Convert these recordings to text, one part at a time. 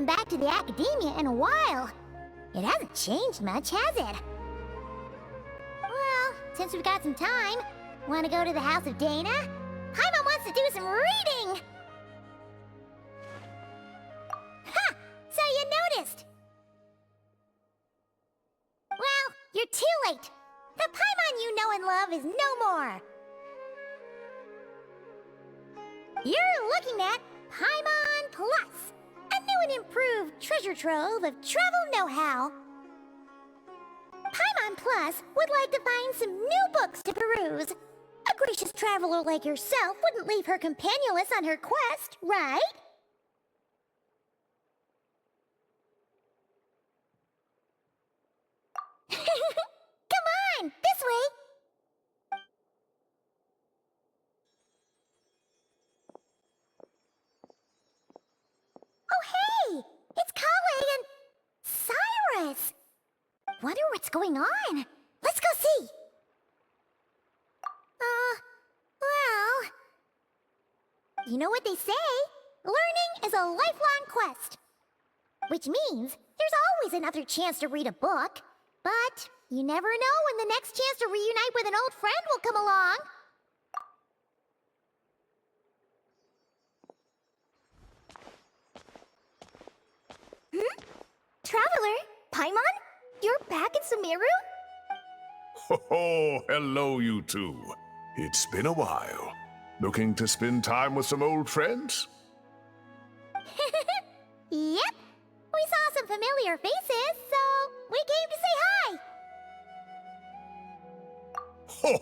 been back to the academia in a while. It hasn't changed much, has it? Well, since we've got some time, want to go to the house of Dana? Paimon wants to do some reading! Ha! So you noticed! Well, you're too late! The Paimon you know and love is no more! You're looking at Paimon Plus, a new and improved treasure trove of travel know-how. Paimon Plus would like to find some new books to peruse. A gracious traveler like yourself wouldn't leave her companionless on her quest, right? Come on, this way! Oh hey! It's Kale and Cyrus! Wonder what's going on. Let's go see! Well... You know what they say? Learning is a lifelong quest. Which means there's always another chance to read a book. But you never know when the next chance to reunite with an old friend will come along. Traveler, Paimon? You're back in Sumero? Ho, hello you two. It's been a while. Looking to spend time with some old friends? Yep. We saw some familiar faces, so we came to say hi.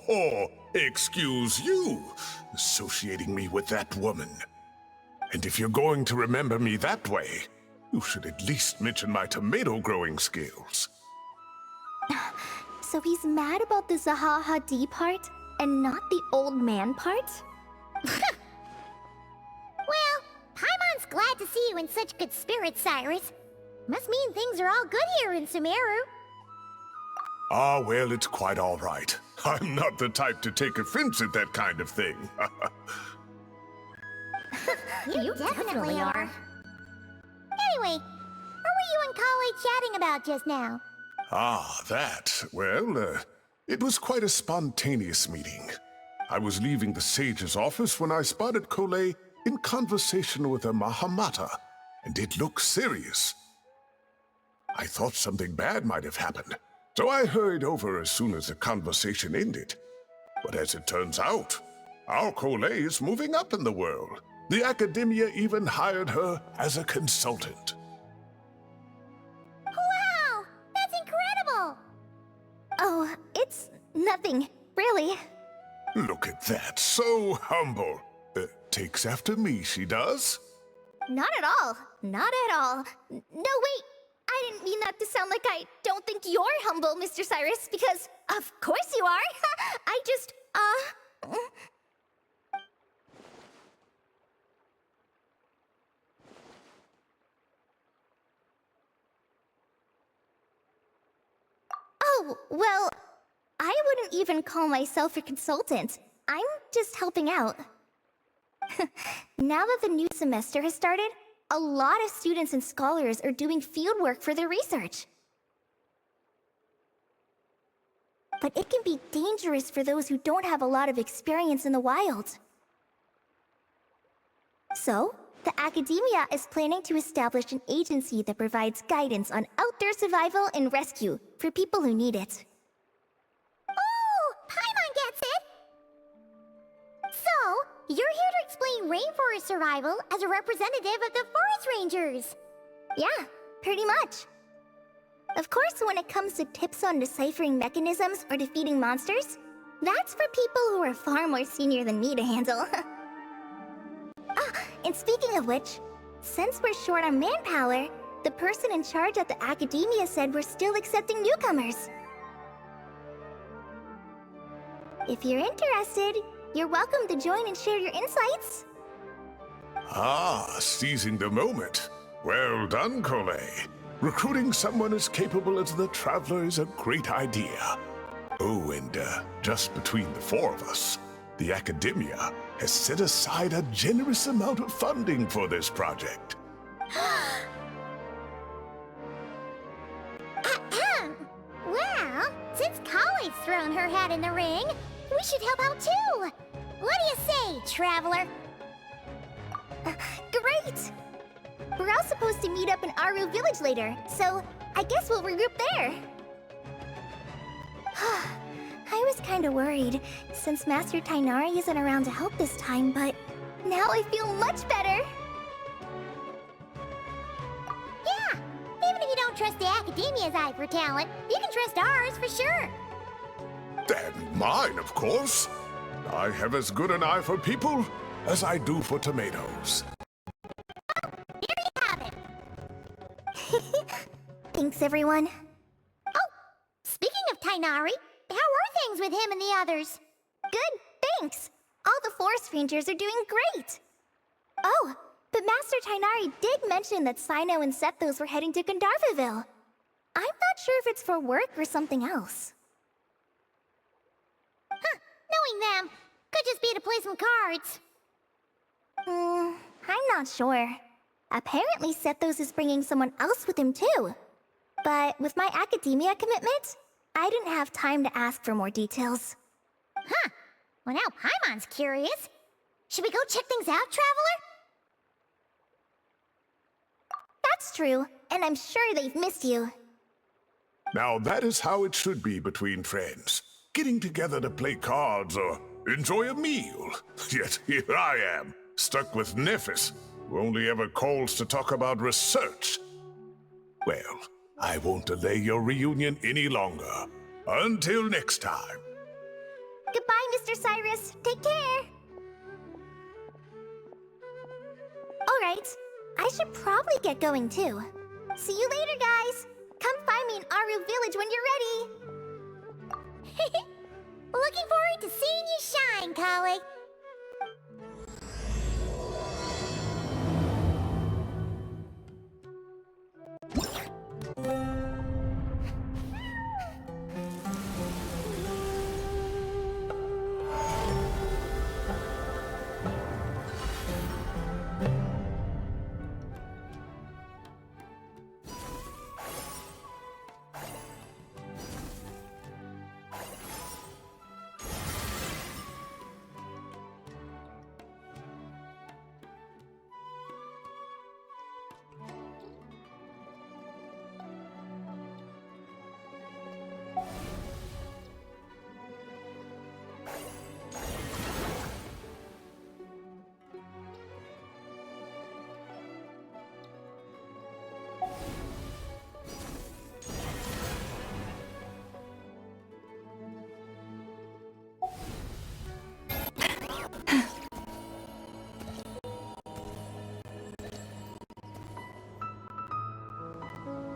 Ho, excuse you, associating me with that woman. And if you're going to remember me that way, you should at least mention my tomato growing skills. So he's mad about the Zaha D part and not the old man part? Well, Paimon's glad to see you in such good spirits, Cyrus. Must mean things are all good here in Sumeru. Ah, well, it's quite all right. I'm not the type to take offense at that kind of thing. You definitely are. Anyway, what were you and Kale chatting about just now? Ah, that. Well, it was quite a spontaneous meeting. I was leaving the sage's office when I spotted Kale in conversation with a Mahamata, and it looked serious. I thought something bad might have happened, so I hurried over as soon as the conversation ended. But as it turns out, our Kale is moving up in the world. The academia even hired her as a consultant. Wow! That's incredible! Oh, it's nothing, really. Look at that, so humble. Takes after me, she does. Not at all. Not at all. No, wait. I didn't mean that to sound like I don't think you're humble, Mr. Cyrus, because of course you are. I just, Oh, well, I wouldn't even call myself a consultant. I'm just helping out. Now that the new semester has started, a lot of students and scholars are doing fieldwork for their research. But it can be dangerous for those who don't have a lot of experience in the wild. So, the academia is planning to establish an agency that provides guidance on outdoor survival and rescue for people who need it. Oh, Paimon gets it! So, you're here to explain rainforest survival as a representative of the forest rangers. Yeah, pretty much. Of course, when it comes to tips on deciphering mechanisms or defeating monsters, that's for people who are far more senior than me to handle. And speaking of which, since we're short on manpower, the person in charge at the academia said we're still accepting newcomers. If you're interested, you're welcome to join and share your insights. Ah, seizing the moment. Well done, Kale. Recruiting someone as capable as the Traveler is a great idea. Oh, and just between the four of us, the academia has set aside a generous amount of funding for this project. thrown her hat in the ring. We should help out too. What do you say, traveler? Great! We're all supposed to meet up in Aru Village later, so I guess we'll regroup there. I was kinda worried, since Master Tainari isn't around to help this time, but now I feel much better! Yeah, even if you don't trust the Academia's eye for talent, you can trust ours for sure. And mine, of course. I have as good an eye for people as I do for tomatoes. Here you have it. Thanks, everyone. Oh, speaking of Tainari, how are things with him and the others? Good, thanks! All the forest rangers are doing great! Oh, but Master Tainari did mention that Sino and Sethos were heading to Gandharvaville. I'm not sure if it's for work or something else. Huh, knowing them, could just be to play some cards. I'm not sure. Apparently Sethos is bringing someone else with him too. But with my academia commitment, I didn't have time to ask for more details. Huh, well now Paimon's curious. Should we go check things out, traveler? That's true, and I'm sure they've missed you. Now that is how it should be between friends. Getting together to play cards or enjoy a meal. Yet here I am, stuck with Nephis, who only ever calls to talk about research. Well, I won't delay your reunion any longer. Until next time. Goodbye, Mr. Cyrus. Take care. Alright, I should probably get going too. See you later, guys. Come find me in Aru Village when you're ready. Looking forward to seeing you shine, colleague.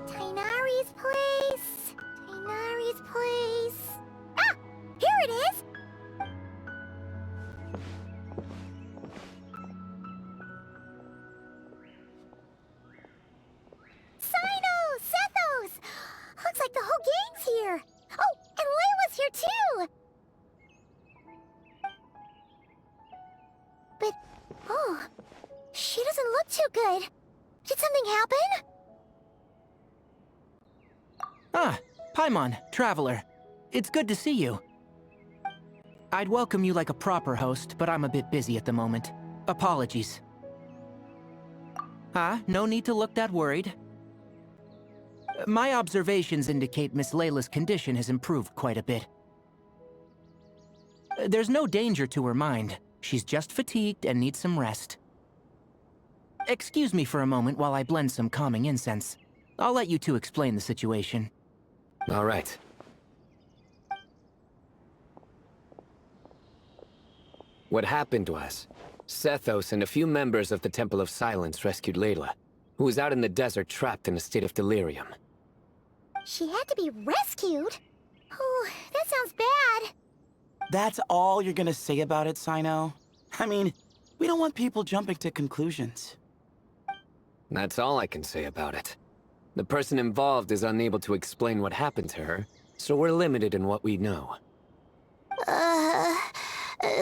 Tainari's place. Tainari's place. Ah! Here it is! Sino! Sethos! Looks like the whole gang's here. Oh, and Layla's here too! But, oh, she doesn't look too good. Did something happen? Ah, Paimon, Traveler. It's good to see you. I'd welcome you like a proper host, but I'm a bit busy at the moment. Apologies. No need to look that worried. My observations indicate Miss Layla's condition has improved quite a bit. There's no danger to her mind. She's just fatigued and needs some rest. Excuse me for a moment while I blend some calming incense. I'll let you two explain the situation. All right. What happened was, Sethos and a few members of the Temple of Silence rescued Layla, who was out in the desert trapped in a state of delirium. She had to be rescued? Oh, that sounds bad. That's all you're gonna say about it, Sino? I mean, we don't want people jumping to conclusions. That's all I can say about it. The person involved is unable to explain what happened to her, so we're limited in what we know.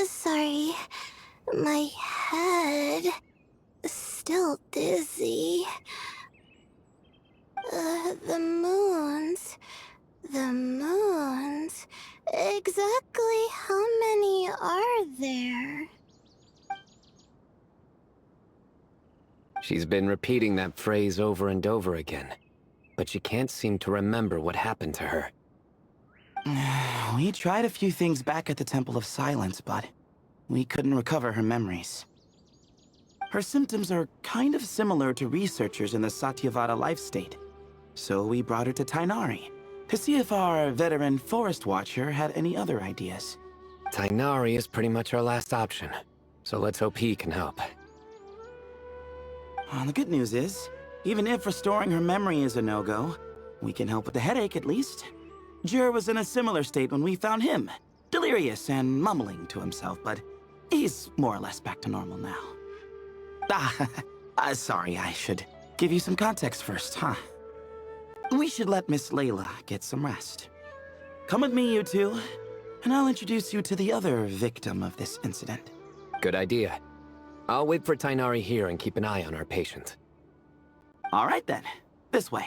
Sorry. My head... still dizzy. The moons... Exactly how many are there? She's been repeating that phrase over and over again, but she can't seem to remember what happened to her. We tried a few things back at the Temple of Silence, but we couldn't recover her memories. Her symptoms are kind of similar to researchers in the Satyavada life state. So we brought her to Tainari to see if our veteran forest watcher had any other ideas. Tainari is pretty much our last option, so let's hope he can help. Well, the good news is, even if restoring her memory is a no-go, we can help with the headache at least. Jur was in a similar state when we found him, delirious and mumbling to himself, but he's more or less back to normal now. Sorry, I should give you some context first, huh? We should let Miss Layla get some rest. Come with me, you two, and I'll introduce you to the other victim of this incident. Good idea. I'll wait for Tainari here and keep an eye on our patient. All right then, this way.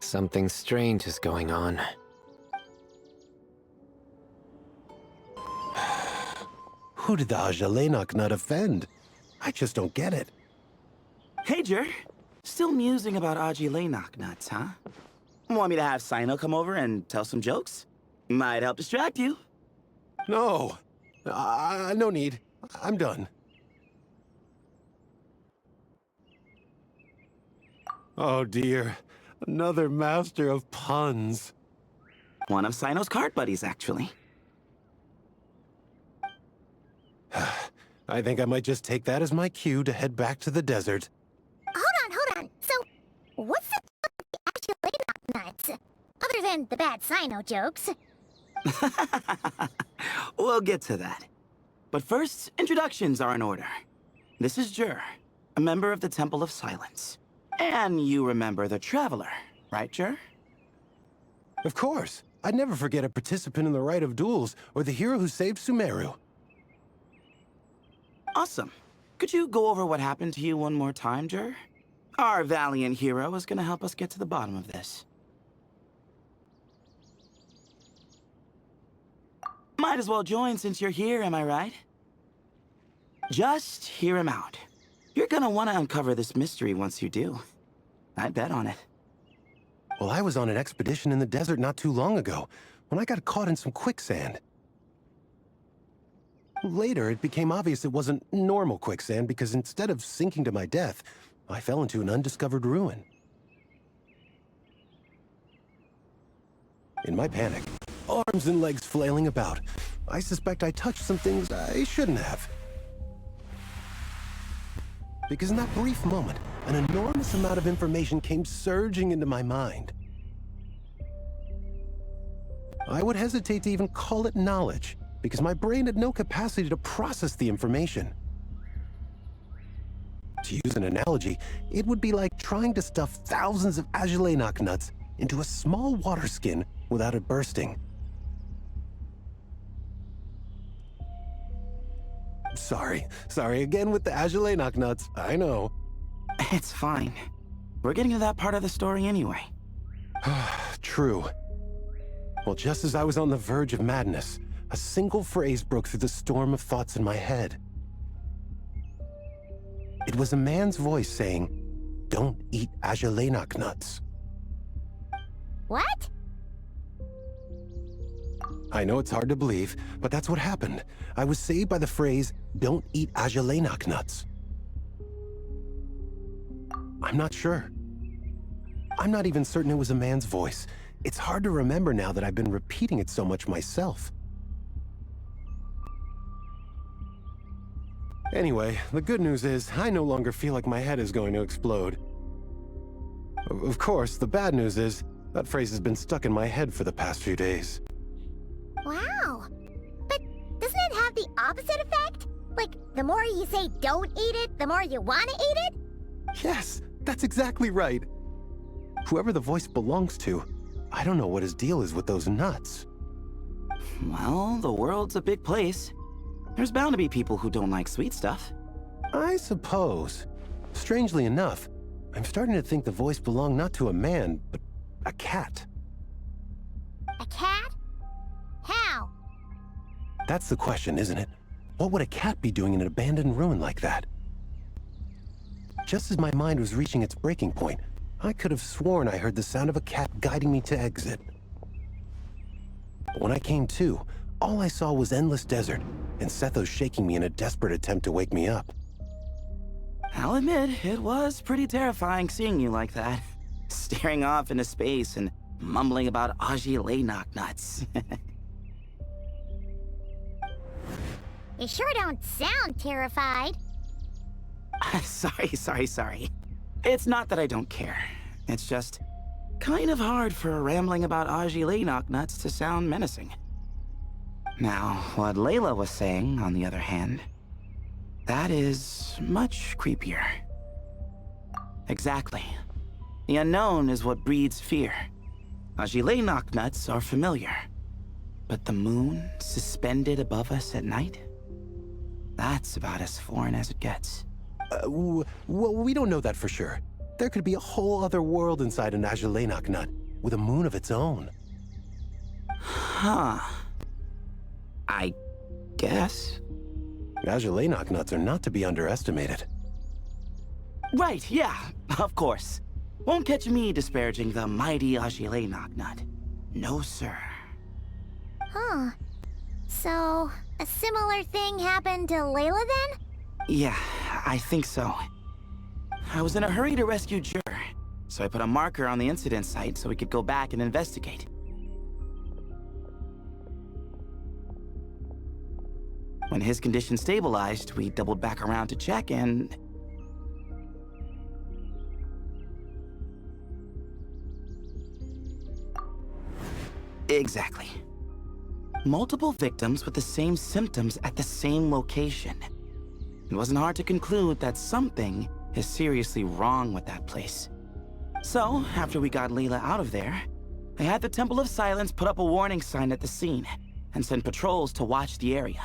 Something strange is going on. Who did the Ajalenok nut offend? I just don't get it. Hey, Jur. Still musing about Aji Laynok nuts, huh? Want me to have Sino come over and tell some jokes? Might help distract you. No. No need. I'm done. Oh dear. Another master of puns. One of Sino's card buddies, actually. I think I might just take that as my cue to head back to the desert. Hold on. So, what's the deal with the actual Laylock nuts? Other than the bad Sino jokes. We'll get to that. But first, introductions are in order. This is Jur, a member of the Temple of Silence. And you remember the Traveler, right, Jur? Of course. I'd never forget a participant in the Rite of Duels or the hero who saved Sumeru. Awesome. Could you go over what happened to you one more time, Jur? Our valiant hero is gonna help us get to the bottom of this. Might as well join since you're here, am I right? Just hear him out. You're gonna want to uncover this mystery once you do. I'd bet on it. Well, I was on an expedition in the desert not too long ago, when I got caught in some quicksand. Later, it became obvious it wasn't normal quicksand because instead of sinking to my death, I fell into an undiscovered ruin. In my panic, arms and legs flailing about, I suspect I touched some things I shouldn't have. Because in that brief moment, an enormous amount of information came surging into my mind. I would hesitate to even call it knowledge, because my brain had no capacity to process the information. To use an analogy, it would be like trying to stuff thousands of Ajalenok nuts into a small water skin without it bursting. Sorry again with the Ajalenok nuts, I know. It's fine. We're getting to that part of the story anyway. True. Well, just as I was on the verge of madness, a single phrase broke through the storm of thoughts in my head. It was a man's voice saying, "Don't eat Ajalenok nuts." What? I know it's hard to believe, but that's what happened. I was saved by the phrase, "Don't eat Ajalenok nuts." I'm not sure. I'm not even certain it was a man's voice. It's hard to remember now that I've been repeating it so much myself. Anyway, the good news is, I no longer feel like my head is going to explode. Of course, the bad news is, that phrase has been stuck in my head for the past few days. Wow. But doesn't it have the opposite effect? Like, the more you say don't eat it, the more you want to eat it? Yes, that's exactly right. Whoever the voice belongs to, I don't know what his deal is with those nuts. Well, the world's a big place. There's bound to be people who don't like sweet stuff. I suppose. Strangely enough, I'm starting to think the voice belonged not to a man, but a cat. A cat? How? That's the question, isn't it? What would a cat be doing in an abandoned ruin like that? Just as my mind was reaching its breaking point, I could have sworn I heard the sound of a cat guiding me to exit. But when I came to, all I saw was endless desert, and Sethos shaking me in a desperate attempt to wake me up. I'll admit, it was pretty terrifying seeing you like that. Staring off into space and mumbling about Aji knocknuts. You sure don't sound terrified. Sorry. It's not that I don't care. It's just kind of hard for rambling about Aji knocknuts to sound menacing. Now, what Layla was saying, on the other hand, that is much creepier. Exactly. The unknown is what breeds fear. Aji knocknuts are familiar. But the moon suspended above us at night? That's about as foreign as it gets. Well, we don't know that for sure. There could be a whole other world inside an Ajilenak nut, with a moon of its own. Huh. I guess. Ajilenak nuts are not to be underestimated. Right, yeah, of course. Won't catch me disparaging the mighty Ajilenak nut. No, sir. Huh. So, a similar thing happened to Layla then? Yeah, I think so. I was in a hurry to rescue Jur, so I put a marker on the incident site so we could go back and investigate. When his condition stabilized, we doubled back around to check and... Exactly. Multiple victims with the same symptoms at the same location. It wasn't hard to conclude that something is seriously wrong with that place. So, after we got Layla out of there, I had the Temple of Silence put up a warning sign at the scene and send patrols to watch the area.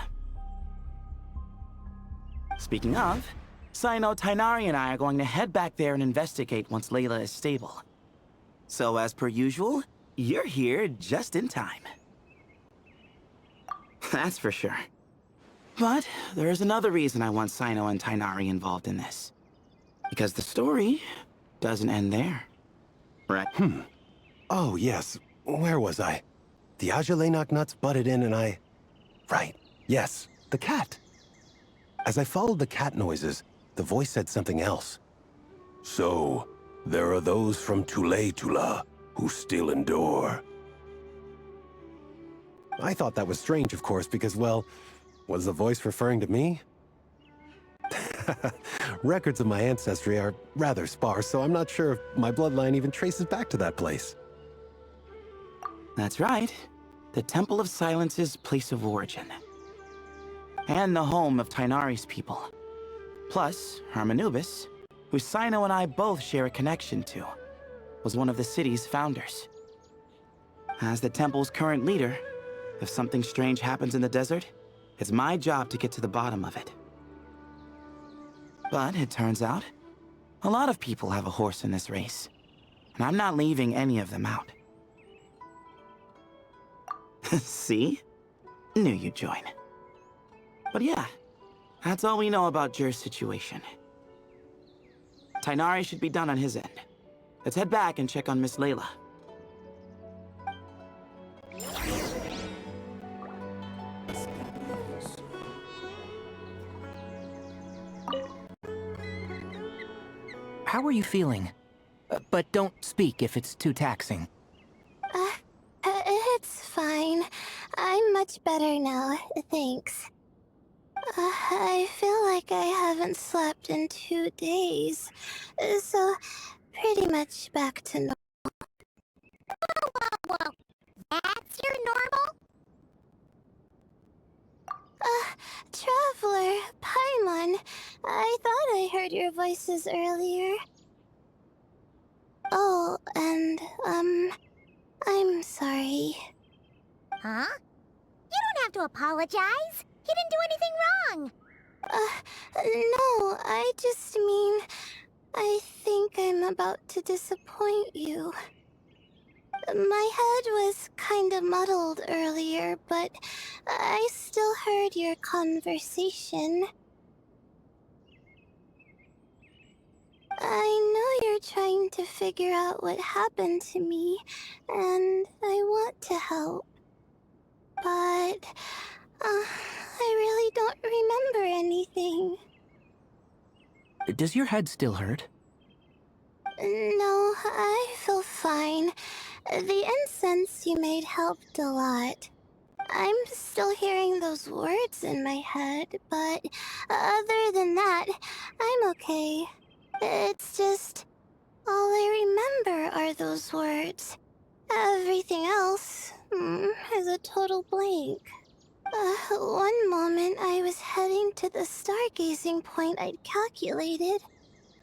Speaking of, Sino, Tainari, and I are going to head back there and investigate once Layla is stable. So, as per usual, you're here just in time. That's for sure. But there's another reason I want Sino and Tainari involved in this. Because the story doesn't end there. Right? Oh, yes. Where was I? The Ajilenak nuts butted in and I... Right. Yes. The cat. As I followed the cat noises, the voice said something else. So, there are those from Tula who still endure. I thought that was strange, of course, because, well, was the voice referring to me? Records of my ancestry are rather sparse, so I'm not sure if my bloodline even traces back to that place. That's right. The Temple of Silence's place of origin. And the home of Tainari's people. Plus, Hermanubis, who Sino and I both share a connection to, was one of the city's founders. As the temple's current leader, if something strange happens in the desert, it's my job to get to the bottom of it. But it turns out, a lot of people have a horse in this race, and I'm not leaving any of them out. See? Knew you'd join. But yeah, that's all we know about Jur's situation. Tainari should be done on his end. Let's head back and check on Miss Layla. How are you feeling? But don't speak if it's too taxing. It's fine. I'm much better now, thanks. I feel like I haven't slept in 2 days, so pretty much back to normal. Whoa. That's your normal? Traveler, Paimon, I thought I heard your voices earlier. Oh, and, I'm sorry. Huh? You don't have to apologize. He didn't do anything wrong. No, I just mean... I think I'm about to disappoint you. My head was kinda muddled earlier, but I still heard your conversation. I know you're trying to figure out what happened to me, and I want to help. But, I really don't remember anything. Does your head still hurt? No, I feel fine. The incense you made helped a lot. I'm still hearing those words in my head, but other than that, I'm okay. It's just... all I remember are those words. Everything else is a total blank. One moment I was heading to the stargazing point I'd calculated,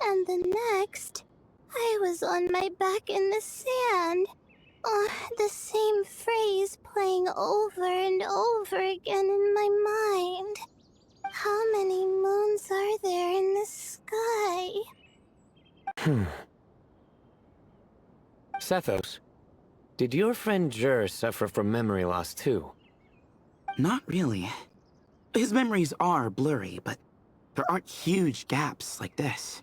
and the next, I was on my back in the sand. The same phrase playing over and over again in my mind. How many moons are there in the sky? Sethos, did your friend Jur suffer from memory loss too? Not really. His memories are blurry, but there aren't huge gaps like this.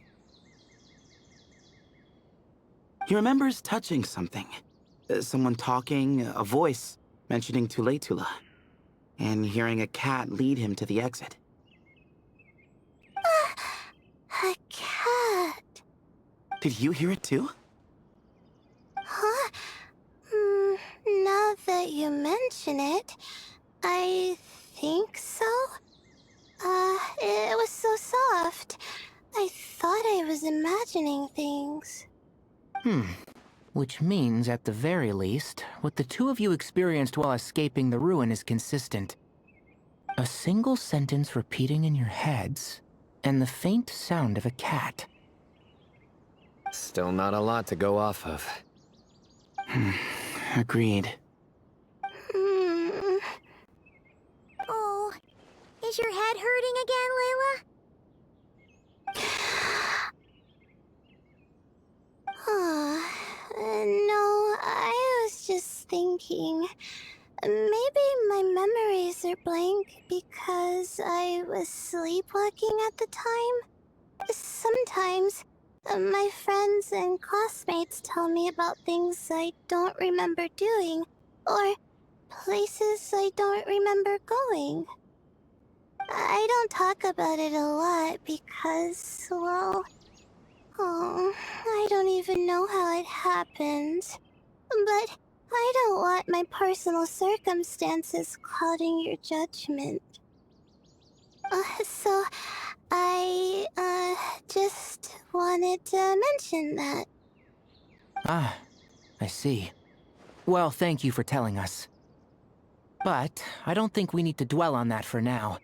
He remembers touching something. Someone talking, a voice mentioning Tuletula, and hearing a cat lead him to the exit. A cat. Did you hear it too? Huh? Now that you mention it, I think so. It was so soft. I thought I was imagining things. Which means, at the very least, what the two of you experienced while escaping the ruin is consistent. A single sentence repeating in your heads, and the faint sound of a cat. Still not a lot to go off of. Agreed. Oh, is your head hurting again, Layla? No, I was just thinking. Maybe my memories are blank because I was sleepwalking at the time. Sometimes, my friends and classmates tell me about things I don't remember doing, or places I don't remember going. I don't talk about it a lot because, well... I don't even know how it happened. But I don't want my personal circumstances clouding your judgment. So I, just wanted to mention that. Ah, I see. Well, thank you for telling us. But I don't think we need to dwell on that for now.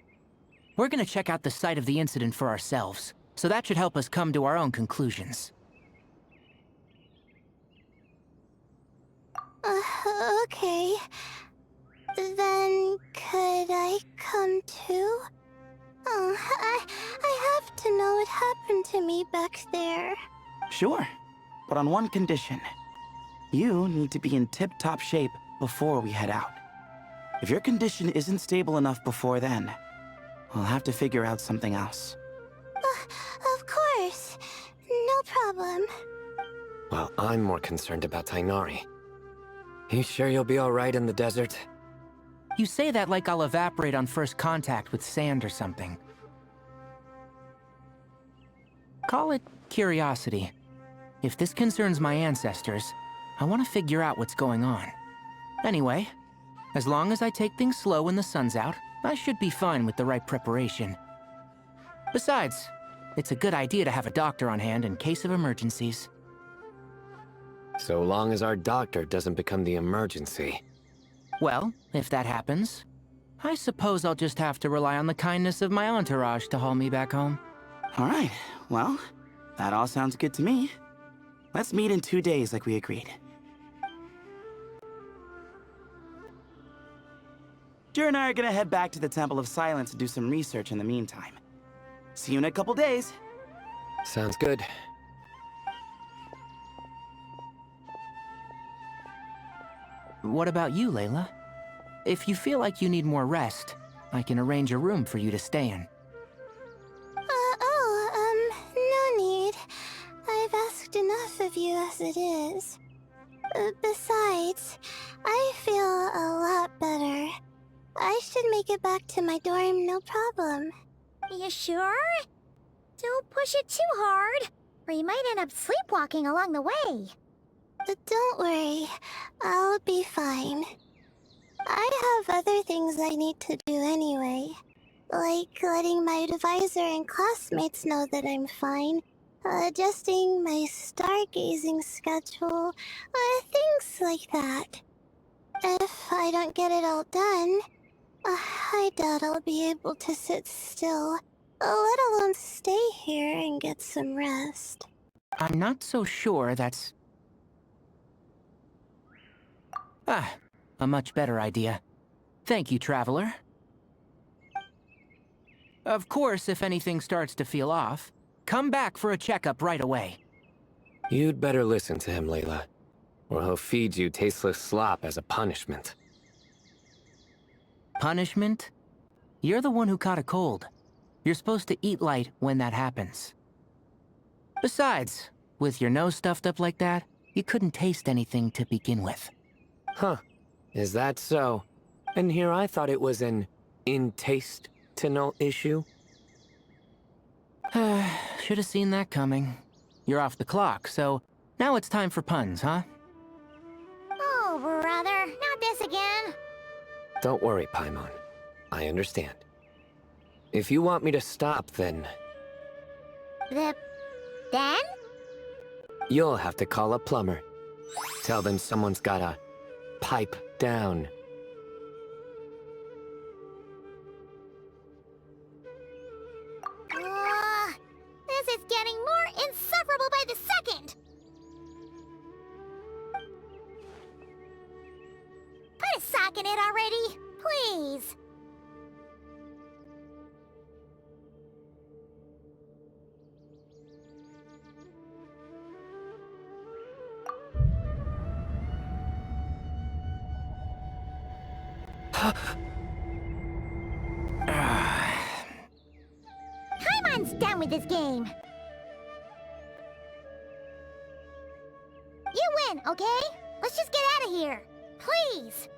We're gonna check out the site of the incident for ourselves, so that should help us come to our own conclusions. Okay. Then could I come too? I have to know what happened to me back there. Sure, but on one condition. You need to be in tip-top shape before we head out. If your condition isn't stable enough before then, we'll have to figure out something else. Of course. No problem. Well, I'm more concerned about Tainari. You sure you'll be alright in the desert? You say that like I'll evaporate on first contact with sand or something. Call it curiosity. If this concerns my ancestors, I want to figure out what's going on. Anyway, as long as I take things slow when the sun's out, I should be fine with the right preparation. Besides, it's a good idea to have a doctor on hand in case of emergencies. So long as our doctor doesn't become the emergency. Well, if that happens, I suppose I'll just have to rely on the kindness of my entourage to haul me back home. All right, well, that all sounds good to me. Let's meet in 2 days like we agreed. Jer and I are gonna head back to the Temple of Silence to do some research in the meantime. See you in a couple days. Sounds good. What about you, Layla? If you feel like you need more rest, I can arrange a room for you to stay in. No need. I've asked enough of you as it is. Besides, I feel a lot better. I should make it back to my dorm, no problem. You sure? Don't push it too hard, or you might end up sleepwalking along the way. Don't worry, I'll be fine. I have other things I need to do anyway. Like letting my advisor and classmates know that I'm fine, adjusting my stargazing schedule, things like that. If I don't get it all done, I doubt I'll be able to sit still, let alone stay here and get some rest. I'm not so sure that's... a much better idea. Thank you, Traveler. Of course, if anything starts to feel off, come back for a checkup right away. You'd better listen to him, Layla, or he'll feed you tasteless slop as a punishment. Punishment? You're the one who caught a cold. You're supposed to eat light when that happens. Besides, with your nose stuffed up like that, you couldn't taste anything to begin with. Huh. Is that so? And here I thought it was an in-taste-to-know issue. Should have seen that coming. You're off the clock, so now it's time for puns, huh? Oh, brother, not this again. Don't worry, Paimon. I understand. If you want me to stop, then Then? you'll have to call a plumber. Tell them someone's gotta pipe down. This is getting more insufferable by the second. Put a sock in it already, please. Paimon's done with this game. You win, okay? Let's just get out of here. Please.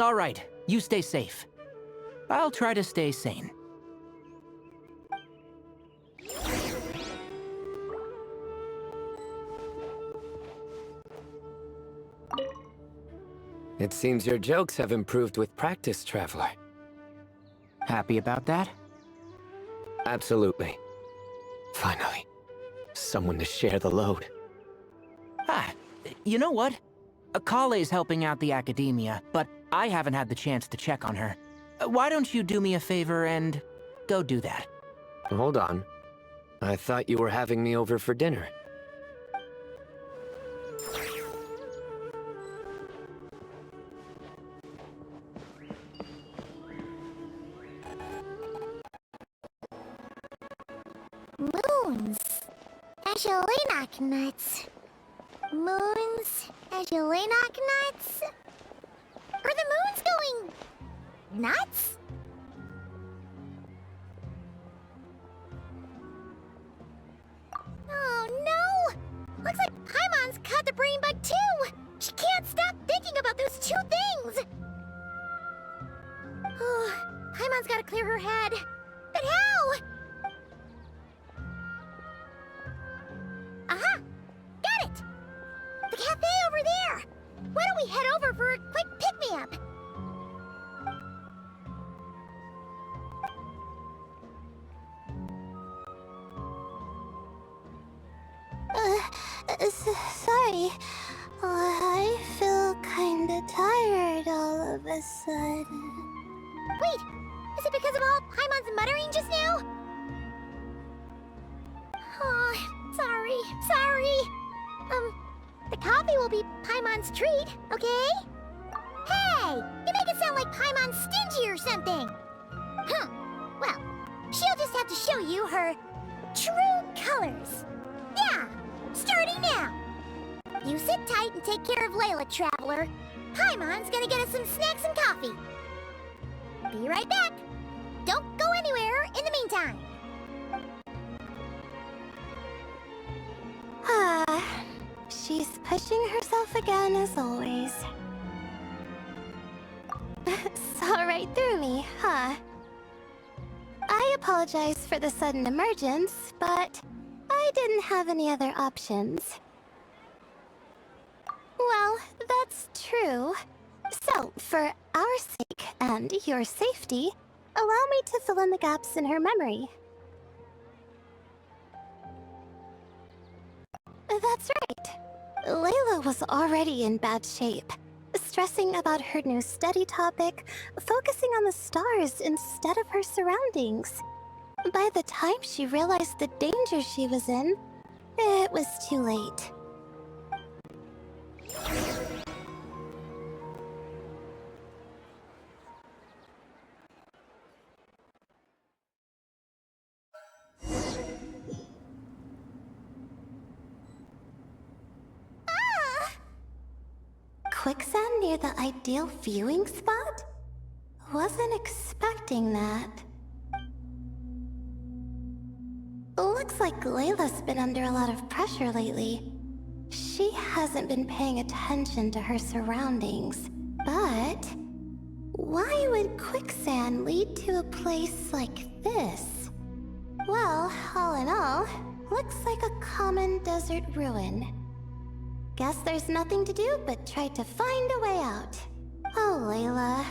All right, you stay safe. I'll try to stay sane. It seems your jokes have improved with practice, Traveler. Happy about that? Absolutely. Finally, someone to share the load. You know what? Akale's helping out the academia, but I haven't had the chance to check on her. Why don't you do me a favor and go do that? Hold on. I thought you were having me over for dinner. Moons. Azulenak nuts. Moons. Azulenak nuts? Are the moons going nuts? Oh no! Looks like Paimon's caught the brain bug too! She can't stop thinking about those two things! Oh, Paimon's gotta clear her head. But how? Aha! Got it! The cafe over there! Why don't we head over for a quick pick-me-up? Sorry. I feel kinda tired all of a sudden. Wait! Is it because of all Paimon's muttering just now? Oh, sorry. The coffee will be Paimon's treat, okay? Hey! You make it sound like Paimon's stingy or something! Huh. Well, she'll just have to show you her true colors. Yeah, starting now. You sit tight and take care of Layla, Traveler. Paimon's gonna get us some snacks and coffee. Be right back. Don't go anywhere in the meantime. She's pushing herself again as always. Saw right through me, huh? I apologize for the sudden emergence, but I didn't have any other options. Well, that's true. So, for our sake and your safety, allow me to fill in the gaps in her memory. That's right. Layla was already in bad shape, stressing about her new study topic, focusing on the stars instead of her surroundings. By the time she realized the danger she was in, it was too late. Quicksand near the ideal viewing spot? Wasn't expecting that. Looks like Layla's been under a lot of pressure lately. She hasn't been paying attention to her surroundings. But why would quicksand lead to a place like this? Well, all in all, looks like a common desert ruin. Guess there's nothing to do but try to find a way out. Oh, Layla.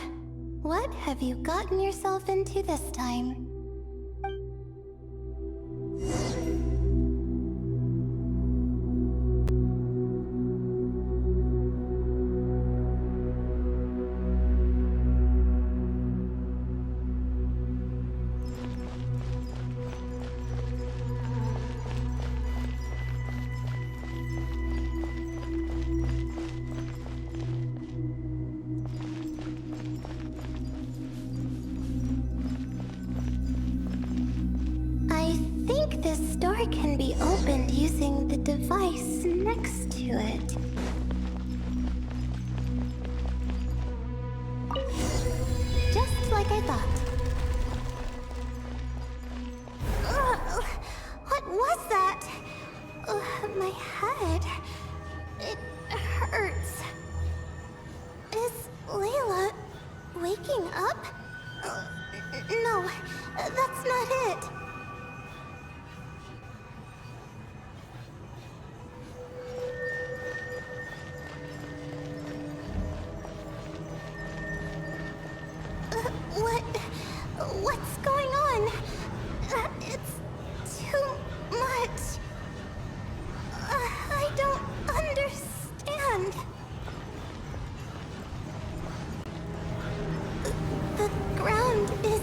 What have you gotten yourself into this time? This door can be opened using the device next to it. Just like I thought. Ugh, what was that? My head. It hurts. Is Layla waking up? No, that's not it. What's going on? It's too much. I don't understand. The ground is...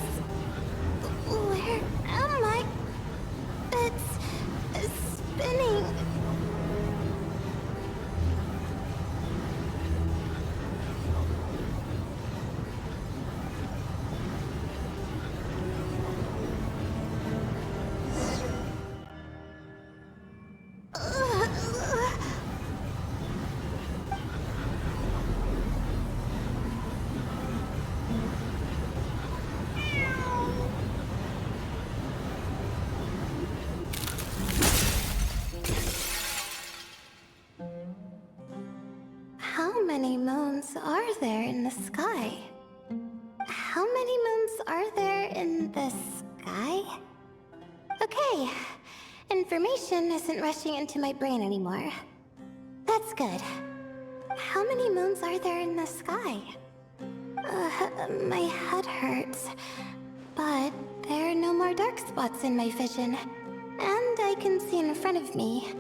Where am I? It's spinning. How many moons are there in the sky? How many moons are there in the sky? Okay, information isn't rushing into my brain anymore. That's good. How many moons are there in the sky? My head hurts, but there are no more dark spots in my vision, and I can see in front of me.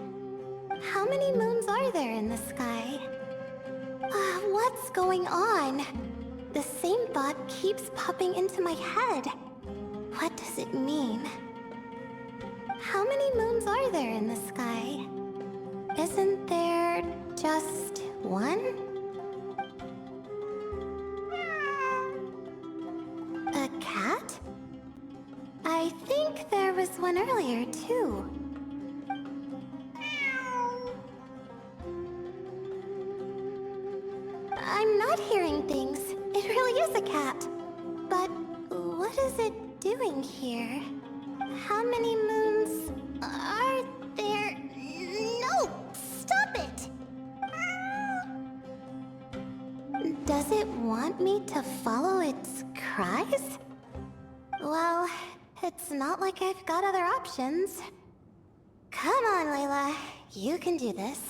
How many moons are there in the sky? What's going on? The same thought keeps popping into my head. What does it mean? How many moons are there in the sky? Isn't there just one? I'm not hearing things. It really is a cat. But what is it doing here? How many moons are there? No! Stop it! Does it want me to follow its cries? Well, it's not like I've got other options. Come on, Layla. You can do this.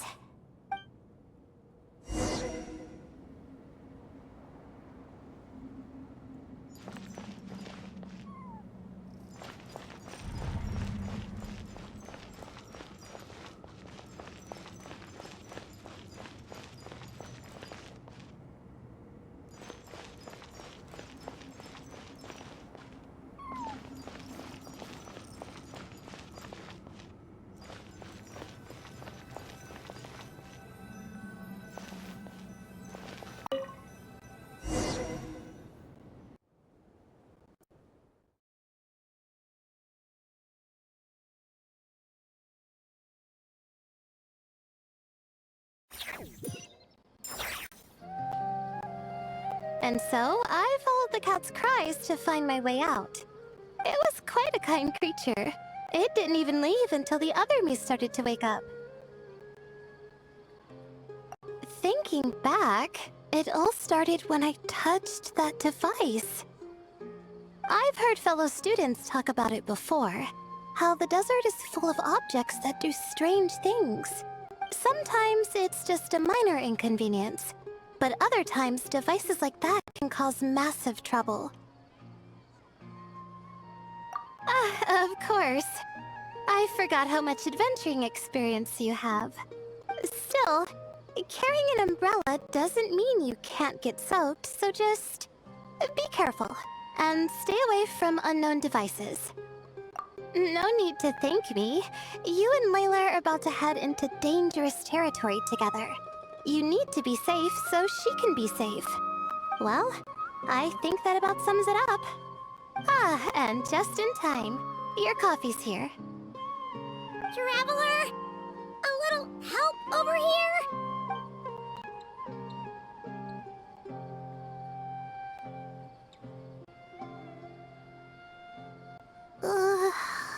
And so, I followed the cat's cries to find my way out. It was quite a kind creature. It didn't even leave until the other me started to wake up. Thinking back, it all started when I touched that device. I've heard fellow students talk about it before. How the desert is full of objects that do strange things. Sometimes it's just a minor inconvenience. But other times, devices like that can cause massive trouble. Of course. I forgot how much adventuring experience you have. Still, carrying an umbrella doesn't mean you can't get soaked, so just be careful and stay away from unknown devices. No need to thank me. You and Layla are about to head into dangerous territory together. You need to be safe so she can be safe. Well, I think that about sums it up. Ah, and just in time. Your coffee's here. Traveler! A little help over here?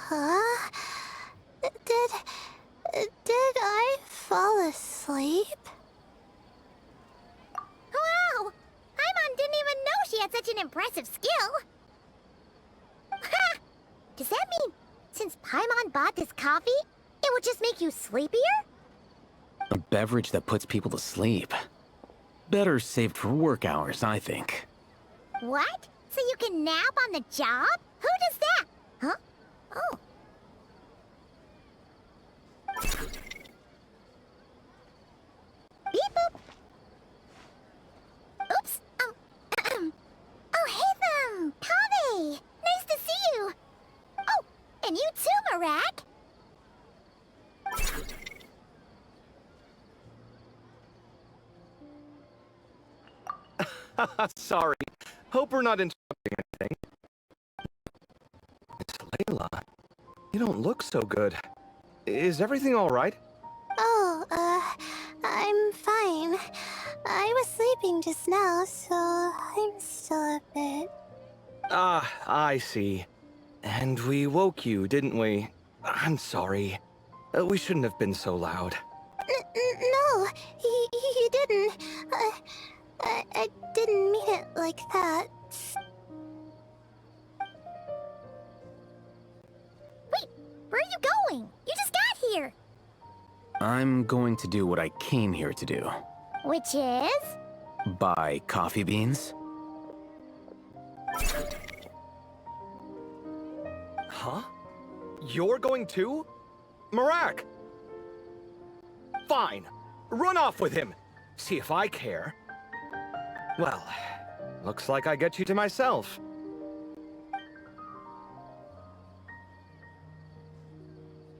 Huh? Did I fall asleep? Wow! Paimon didn't even know she had such an impressive skill! Ha! Does that mean since Paimon bought this coffee, it would just make you sleepier? A beverage that puts people to sleep. Better saved for work hours, I think. What? So you can nap on the job? Who does that? Huh? Oh. Beep boop. Oops. Oh, hey them! Kave! Nice to see you! Oh, and you too, Marak! Sorry. Hope we're not interrupting anything. It's Layla. You don't look so good. Is everything all right? Oh, I'm fine. I was sleeping just now, so I'm still a bit... Ah, I see. And we woke you, didn't we? I'm sorry. We shouldn't have been so loud. No, you didn't. I didn't mean it like that. Wait, where are you going? You just got here! I'm going to do what I came here to do. Which is? Buy coffee beans. Huh? You're going too? Marak! Fine. Run off with him. See if I care. Well, looks like I get you to myself.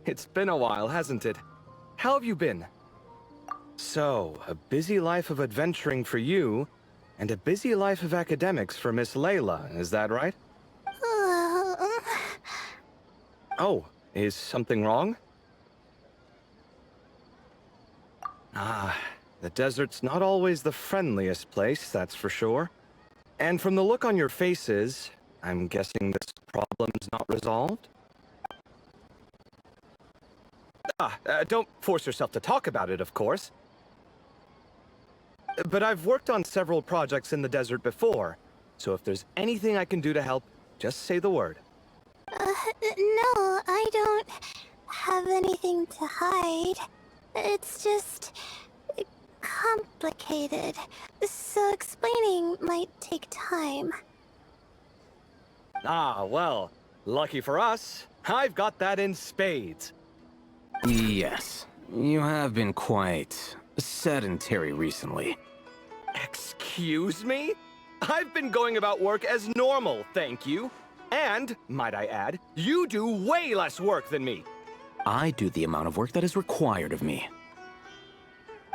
It's been a while, hasn't it? How have you been? So, a busy life of adventuring for you, and a busy life of academics for Miss Layla, is that right? Oh, is something wrong? Ah, The desert's not always the friendliest place, that's for sure. And from the look on your faces, I'm guessing this problem's not resolved? Don't force yourself to talk about it, of course. But I've worked on several projects in the desert before, so if there's anything I can do to help, just say the word. No, I don't have anything to hide. It's just complicated, so explaining might take time. Ah, well, lucky for us, I've got that in spades. Yes, you have been quite sedentary recently. Excuse me? I've been going about work as normal, thank you. And, might I add, you do way less work than me. I do the amount of work that is required of me.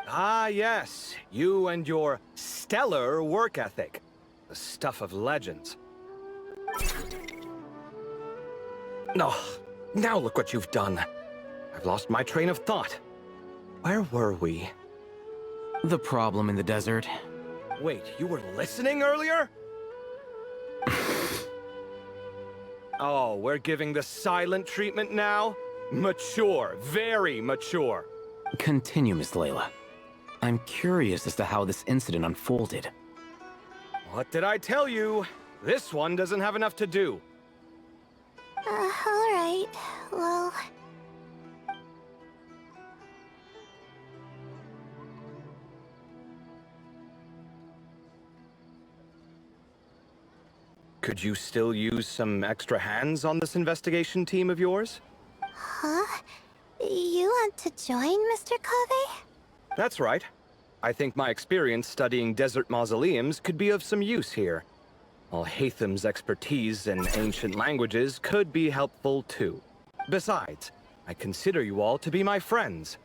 Ah, yes, you and your stellar work ethic. The stuff of legends. Oh, now look what you've done. I've lost my train of thought. Where were we? The problem in the desert. Wait, you were listening earlier? Oh, we're giving the silent treatment now? Mature, very mature. Continue, Miss Layla. I'm curious as to how this incident unfolded. What did I tell you? This one doesn't have enough to do. Alright, well... Could you still use some extra hands on this investigation team of yours? Huh? You want to join, Mr. Kave? That's right. I think my experience studying desert mausoleums could be of some use here. While Hatham's expertise in ancient languages could be helpful too. Besides, I consider you all to be my friends.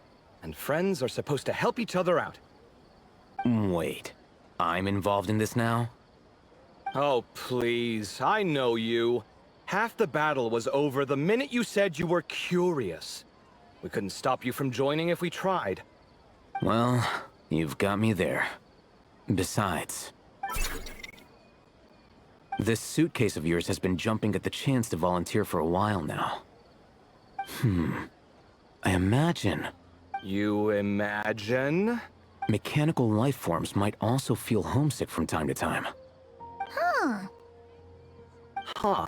And friends are supposed to help each other out. Wait, I'm involved in this now? Oh, please, I know you. Half the battle was over the minute you said you were curious. We couldn't stop you from joining if we tried. Well, you've got me there. Besides... this suitcase of yours has been jumping at the chance to volunteer for a while now. I imagine... You imagine? mechanical life forms might also feel homesick from time to time. Huh.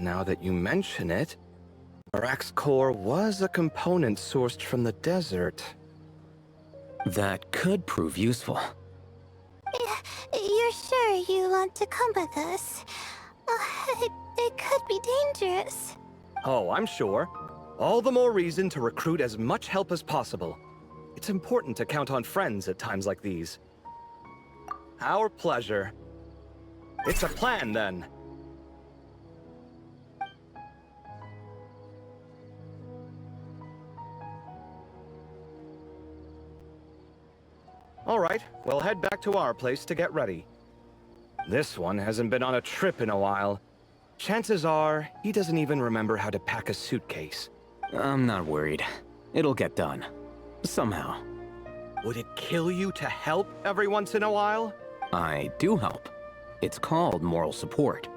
Now that you mention it, Arak's core was a component sourced from the desert. That could prove useful. You're sure you want to come with us? It could be dangerous. Oh, I'm sure. All the more reason to recruit as much help as possible. It's important to count on friends at times like these. Our pleasure. It's a plan, then. All right, we'll head back to our place to get ready. This one hasn't been on a trip in a while. Chances are, he doesn't even remember how to pack a suitcase. I'm not worried. It'll get done. Somehow. Would it kill you to help every once in a while? I do help. It's called moral support.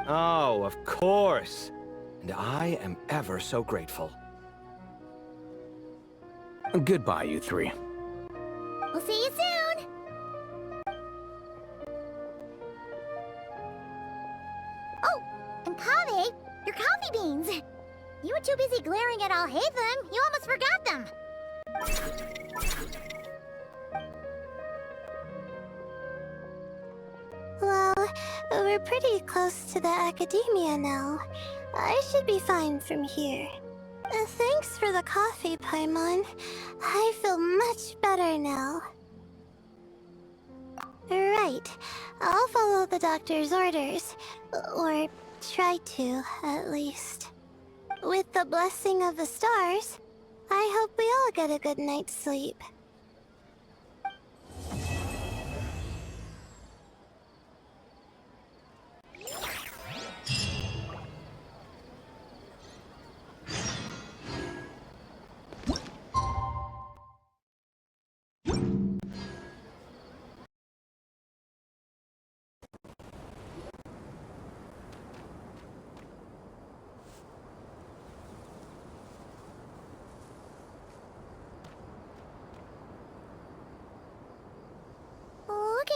Oh, of course. And I am ever so grateful. Goodbye, you three. We'll see you soon! Oh, and Kave, your coffee beans! You were too busy glaring at Al Hatham, you almost forgot them! Well, we're pretty close to the academia now. I should be fine from here. Thanks for the coffee, Paimon. I feel much better now. Right. I'll follow the doctor's orders. Or try to, at least. With the blessing of the stars, I hope we all get a good night's sleep.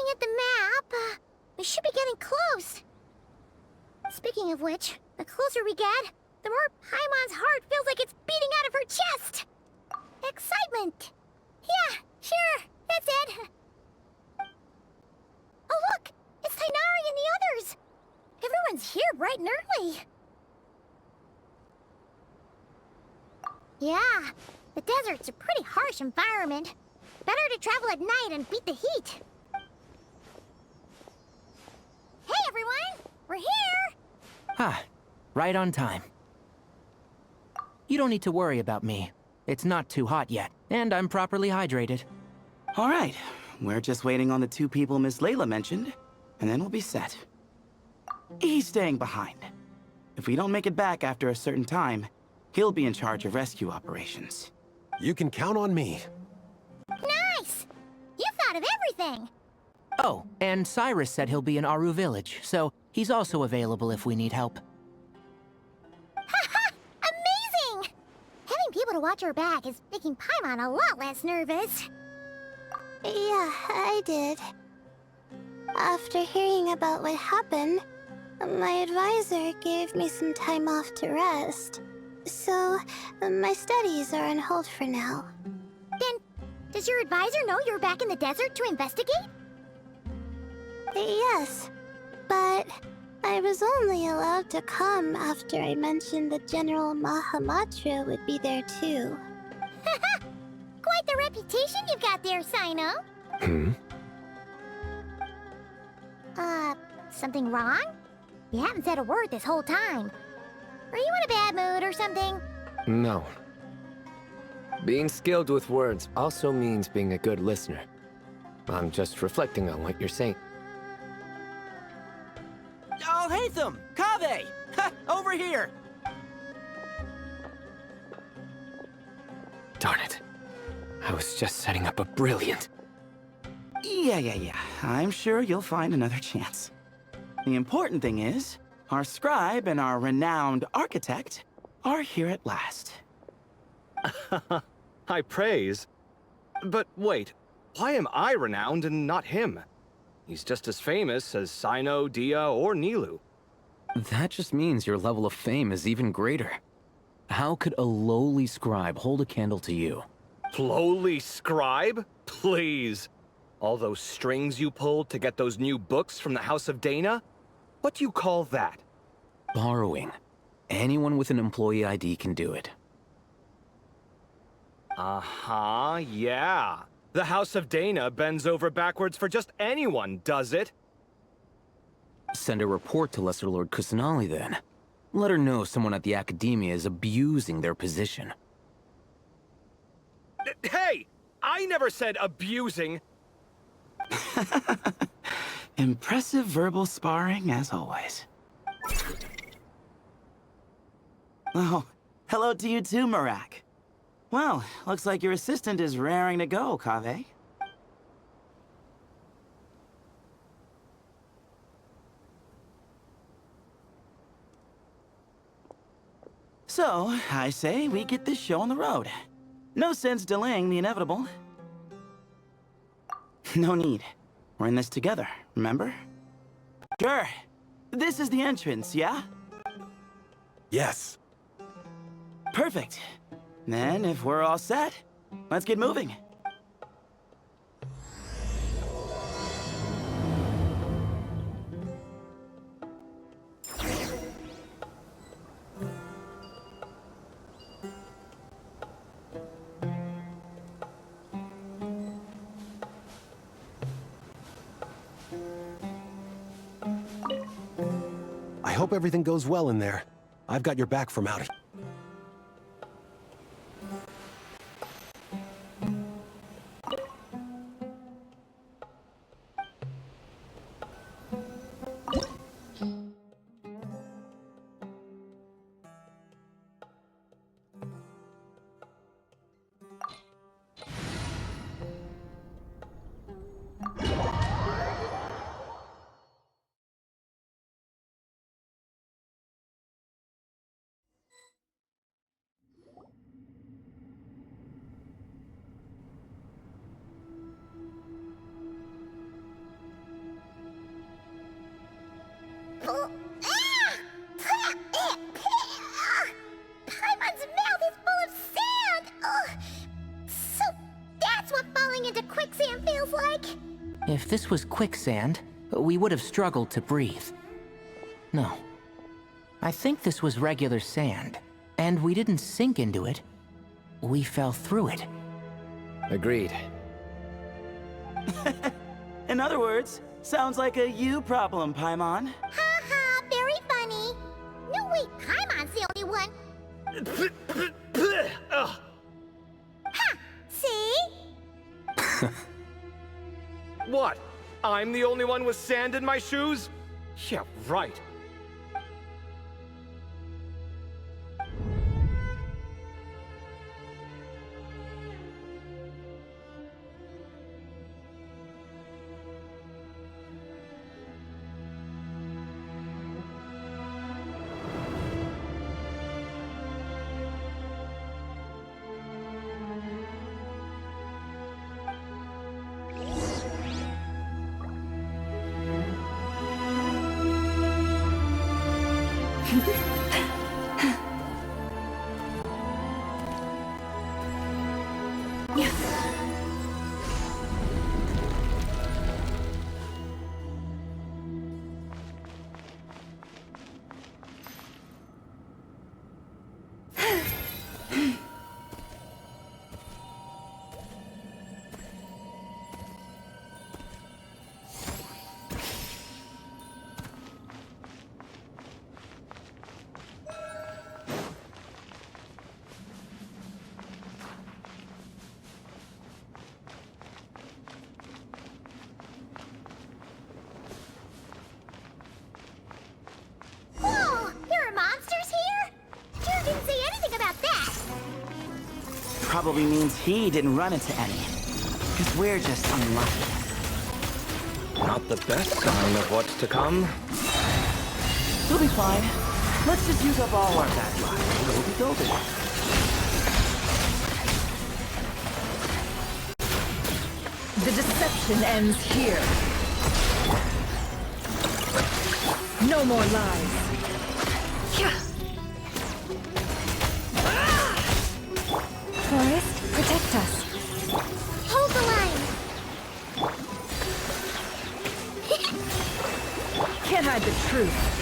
looking at the map. We should be getting close. Speaking of which, the closer we get, the more Paimon's heart feels like it's beating out of her chest. Excitement. Yeah, sure, that's it. Oh look, it's Tighnari and the others. Everyone's here bright and early. Yeah, the desert's a pretty harsh environment. Better to travel at night and beat the heat. Hey everyone, we're here! Ah, right on time. You don't need to worry about me. It's not too hot yet, and I'm properly hydrated. All right, we're just waiting on the two people Miss Layla mentioned, and then we'll be set. He's staying behind. If we don't make it back after a certain time, he'll be in charge of rescue operations. You can count on me. Nice! You thought of everything! Oh, and Cyrus said he'll be in Aru Village, so he's also available if we need help. Haha! Amazing! Having people to watch our back is making Paimon a lot less nervous. Yeah, I did. After hearing about what happened, my advisor gave me some time off to rest. So, my studies are on hold for now. Then, does your advisor know you're back in the desert to investigate? Yes, but I was only allowed to come after I mentioned that General Mahamatra would be there too. Haha! Quite the reputation you've got there, Sino. Something wrong? You haven't said a word this whole time. Are you in a bad mood or something? No. Being skilled with words also means being a good listener. I'm just reflecting on what you're saying. Oh, Hatham! Kaveh! Ha! Over here! Darn it. I was just setting up a brilliant... Yeah. I'm sure you'll find another chance. The important thing is, our scribe and our renowned architect are here at last. High praise. But wait, why am I renowned and not him? He's just as famous as Sino, Dia, or Nilu. That just means your level of fame is even greater. How could a lowly scribe hold a candle to you? Lowly scribe? Please. All those strings you pulled to get those new books from the House of Dana? What do you call that? Borrowing. Anyone with an employee ID can do it. Uh-huh, yeah. The House of Dana bends over backwards for just anyone, does it? Send a report to Lesser Lord Kusanali then. Let her know someone at the Academia is abusing their position. Hey! I never said abusing! Impressive verbal sparring, as always. Oh, hello to you too, Marak. Well, looks like your assistant is raring to go, Kaveh. So, I say we get this show on the road. No sense delaying the inevitable. No need. We're in this together, remember? Sure. This is the entrance, yeah? Yes. Perfect. Then, if we're all set, let's get moving. I hope everything goes well in there. I've got your back from out here. into quicksand feels like? If this was quicksand, we would have struggled to breathe. No. I think this was regular sand, and we didn't sink into it. We fell through it. Agreed. In other words, sounds like a you problem, Paimon. Ha ha, very funny. No, wait, Paimon's the only one. Ha! See? What? I'm the only one with sand in my shoes? Yeah, right. Whoa! There are monsters here? Jared didn't say anything about that. Probably means he didn't run into any. Because we're just unlucky. Not the best sign of what's to come. We'll be fine. Let's just use up all our backlog. We'll be golden. The deception ends here. No more lies. Forest, protect us. Hold the line. Can't hide the truth.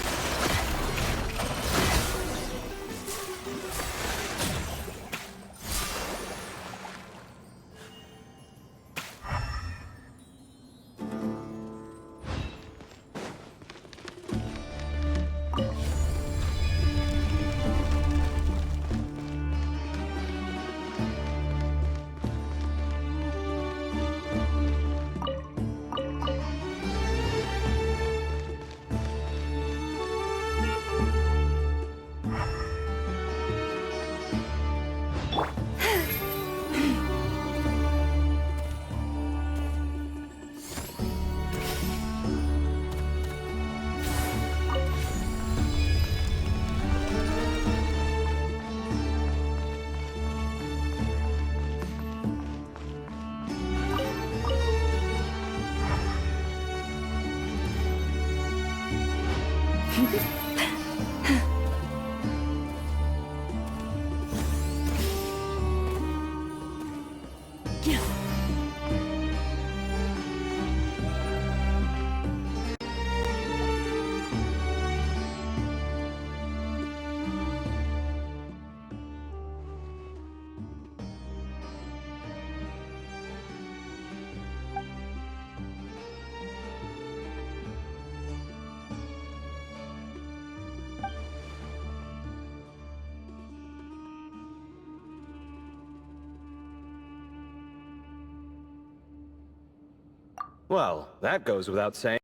Well, that goes without saying.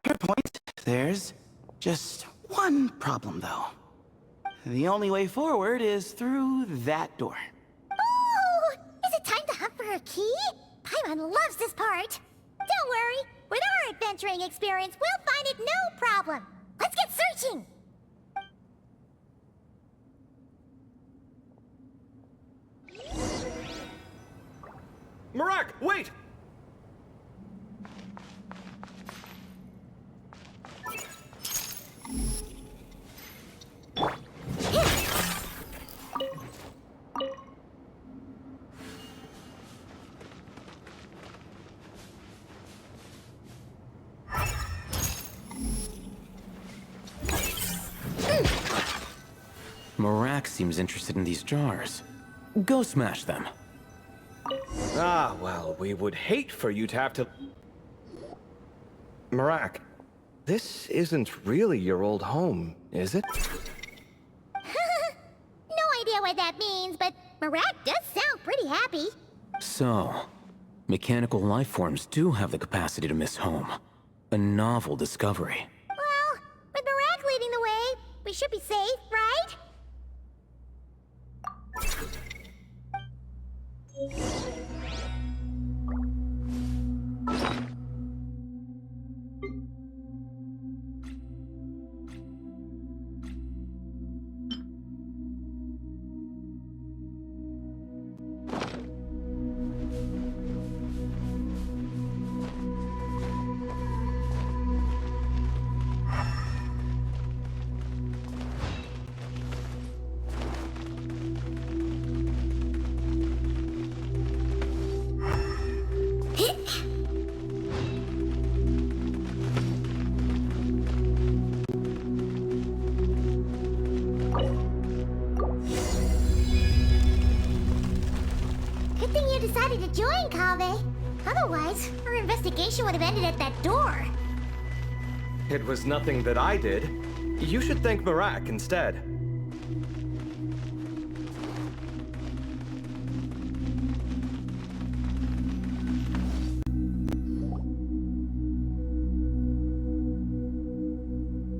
Fair point. There's just one problem, though. The only way forward is through that door. Oh! Is it time to hunt for a key? Paimon loves this part. Don't worry. With our adventuring experience, we'll find it no problem. Let's get searching. Marak, wait! seems interested in these jars. Go smash them. Ah, well, we would hate for you to have to... Marak, this isn't really your old home, is it? No idea what that means, but Marat does sound pretty happy. So, mechanical life forms do have the capacity to miss home. A novel discovery. Well, with Marat leading the way, we should be safe, right? Good thing you decided to join, Kaveh. Otherwise, our investigation would have ended at that door. It was nothing that I did. You should thank Marak instead.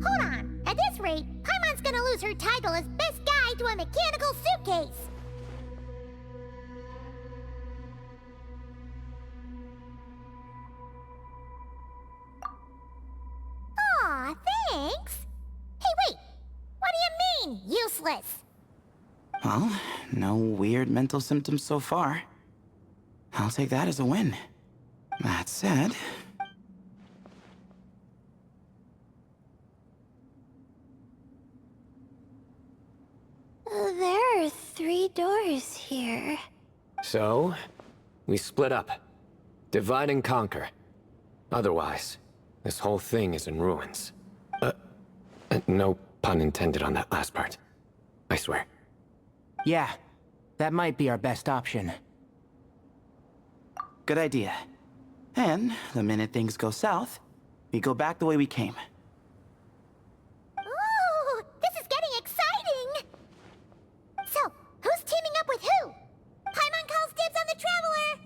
Hold on. At this rate, Paimon's gonna lose her title as best guy to a mechanical suitcase. Aw, thanks. Hey, wait. What do you mean, useless? Well, no weird mental symptoms so far. I'll take that as a win. That said... There are 3 doors here. So, we split up. Divide and conquer. Otherwise, this whole thing is in ruins. No pun intended on that last part. I swear. Yeah, that might be our best option. Good idea. And the minute things go south, we go back the way we came. Ooh, this is getting exciting! So, who's teaming up with who? Paimon calls dibs on the Traveler!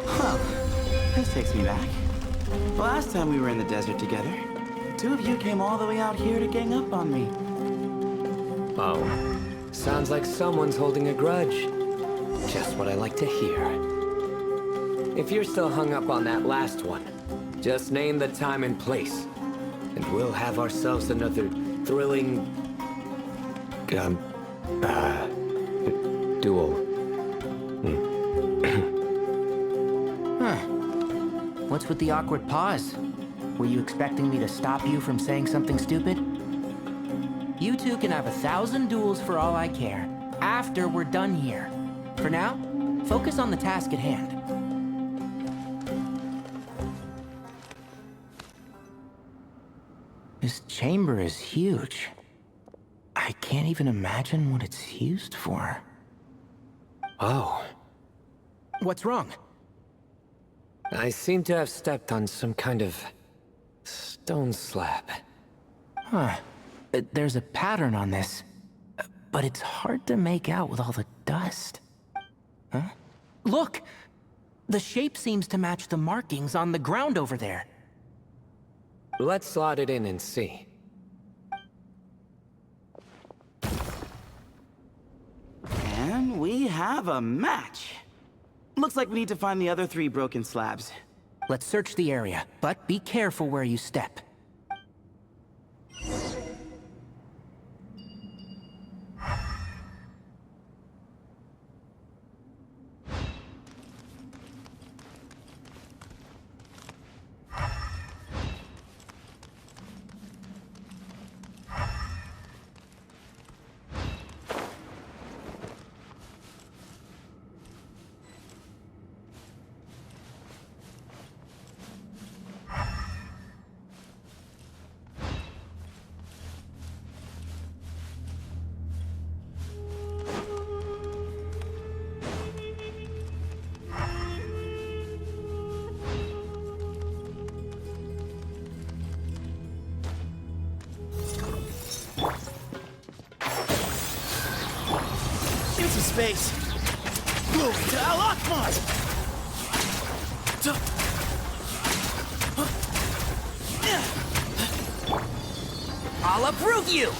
Well, this takes me back. Last time we were in the desert together, 2 of you came all the way out here to gang up on me. Oh, sounds like someone's holding a grudge. Just what I like to hear. If you're still hung up on that last one, just name the time and place, and we'll have ourselves another thrilling... duel. Huh. What's with the awkward pause? Were you expecting me to stop you from saying something stupid? You two can have 1,000 duels for all I care, after we're done here. For now, focus on the task at hand. This chamber is huge. I can't can't even imagine what it's used for. Oh, What's wrong? I seem to have stepped on some kind of stone slab. Huh. There's a pattern on this, but it's hard to make out with all the dust. Huh? Look! The shape seems to match the markings on the ground over there. Let's slot it in and see. And we have a match. Looks like we need to find the other 3 broken slabs. Let's search the area, but be careful where you step. Into space. Move to Al-Akmar! I'll uproot you!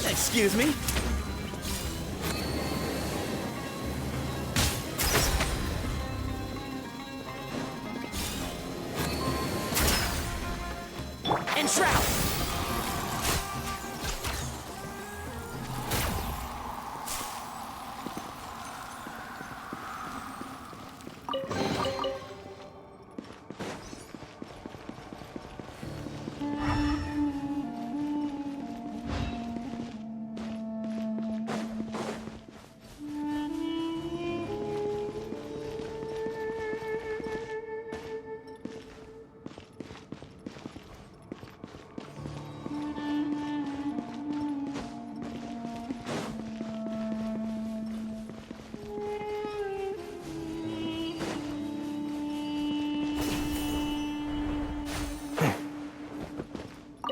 Excuse me? Enshroud!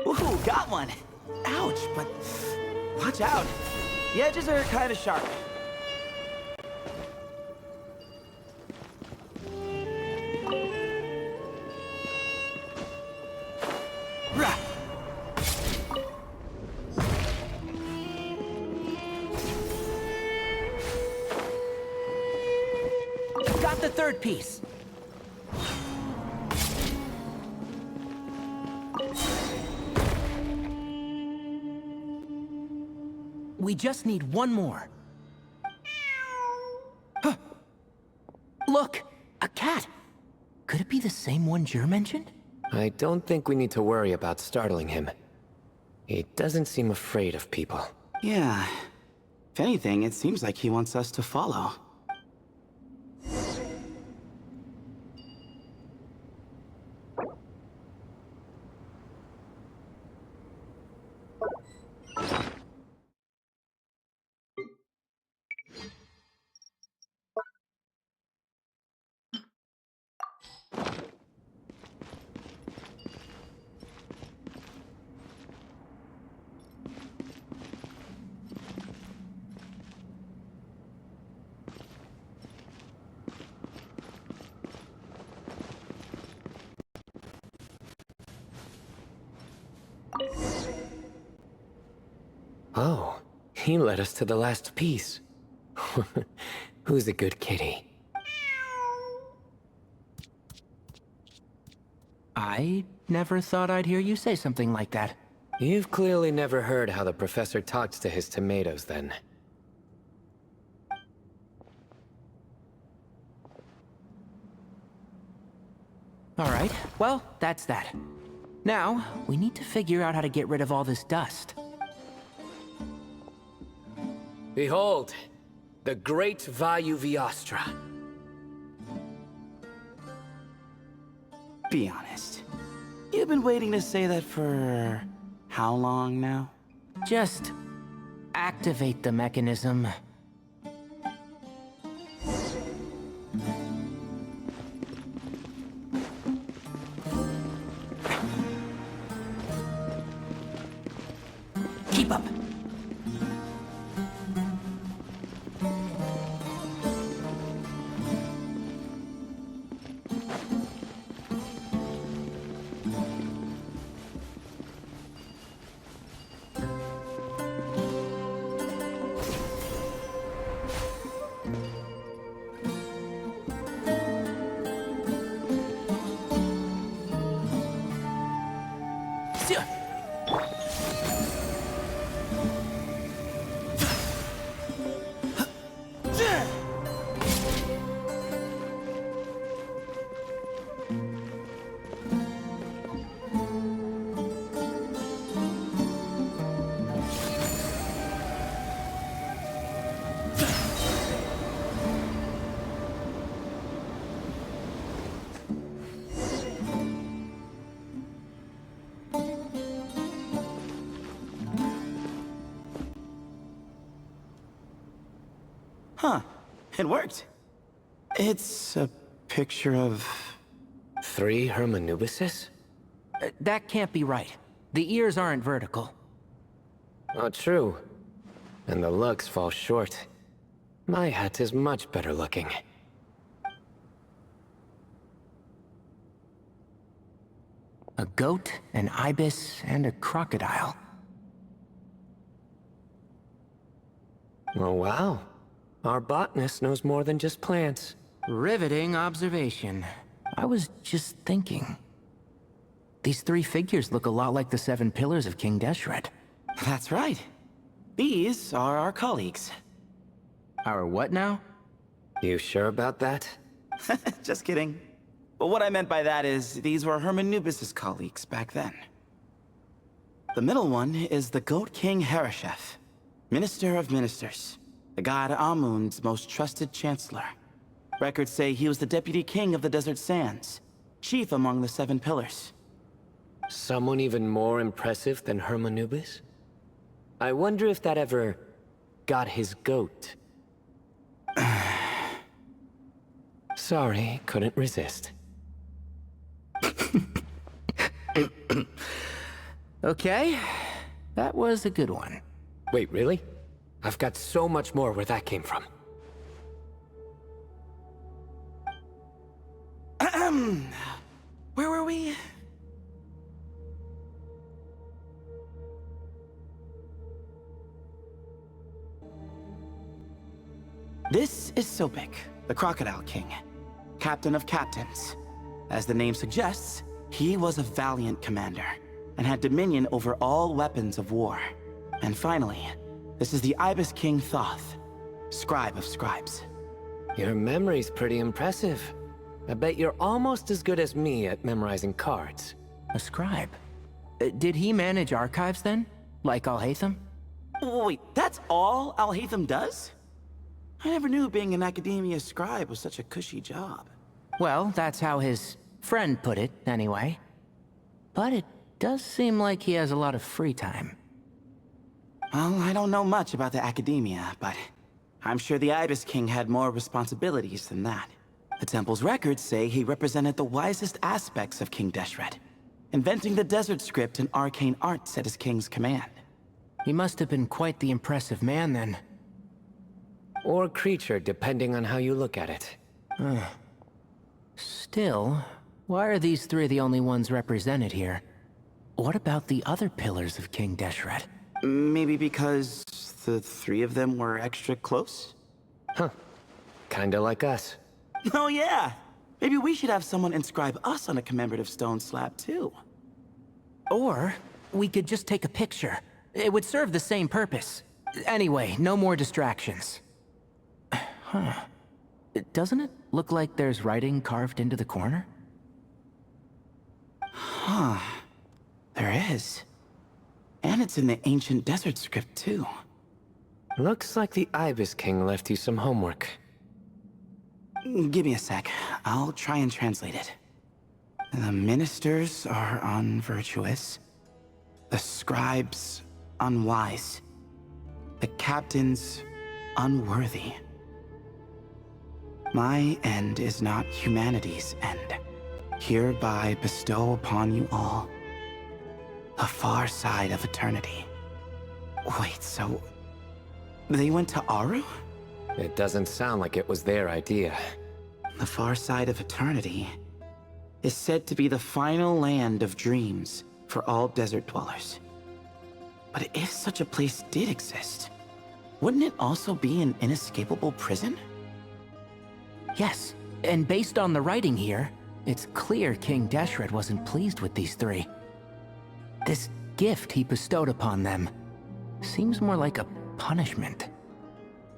Ooh, got one. Ouch, but watch out. The edges are kind of sharp. Rah. Got the 3rd piece. We just need one more. Huh. Look! A cat! Could it be the same one Jer mentioned? I don't think we need to worry about startling him. He doesn't seem afraid of people. Yeah. If anything, it seems like he wants us to follow. Oh, he led us to the last piece. Who's a good kitty? I never thought I'd hear you say something like that. You've clearly never heard how the professor talks to his tomatoes, then. Alright, well, that's that. Now, we need to figure out how to get rid of all this dust. Behold, the great Vayu Viastra. Be honest. You've been waiting to say that for how long now? Just activate the mechanism. Keep up. Huh, it worked. It's a picture of... 3 Hermanubises? That can't be right. The ears aren't vertical. Not true. And the looks fall short. My hat is much better looking. A goat, an ibis, and a crocodile. Oh, wow. Our botanist knows more than just plants. Riveting observation. I was just thinking. These 3 figures look a lot like the 7 pillars of King Deshret. That's right. These are our colleagues. Our what now? You sure about that? Just kidding. But what I meant by that is, these were Hermanubis' colleagues back then. The middle one is the Goat King Hereshef, Minister of Ministers, the god Amun's most trusted chancellor. Records say he was the deputy king of the Desert Sands, chief among the 7 pillars. Someone even more impressive than Hermanubis? I wonder if that ever got his goat. Sorry, couldn't resist. Okay, that was a good one. Wait, really? I've got so much more where that came from. Where were we? This is Sopik, the Crocodile King, Captain of Captains. As the name suggests, he was a valiant commander, and had dominion over all weapons of war. And finally, this is the Ibis King Thoth, Scribe of Scribes. Your memory's pretty impressive. I bet you're almost as good as me at memorizing cards. A scribe? Did he manage archives then? Like Alhaitham? Wait, that's all Alhaitham does? I never knew being an academia scribe was such a cushy job. Well, that's how his friend put it, anyway. But it does seem like he has a lot of free time. Well, I don't know much about the academia, but I'm sure the Ibis King had more responsibilities than that. The temple's records say he represented the wisest aspects of King Deshret, inventing the desert script and arcane arts at his king's command. He must have been quite the impressive man then. Or creature, depending on how you look at it. Still, why are these 3 the only ones represented here? What about the other pillars of King Deshret? Maybe because the 3 of them were extra close? Huh. Kinda like us. Oh yeah! Maybe we should have someone inscribe us on a commemorative stone slab too. Or we could just take a picture. It would serve the same purpose. Anyway, no more distractions. Huh. Doesn't it look like there's writing carved into the corner? Huh. There is. And it's in the ancient desert script too. Looks like the Ibis King left you some homework. Give me a sec. I'll try and translate it. The ministers are unvirtuous. The scribes unwise. The captains unworthy. My end is not humanity's end. Hereby bestow upon you all the far side of eternity. Wait, so they went to Aru? It doesn't sound like it was their idea. The far side of eternity is said to be the final land of dreams for all desert dwellers. But if such a place did exist, wouldn't it also be an inescapable prison? Yes, and based on the writing here, it's clear King Deshret wasn't pleased with these three. This gift he bestowed upon them seems more like a punishment.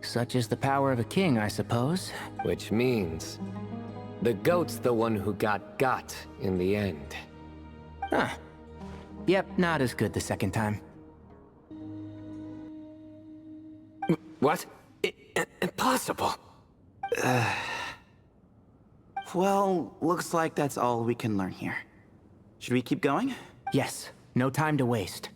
Such is the power of a king, I suppose. Which means the goat's the one who got in the end. Huh. Yep, not as good the second time. What? Impossible. Well, looks like that's all we can learn here. Should we keep going? Yes, no time to waste.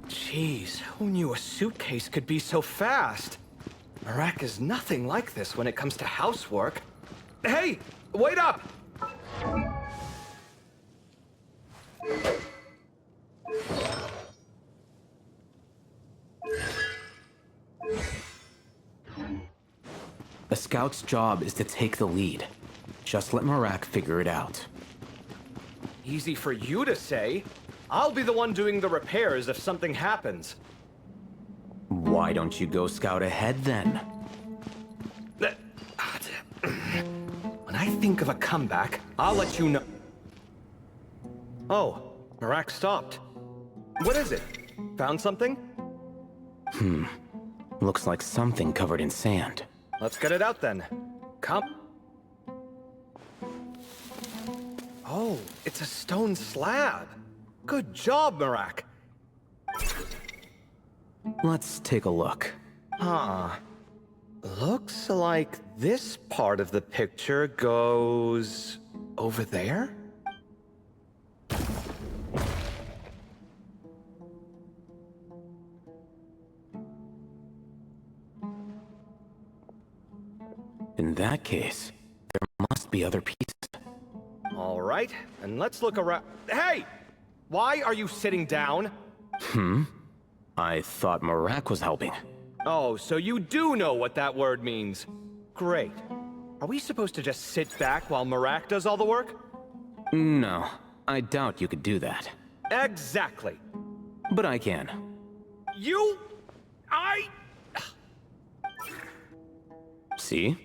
Jeez, who knew a suitcase could be so fast? Marak is nothing like this when it comes to housework. Hey, wait up! A scout's job is to take the lead. Just let Marak figure it out. Easy for you to say. I'll be the one doing the repairs if something happens. Why don't you go scout ahead then? When I think of a comeback, I'll let you know. Oh, Marak stopped. What is it? Found something? Looks like something covered in sand. Let's get it out then. Come. Oh, it's a stone slab. Good job, Marak. Let's take a look. Huh. Looks like this part of the picture goes over there? In that case, there must be other pieces. All right, and let's look around. Hey! Why are you sitting down? I thought Marak was helping. Oh, so you do know what that word means. Great. Are we supposed to just sit back while Marak does all the work? No, I doubt you could do that. Exactly. But I can. See?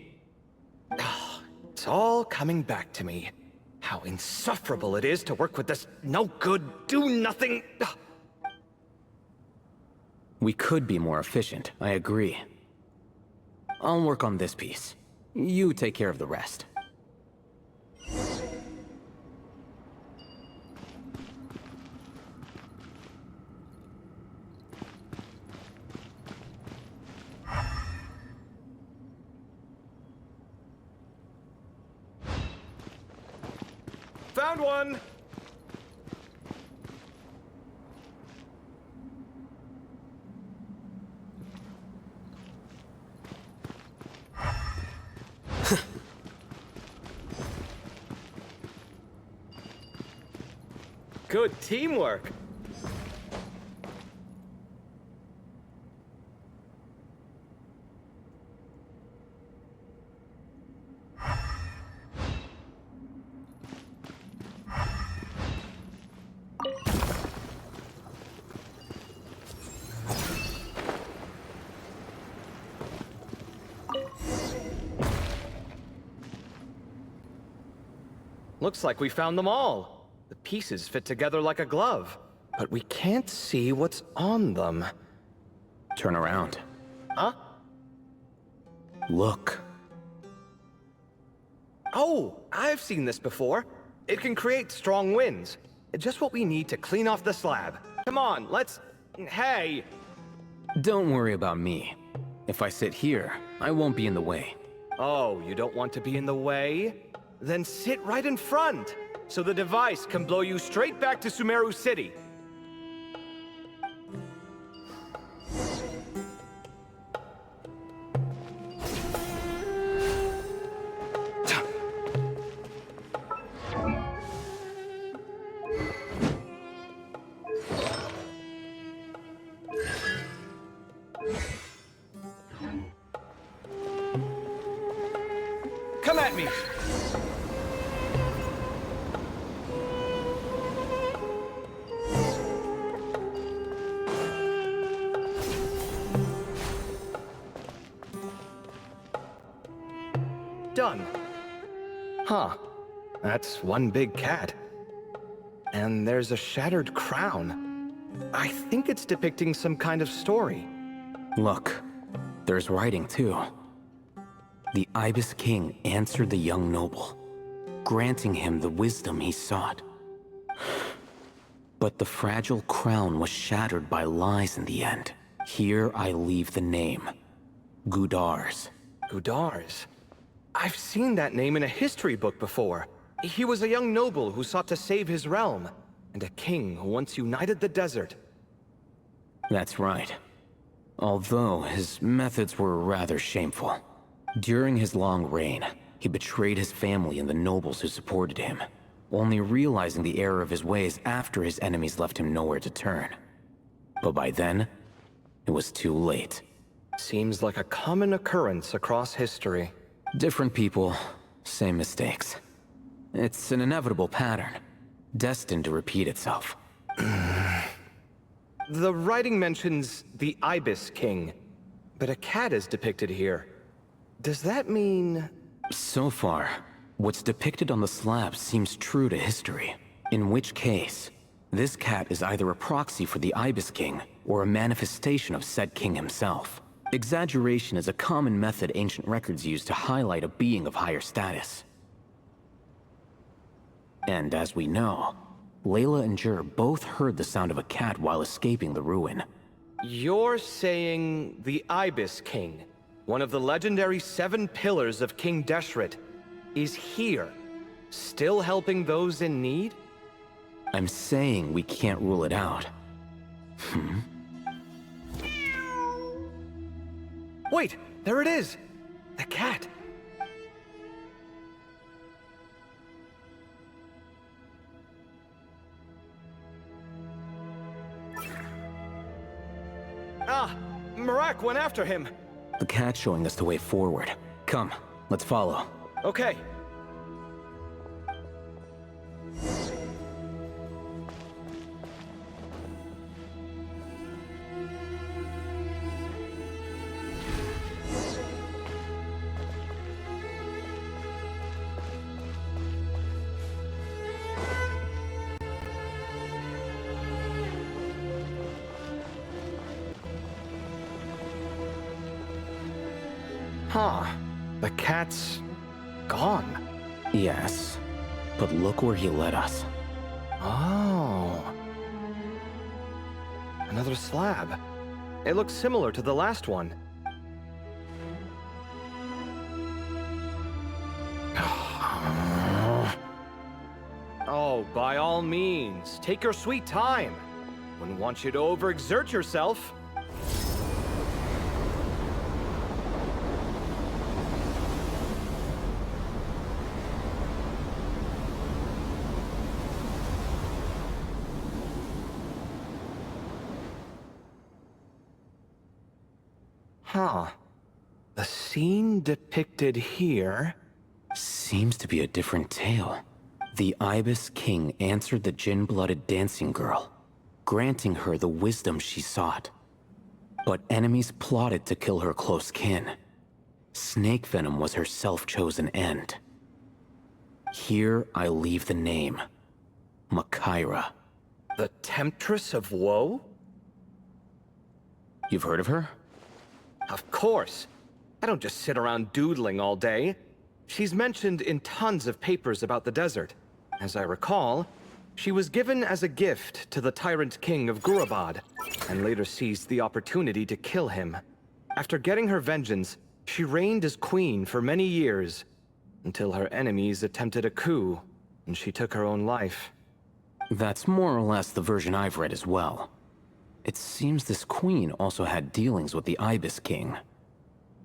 It's all coming back to me. How insufferable it is to work with this no-good, do-nothing... We could be more efficient, I agree. I'll work on this piece. You take care of the rest. Found one! Good teamwork. Looks like we found them all. The pieces fit together like a glove, but we can't see what's on them. Turn around. Huh? Look. Oh, I've seen this before. It can create strong winds. Just what we need to clean off the slab. Come on, let's... Hey! Don't worry about me. If I sit here, I won't be in the way. Oh, you don't want to be in the way? Then sit right in front, so the device can blow you straight back to Sumeru City. Come at me! Done. Huh. That's one big cat. And there's a shattered crown. I think it's depicting some kind of story. Look, there's writing too. The Ibis King answered the young noble, granting him the wisdom he sought. But the fragile crown was shattered by lies in the end. Here I leave the name, Gudars. Gudars? I've seen that name in a history book before. He was a young noble who sought to save his realm, and a king who once united the desert. That's right. Although his methods were rather shameful. During his long reign, he betrayed his family and the nobles who supported him, only realizing the error of his ways after his enemies left him nowhere to turn. But by then, it was too late. Seems like a common occurrence across history. Different people, same mistakes. It's an inevitable pattern, destined to repeat itself. The writing mentions the Ibis King, but a cat is depicted here. Does that mean... So far, what's depicted on the slab seems true to history. In which case, this cat is either a proxy for the Ibis King, or a manifestation of said king himself. Exaggeration is a common method ancient records use to highlight a being of higher status. And as we know, Layla and Jur both heard the sound of a cat while escaping the ruin. You're saying the Ibis King, one of the legendary 7 pillars of King Deshret, is here, still helping those in need? I'm saying we can't rule it out. Wait, there it is! The cat! Ah! Marak went after him! The cat's showing us the way forward. Come, let's follow. Okay. Huh. The cat's... gone. Yes, but look where he led us. Oh. Another slab. It looks similar to the last one. Oh, by all means, take your sweet time. Wouldn't want you to overexert yourself. Huh. The scene depicted here... Seems to be a different tale. The Ibis King answered the Jinn-blooded dancing girl, granting her the wisdom she sought. But enemies plotted to kill her close kin. Snake venom was her self-chosen end. Here I leave the name. Makaira. The Temptress of Woe? You've heard of her? Of course. I don't just sit around doodling all day. She's mentioned in tons of papers about the desert. As I recall, she was given as a gift to the tyrant king of Gurabad, and later seized the opportunity to kill him. After getting her vengeance, she reigned as queen for many years, until her enemies attempted a coup, and she took her own life. That's more or less the version I've read as well. It seems this queen also had dealings with the Ibis King.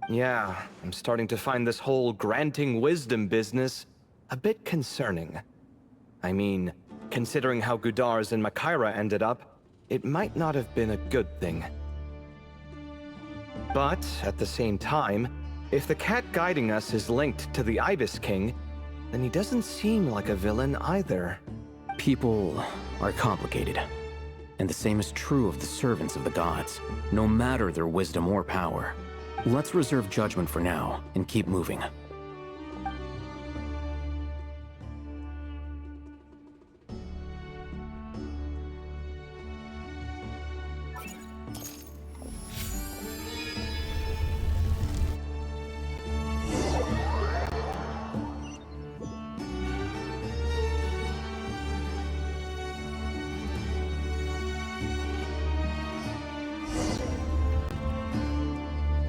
Yeah, I'm starting to find this whole granting wisdom business a bit concerning. I mean, considering how Gudars and Makaira ended up, it might not have been a good thing. But, at the same time, if the cat guiding us is linked to the Ibis King, then he doesn't seem like a villain either. People are complicated. And the same is true of the servants of the gods, no matter their wisdom or power. Let's reserve judgment for now, and keep moving.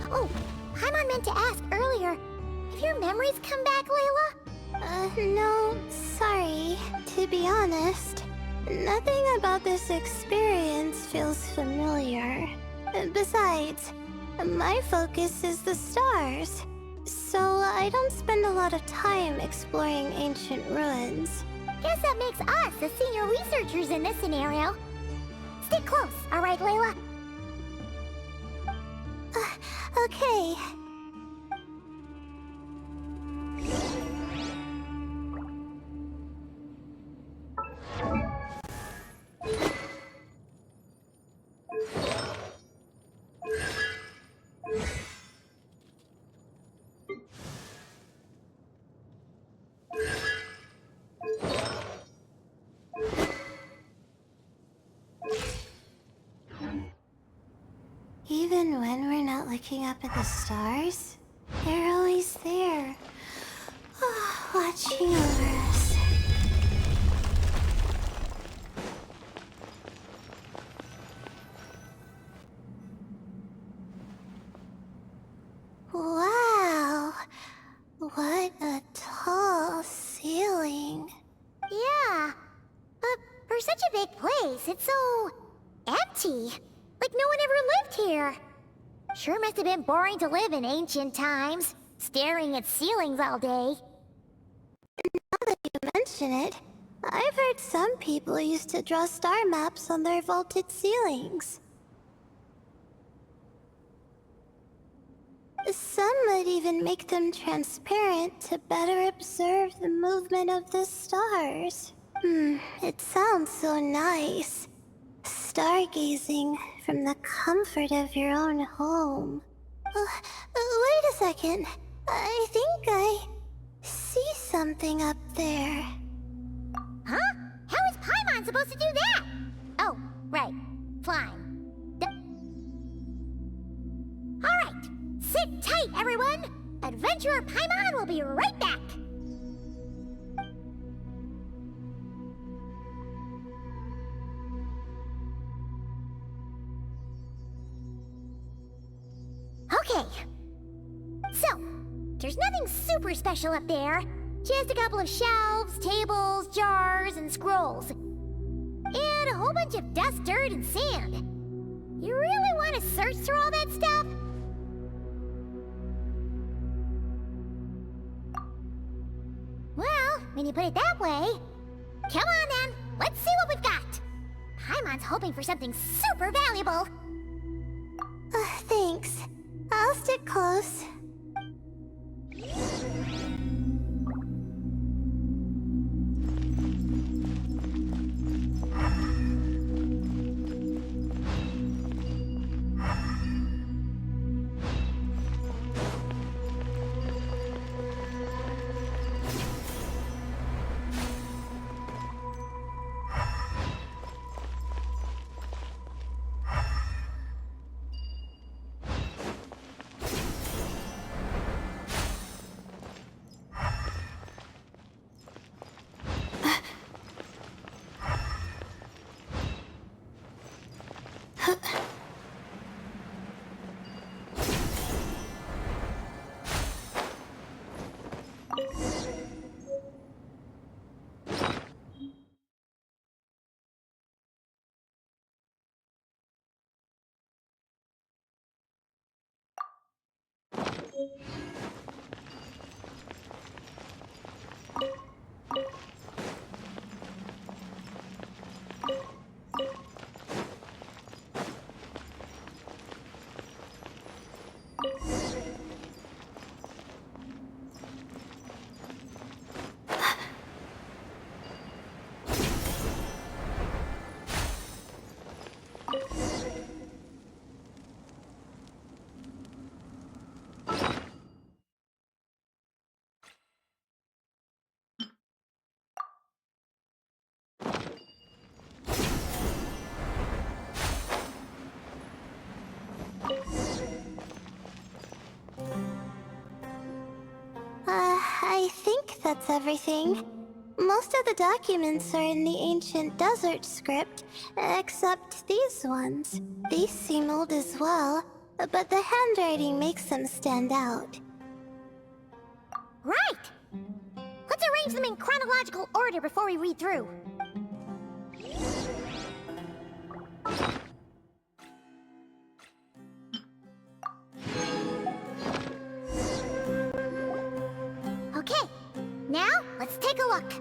Oh, Paimon meant to ask earlier. Have your memories come back, Layla? No, sorry. To be honest, nothing about this experience feels familiar. Besides, my focus is the stars, so I don't spend a lot of time exploring ancient ruins. Guess that makes us the senior researchers in this scenario. Stick close, all right, Layla? Okay. Even when we're not looking up at the stars, they're always there, watching over us. Wow, what a tall ceiling. Yeah, but for such a big place, it's so empty. Like no one ever lived here. Sure must have been boring to live in ancient times, staring at ceilings all day. Now that you mention it, I've heard some people used to draw star maps on their vaulted ceilings. Some would even make them transparent to better observe the movement of the stars. It sounds so nice. Stargazing from the comfort of your own home. Wait a second. I think I see something up there. Huh? How is Paimon supposed to do that? Oh, right. Flying. Alright, sit tight, everyone! Adventurer Paimon will be right back! Okay. So, there's nothing super special up there. Just a couple of shelves, tables, jars, and scrolls. And a whole bunch of dust, dirt, and sand. You really want to search through all that stuff? Well, when you put it that way... Come on then, let's see what we've got. Paimon's hoping for something super valuable. Thanks. I'll stick close. I think that's everything. Most of the documents are in the ancient desert script, except these ones. These seem old as well, but the handwriting makes them stand out. Right! Let's arrange them in chronological order before we read through. Okay, now let's take a look.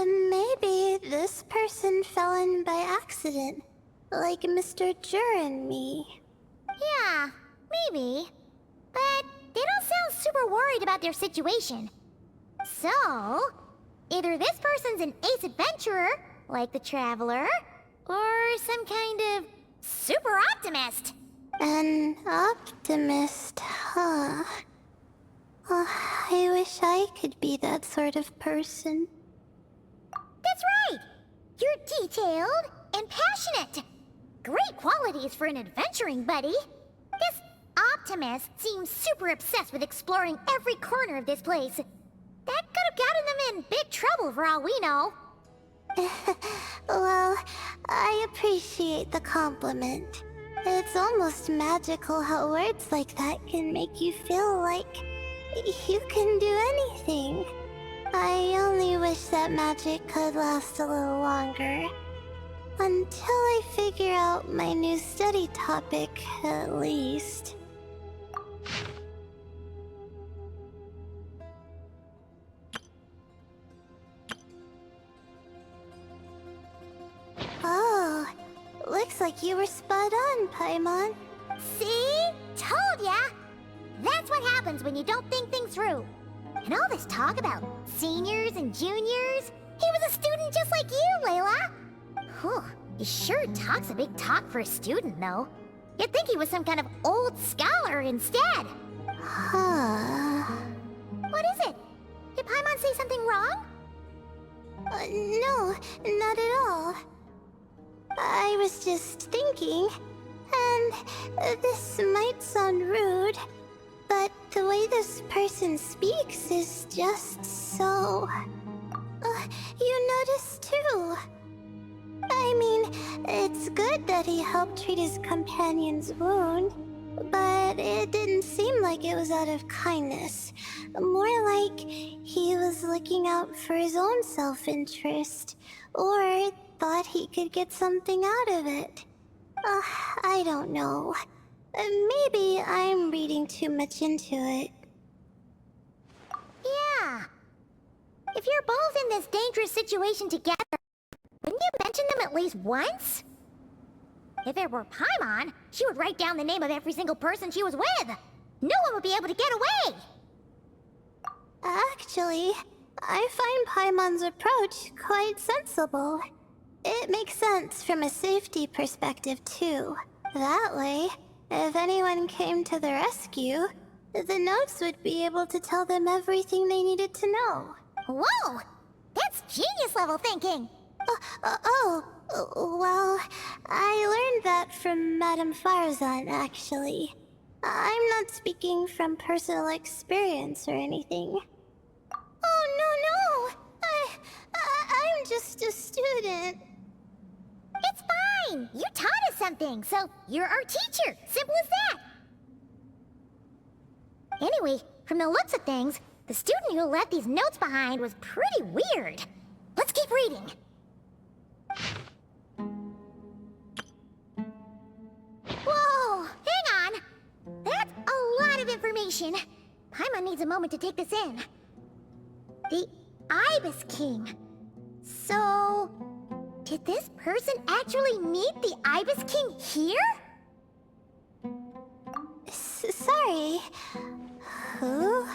Maybe this person fell in by accident, like Mr. Jur and me. Yeah, maybe. But they don't sound super worried about their situation. So, either this person's an ace adventurer, like the Traveler, or some kind of super optimist. An optimist, huh? Oh, I wish I could be that sort of person. That's right! You're detailed and passionate. Great qualities for an adventuring buddy. This optimist seems super obsessed with exploring every corner of this place. That could have gotten them in big trouble for all we know. Well, I appreciate the compliment. It's almost magical how words like that can make you feel like you can do anything. I only wish that magic could last a little longer. Until I figure out my new study topic, at least. Oh, looks like you were spot on, Paimon. See? Told ya! That's what happens when you don't think things through. And all this talk about seniors and juniors, he was a student just like you, Layla. Whew, he sure talks a big talk for a student, though. You'd think he was some kind of old scholar instead. Huh. What is it? Did Paimon say something wrong? No, not at all. I was just thinking, and this might sound rude, but the way this person speaks is just so... you notice too. I mean, it's good that he helped treat his companion's wound, but it didn't seem like it was out of kindness. More like he was looking out for his own self-interest, or thought he could get something out of it. I don't know. Maybe I'm reading too much into it. Yeah. If you're both in this dangerous situation together, wouldn't you mention them at least once? If it were Paimon, she would write down the name of every single person she was with. No one would be able to get away. Actually, I find Paimon's approach quite sensible. It makes sense from a safety perspective, too. That way, if anyone came to the rescue, the notes would be able to tell them everything they needed to know. Whoa! That's genius-level thinking! Well, I learned that from Madame Farazan, actually. I'm not speaking from personal experience or anything. Oh, no! I'm just a student. It's fine! You taught us something, so you're our teacher. Simple as that. Anyway, from the looks of things, the student who left these notes behind was pretty weird. Let's keep reading. Whoa! Hang on! That's a lot of information. Paimon needs a moment to take this in. The Ibis King. So... did this person actually meet the Ibis King here? Sorry. Who?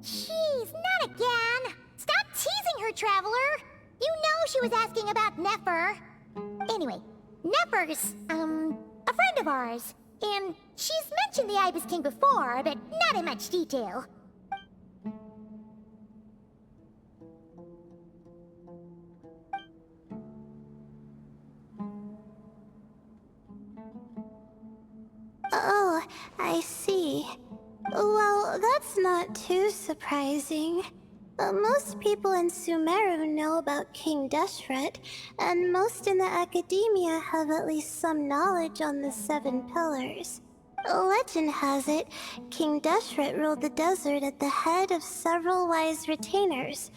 Jeez, not again! Stop teasing her, Traveler! You know she was asking about Nefer. Anyway, Nefer's, a friend of ours. And she's mentioned the Ibis King before, but not in much detail. Oh, I see. Well, that's not too surprising. Most people in Sumeru know about King Deshret, and most in the academia have at least some knowledge on the Seven Pillars. Legend has it, King Deshret ruled the desert at the head of several wise retainers,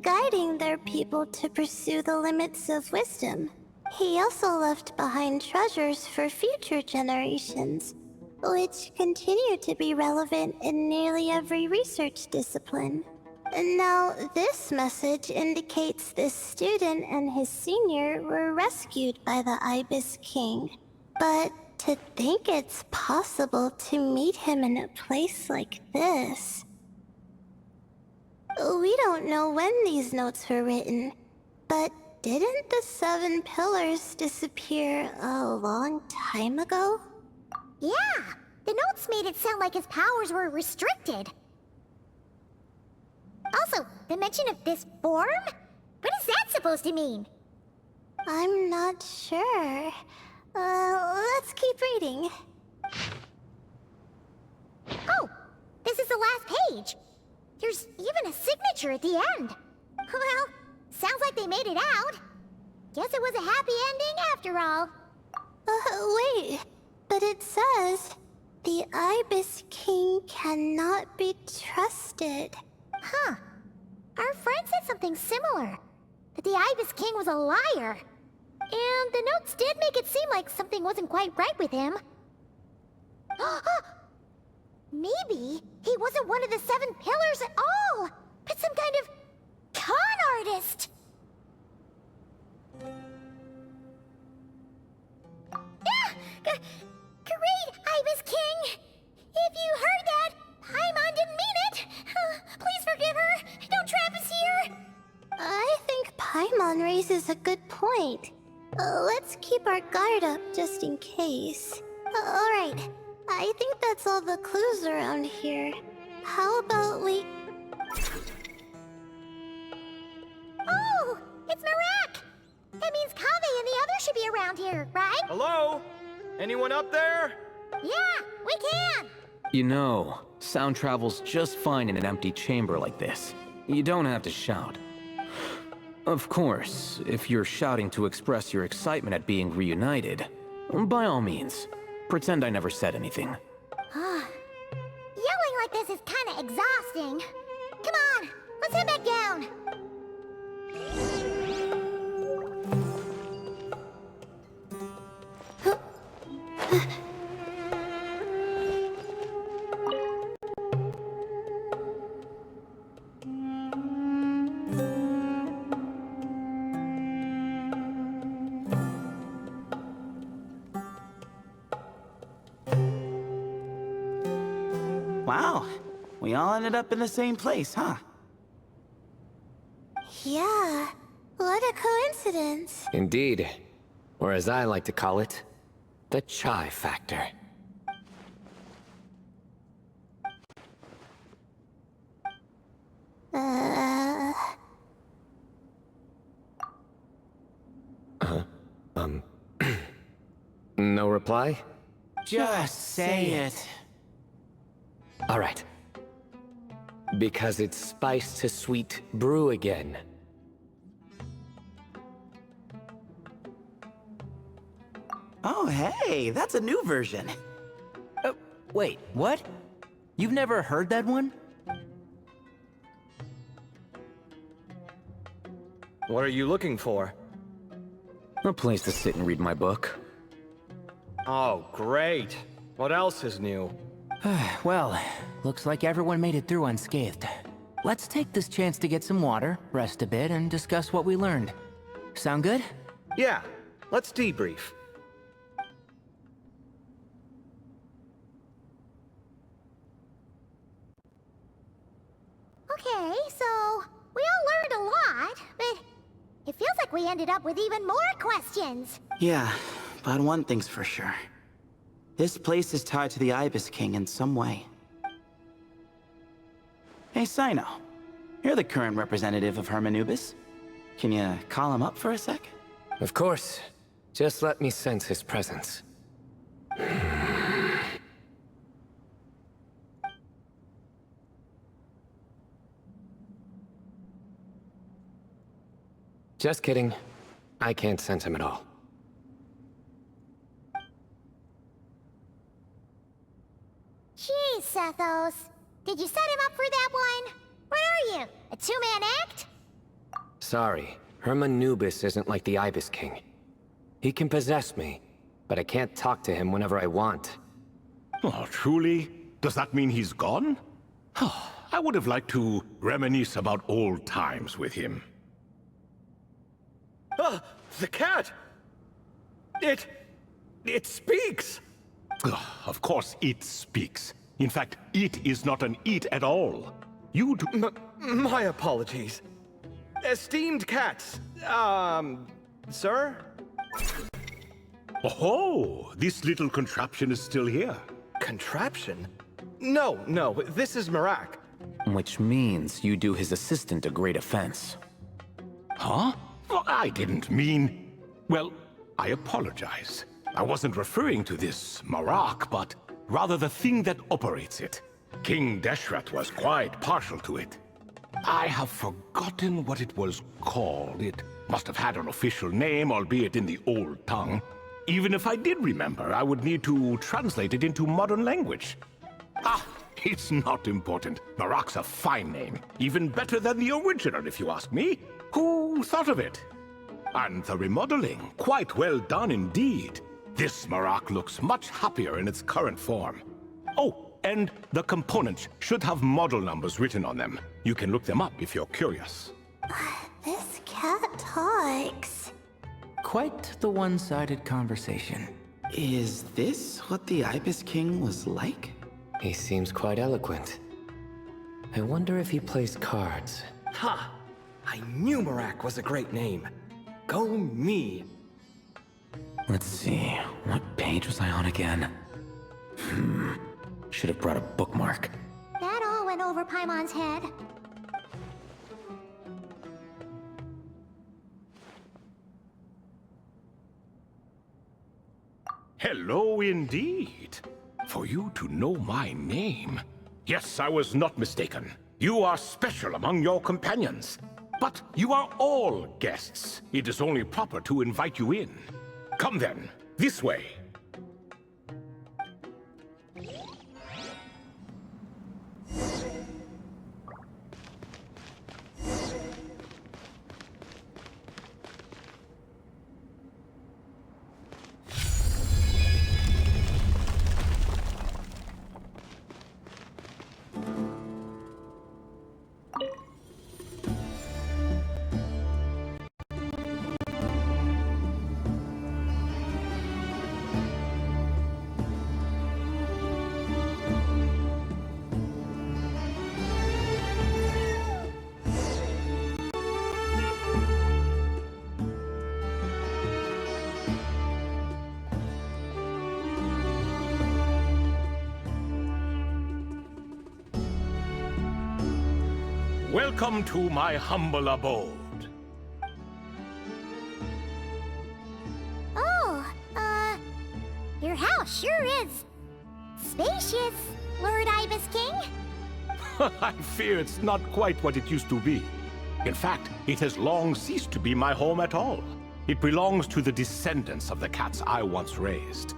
guiding their people to pursue the limits of wisdom. He also left behind treasures for future generations, which continue to be relevant in nearly every research discipline. Now, this message indicates this student and his senior were rescued by the Ibis King. But to think it's possible to meet him in a place like this... We don't know when these notes were written, but didn't the Seven Pillars disappear a long time ago? Yeah, the notes made it sound like his powers were restricted. Also, the mention of this form? What is that supposed to mean? I'm not sure. Let's keep reading. Oh, this is the last page. There's even a signature at the end. Well, sounds like they made it out. Guess it was a happy ending after all. Wait. But it says, the Ibis King cannot be trusted. Huh. Our friend said something similar. That the Ibis King was a liar. And the notes did make it seem like something wasn't quite right with him. Maybe he wasn't one of the 7 pillars at all, but some kind of con artist. Great, Ibis King! If you heard that, Paimon didn't mean it! Please forgive her! Don't trap us here! I think Paimon raises a good point. Let's keep our guard up just in case. Alright, I think that's all the clues around here. How about we... Oh! It's Marak! That means Kaveh and the others should be around here, right? Hello? Anyone up there? Yeah, we can! You know, sound travels just fine in an empty chamber like this. You don't have to shout. Of course, if you're shouting to express your excitement at being reunited, by all means, pretend I never said anything. Yelling like this is kinda exhausting. Come on, let's head back down. Wow, we all ended up in the same place, huh? Yeah, what a coincidence. Indeed. Or as I like to call it, the chai factor. No reply? Just say it. All right. Because it's spice to sweet brew again. Oh, hey, that's a new version. Wait, what? You've never heard that one? What are you looking for? A place to sit and read my book. Oh, great. What else is new? Well, looks like everyone made it through unscathed. Let's take this chance to get some water, rest a bit, and discuss what we learned. Sound good? Yeah, let's debrief. Okay, so we all learned a lot, but it feels like we ended up with even more questions. Yeah, but one thing's for sure. This place is tied to the Ibis King in some way. Hey, Sino. You're the current representative of Hermanubis. Can you call him up for a sec? Of course. Just let me sense his presence. Just kidding. I can't sense him at all. Jeez, Sethos. Did you set him up for that one? What are you, a two-man act? Sorry, Hermanubis isn't like the Ibis King. He can possess me, but I can't talk to him whenever I want. Oh, truly? Does that mean he's gone? I would have liked to reminisce about old times with him. Ah, the cat! It speaks! Of course it speaks. In fact, it is not an it at all. You do... My apologies. Esteemed cats, sir? Oh, this little contraption is still here. Contraption? No, this is Marak. Which means you do his assistant a great offense. Huh? Well, I didn't mean... Well, I apologize. I wasn't referring to this Marak, but rather the thing that operates it. King Deshret was quite partial to it. I have forgotten what it was called. It must have had an official name, albeit in the old tongue. Even if I did remember, I would need to translate it into modern language. Ah, It's not important. Marak's a fine name. Even better than the original, if you ask me. Who thought of it? And the remodeling, quite well done indeed. This Marak looks much happier in its current form. Oh, and the components should have model numbers written on them. You can look them up if you're curious. This cat talks. Quite the one-sided conversation. Is this what the Ibis King was like? He seems quite eloquent. I wonder if he plays cards. Ha! I knew Marak was a great name. Go me! Let's see, what page was I on again? Should have brought a bookmark. That all went over Paimon's head. Hello indeed. For you to know my name. Yes, I was not mistaken. You are special among your companions. But you are all guests. It is only proper to invite you in. Come then, this way. Welcome to my humble abode. Oh, your house sure is spacious, Lord Ibis King. I fear it's not quite what it used to be. In fact, it has long ceased to be my home at all. It belongs to the descendants of the cats I once raised.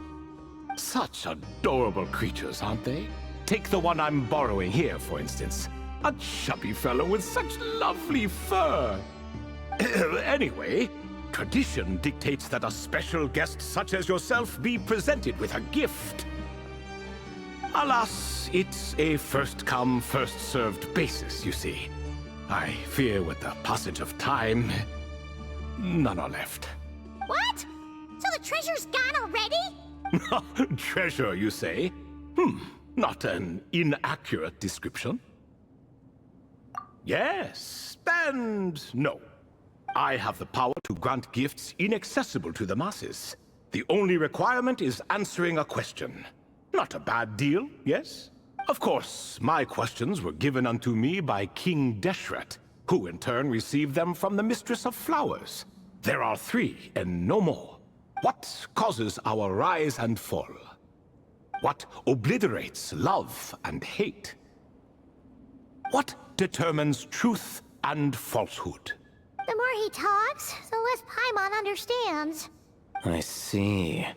Such adorable creatures, aren't they? Take the one I'm borrowing here, for instance. A chubby fellow with such lovely fur. Anyway, tradition dictates that a special guest such as yourself be presented with a gift. Alas, it's a first-come, first-served basis, you see. I fear with the passage of time, none are left. What? So the treasure's gone already? Treasure, you say? Not an inaccurate description. Yes, and no. I have the power to grant gifts inaccessible to the masses. The only requirement is answering a question. Not a bad deal, yes? Of course, my questions were given unto me by King Deshret, who in turn received them from the Mistress of Flowers. There are 3, and no more. What causes our rise and fall? What obliterates love and hate? What determines truth and falsehood? The more he talks, the less Paimon understands. I see.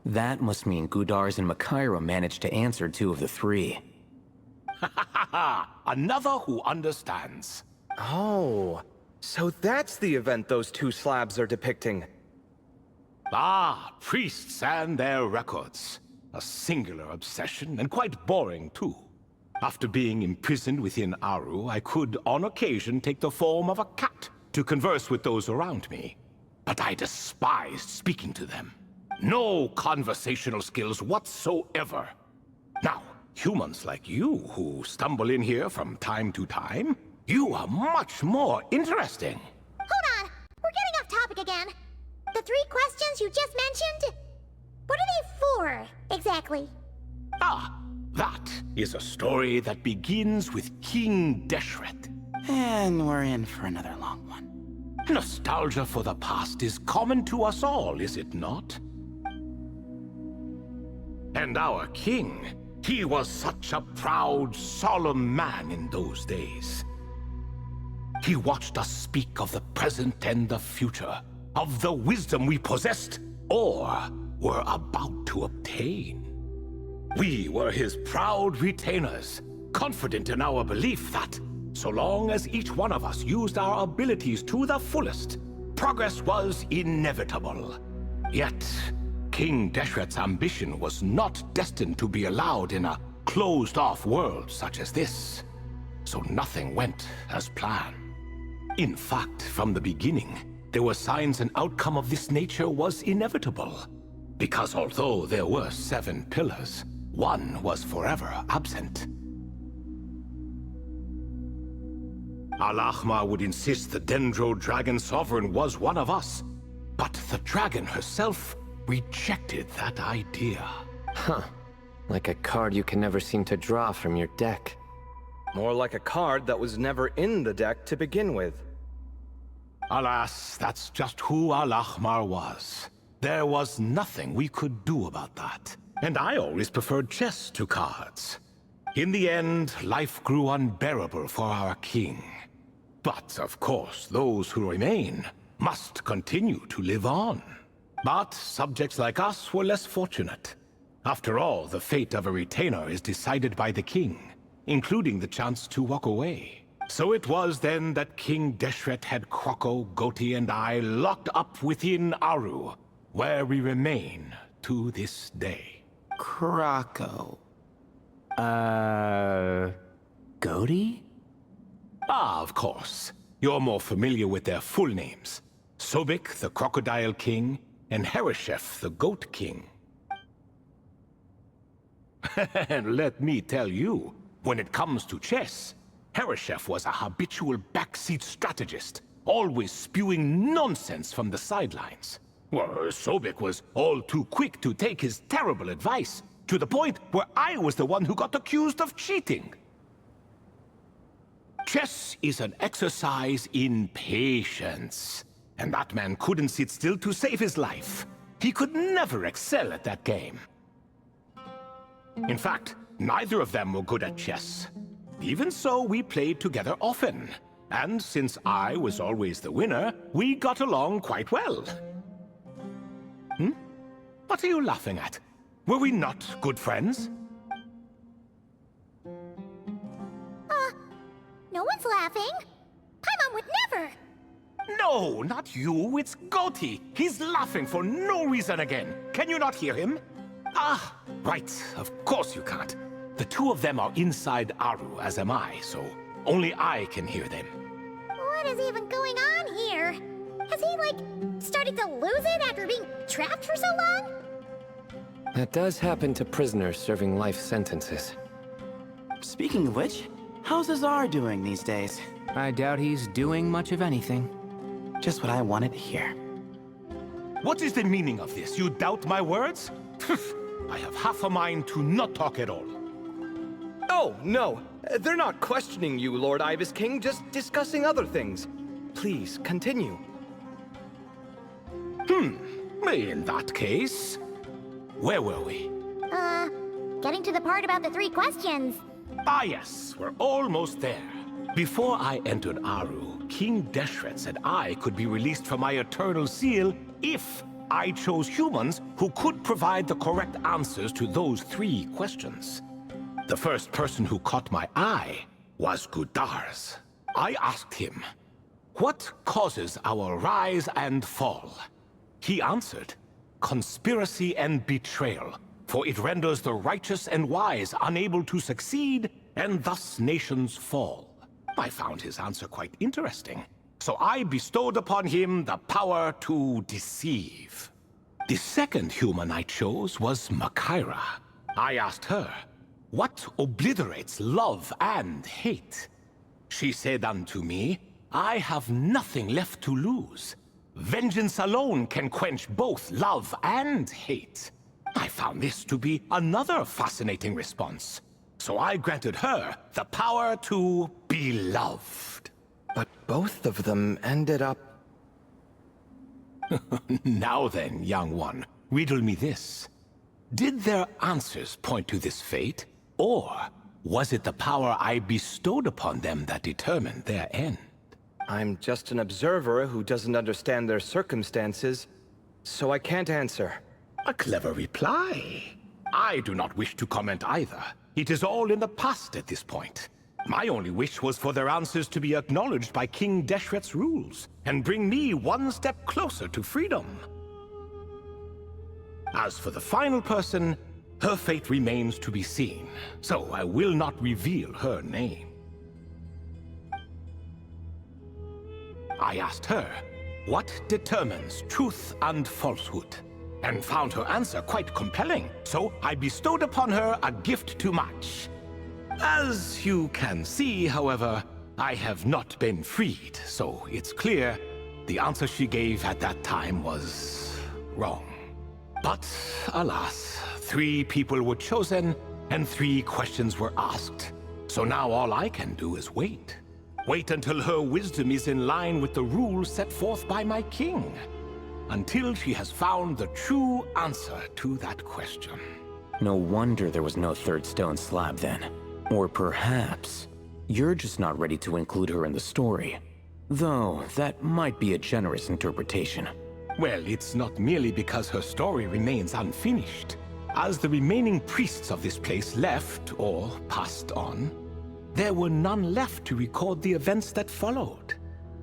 That must mean Gudars and Makaira managed to answer 2 of the 3. Another who understands. Oh, so that's the event those 2 slabs are depicting. Ah, priests and their records. A singular obsession, and quite boring too. After being imprisoned within Aru, I could, on occasion, take the form of a cat to converse with those around me. But I despised speaking to them. No conversational skills whatsoever. Now, humans like you who stumble in here from time to time, you are much more interesting. Hold on! We're getting off topic again. The 3 questions you just mentioned? What are they for, exactly? Ah, that is a story that begins with King Deshret. And we're in for another long one. Nostalgia for the past is common to us all, is it not? And our king, he was such a proud, solemn man in those days. He watched us speak of the present and the future, of the wisdom we possessed or were about to obtain. We were his proud retainers, confident in our belief that, so long as each one of us used our abilities to the fullest, progress was inevitable. Yet, King Deshret's ambition was not destined to be allowed in a closed-off world such as this. So nothing went as planned. In fact, from the beginning, there were signs an outcome of this nature was inevitable. Because although there were 7 pillars, one was forever absent. Al-Ahmar would insist the Dendro Dragon Sovereign was one of us, but the dragon herself rejected that idea. Huh. Like a card you can never seem to draw from your deck. More like a card that was never in the deck to begin with. Alas, that's just who Al-Ahmar was. There was nothing we could do about that. And I always preferred chess to cards. In the end, life grew unbearable for our king. But, of course, those who remain must continue to live on. But subjects like us were less fortunate. After all, the fate of a retainer is decided by the king, including the chance to walk away. So it was then that King Deshret had Kroko, Goti, and I locked up within Aru, where we remain to this day. Krako. Goti? Ah, of course. You're more familiar with their full names. Sobek, the Crocodile King, and Hereshef, the Goat King. And let me tell you, when it comes to chess, Hereshef was a habitual backseat strategist, always spewing nonsense from the sidelines. Well, Sobek was all too quick to take his terrible advice, to the point where I was the one who got accused of cheating. Chess is an exercise in patience, and that man couldn't sit still to save his life. He could never excel at that game. In fact, neither of them were good at chess. Even so, we played together often, and since I was always the winner, we got along quite well. What are you laughing at? Were we not good friends? No one's laughing. Paimon would never. No, not you. It's Goti. He's laughing for no reason again. Can you not hear him? Ah, right. Of course you can't. The two of them are inside Aru, as am I, so only I can hear them. What is even going on here? Has he, like, started to lose it after being trapped for so long? That does happen to prisoners serving life sentences. Speaking of which, how's Azar doing these days? I doubt he's doing much of anything. Just what I wanted to hear. What is the meaning of this? You doubt my words? I have half a mind to not talk at all. Oh, no. They're not questioning you, Lord Ibis King, just discussing other things. Please, continue. In that case, where were we? Getting to the part about the 3 questions. Ah yes, we're almost there. Before I entered Aru, King Deshret said I could be released from my eternal seal if I chose humans who could provide the correct answers to those 3 questions. The first person who caught my eye was Gudars. I asked him, what causes our rise and fall? He answered, conspiracy and betrayal, for it renders the righteous and wise unable to succeed, and thus nations fall. I found his answer quite interesting, so I bestowed upon him the power to deceive. The second human I chose was Makaira. I asked her, what obliterates love and hate? She said unto me, I have nothing left to lose. Vengeance alone can quench both love and hate. I found this to be another fascinating response. So I granted her the power to be loved. But both of them ended up... Now then, young one, riddle me this. Did their answers point to this fate? Or was it the power I bestowed upon them that determined their end? I'm just an observer who doesn't understand their circumstances, so I can't answer. A clever reply. I do not wish to comment either. It is all in the past at this point. My only wish was for their answers to be acknowledged by King Deshret's rules, and bring me one step closer to freedom. As for the final person, her fate remains to be seen, so I will not reveal her name. I asked her, what determines truth and falsehood? And found her answer quite compelling, so I bestowed upon her a gift to match. As you can see, however, I have not been freed, so it's clear the answer she gave at that time was wrong. But alas, 3 people were chosen and 3 questions were asked. So now all I can do is wait. Wait until her wisdom is in line with the rules set forth by my king. Until she has found the true answer to that question. No wonder there was no third stone slab then. Or perhaps you're just not ready to include her in the story. Though, that might be a generous interpretation. Well, it's not merely because her story remains unfinished. As the remaining priests of this place left, or passed on, there were none left to record the events that followed.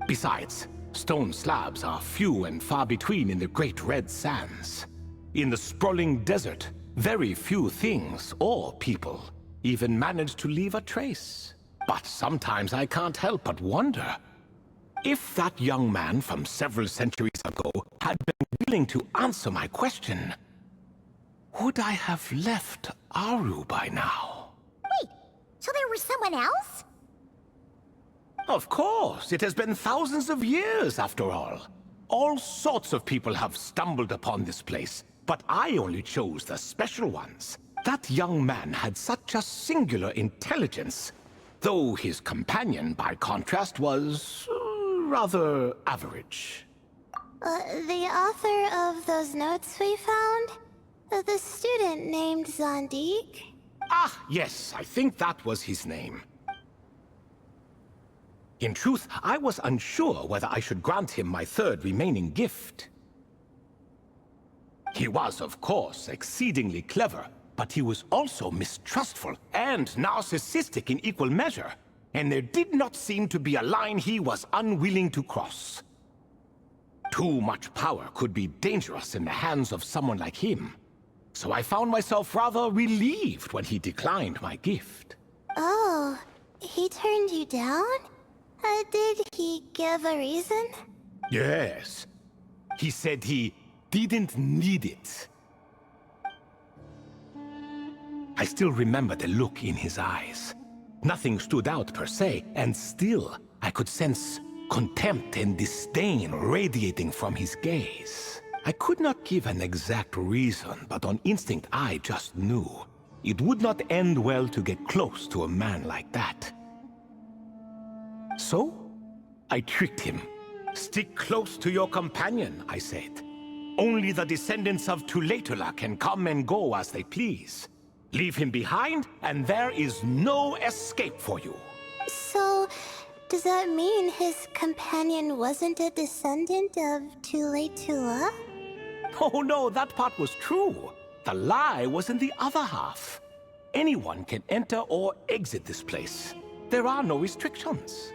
Besides, stone slabs are few and far between in the Great Red Sands. In the sprawling desert, very few things or people even manage to leave a trace. But sometimes I can't help but wonder, if that young man from several centuries ago had been willing to answer my question, would I have left Aru by now? Wait, so there was someone else? Of course, it has been thousands of years after all. All sorts of people have stumbled upon this place, but I only chose the special ones. That young man had such a singular intelligence, though his companion, by contrast, was rather average. The author of those notes we found? The student named Zandik? Ah, yes, I think that was his name. In truth, I was unsure whether I should grant him my 3rd remaining gift. He was, of course, exceedingly clever, but he was also mistrustful and narcissistic in equal measure, and there did not seem to be a line he was unwilling to cross. Too much power could be dangerous in the hands of someone like him, so I found myself rather relieved when he declined my gift. Oh, he turned you down? Did he give a reason? Yes. He said he didn't need it. I still remember the look in his eyes. Nothing stood out per se, and still I could sense contempt and disdain radiating from his gaze. I could not give an exact reason, but on instinct I just knew. It would not end well to get close to a man like that. So, I tricked him. Stick close to your companion, I said. Only the descendants of Tuletula can come and go as they please. Leave him behind, and there is no escape for you. So, does that mean his companion wasn't a descendant of Tuletula? Oh no, that part was true. The lie was in the other half. Anyone can enter or exit this place. There are no restrictions.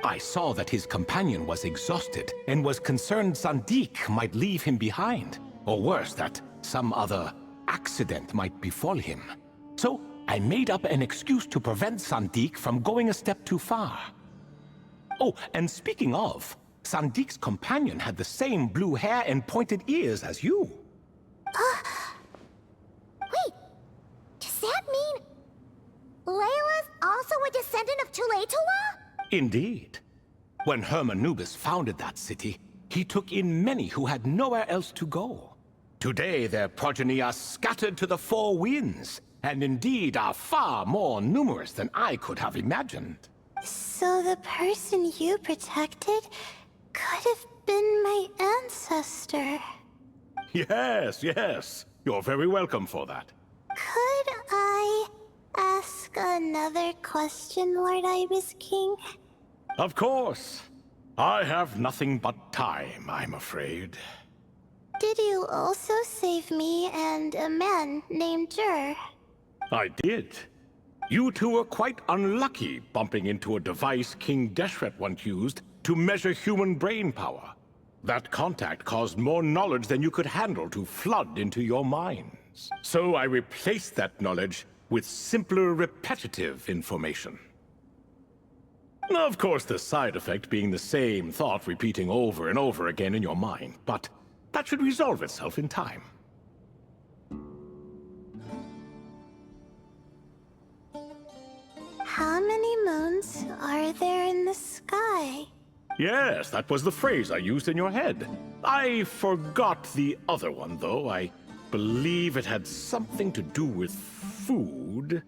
I saw that his companion was exhausted and was concerned Zandik might leave him behind, or worse, that some other accident might befall him. So I made up an excuse to prevent Zandik from going a step too far. Oh, and speaking of, Sandik's companion had the same blue hair and pointed ears as you. Wait, does that mean Layla's also a descendant of Tuletula? Indeed. When Hermanubis founded that city, he took in many who had nowhere else to go. Today, their progeny are scattered to the 4 winds, and indeed are far more numerous than I could have imagined. So the person you protected could have been my ancestor. Yes, yes. You're very welcome for that. Could I ask another question, Lord Ibis King? Of course. I have nothing but time, I'm afraid. Did you also save me and a man named Jur? I did. You two were quite unlucky bumping into a device King Deshret once used to measure human brain power. That contact caused more knowledge than you could handle to flood into your minds. So I replaced that knowledge with simpler, repetitive information. Of course, the side effect being the same thought repeating over and over again in your mind, but that should resolve itself in time. How many moons are there in the sky? Yes, that was the phrase I used in your head. I forgot the other one, though. I believe it had something to do with food.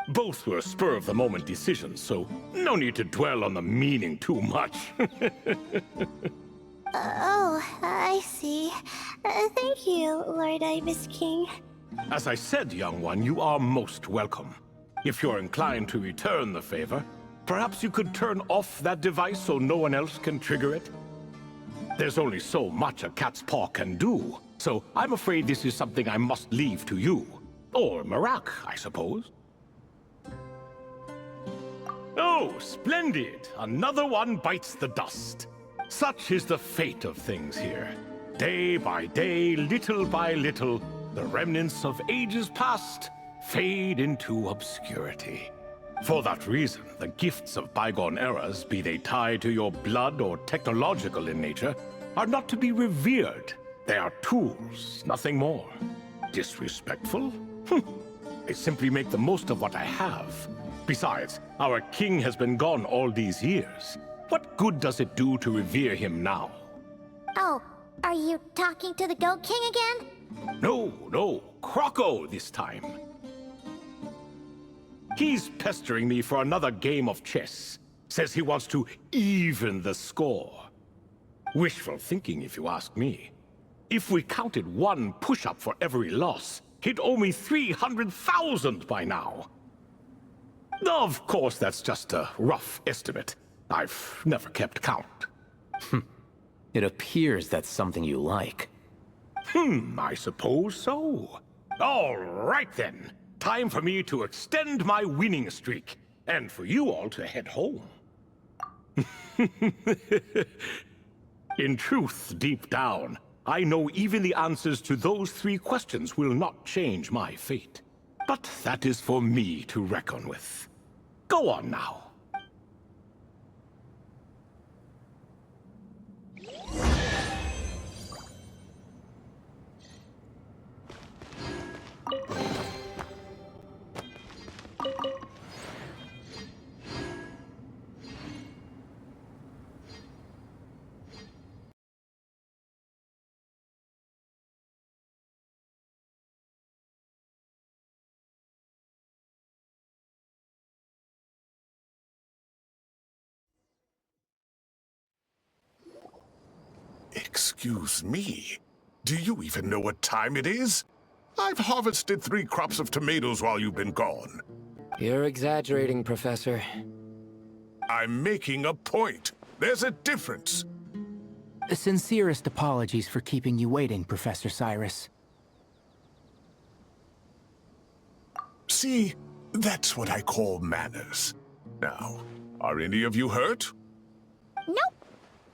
Both were spur-of-the-moment decisions, so no need to dwell on the meaning too much. Oh, I see. Thank you, Lord Ibis King. As I said, young one, you are most welcome. If you're inclined to return the favor, perhaps you could turn off that device so no one else can trigger it? There's only so much a cat's paw can do, so I'm afraid this is something I must leave to you. Or Marak, I suppose. Oh, splendid! Another one bites the dust. Such is the fate of things here. Day by day, little by little, the remnants of ages past fade into obscurity. For that reason, the gifts of bygone eras, be they tied to your blood or technological in nature, are not to be revered. They are tools, nothing more. Disrespectful? I simply make the most of what I have. Besides, our king has been gone all these years. What good does it do to revere him now? Oh, are you talking to the Goat King again? No, Croco this time. He's pestering me for another game of chess. Says he wants to even the score. Wishful thinking, if you ask me. If we counted one push-up for every loss, he'd owe me 300,000 by now. Of course, that's just a rough estimate. I've never kept count. It appears that's something you like. I suppose so. All right then. Time for me to extend my winning streak, and for you all to head home. In truth, deep down, I know even the answers to those 3 questions will not change my fate. But that is for me to reckon with. Go on now. Excuse me? Do you even know what time it is? I've harvested 3 crops of tomatoes while you've been gone. You're exaggerating, Professor. I'm making a point. There's a difference. The sincerest apologies for keeping you waiting, Professor Cyrus. See, that's what I call manners. Now, are any of you hurt? Nope.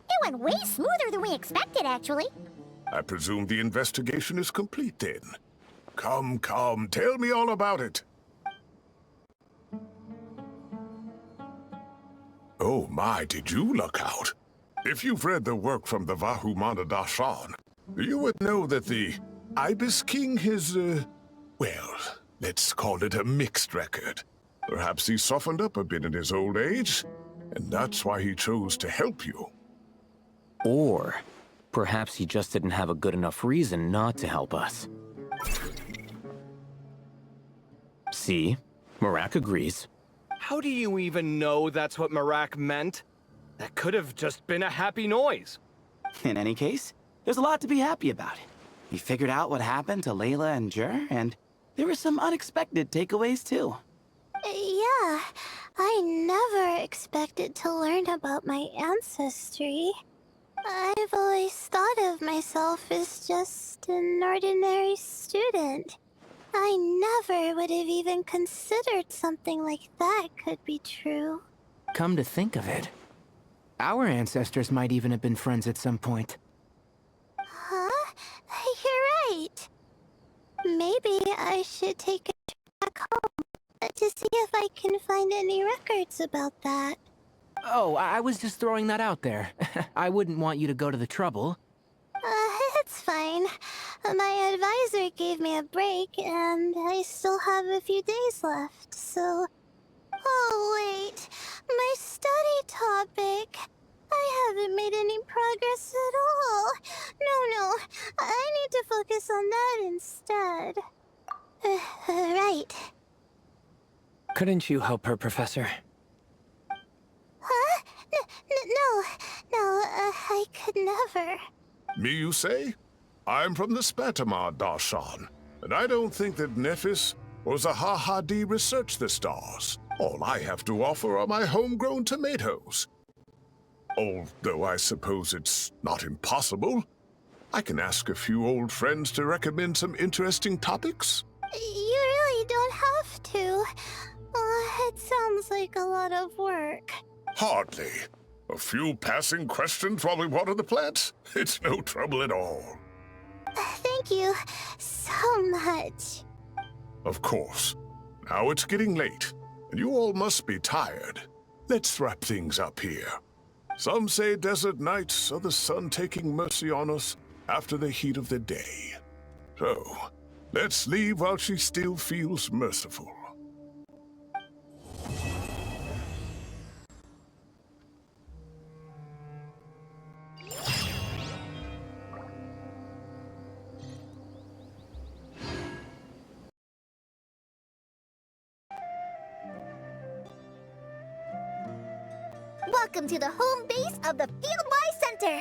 It went way smoother than we expected, actually. I presume the investigation is complete then. Come, tell me all about it. Oh my, did you look out? If you've read the work from the Vahumana Dashan, you would know that the Ibis King has, well, let's call it a mixed record. Perhaps he softened up a bit in his old age, and that's why he chose to help you. Or perhaps he just didn't have a good enough reason not to help us. See? Marak agrees. How do you even know that's what Marak meant? That could have just been a happy noise. In any case, there's a lot to be happy about. We figured out what happened to Layla and Jur, and there were some unexpected takeaways too. Yeah, I never expected to learn about my ancestry. I've always thought of myself was just an ordinary student. I never would have even considered something like that could be true. Come to think of it, our ancestors might even have been friends at some point. Huh? You're right. Maybe I should take a trip back home to see if I can find any records about that. Oh, I was just throwing that out there. I wouldn't want you to go to the trouble. It's fine. My advisor gave me a break, and I still have a few days left, so... Oh, wait. My study topic. I haven't made any progress at all. No. I need to focus on that instead. Right. Couldn't you help her, Professor? Huh? No, I could never. Me, you say? I'm from the Spatamar, Darshan, and I don't think that Nephis or Zahahadi researched the stars. All I have to offer are my homegrown tomatoes. Although I suppose it's not impossible. I can ask a few old friends to recommend some interesting topics. You really don't have to. It sounds like a lot of work. Hardly. A few passing questions while we water the plants? It's no trouble at all. Thank you so much. Of course. Now it's getting late, and you all must be tired. Let's wrap things up here. Some say desert nights are the sun taking mercy on us after the heat of the day. So, let's leave while she still feels merciful. Welcome to the home base of the Fieldwise Center!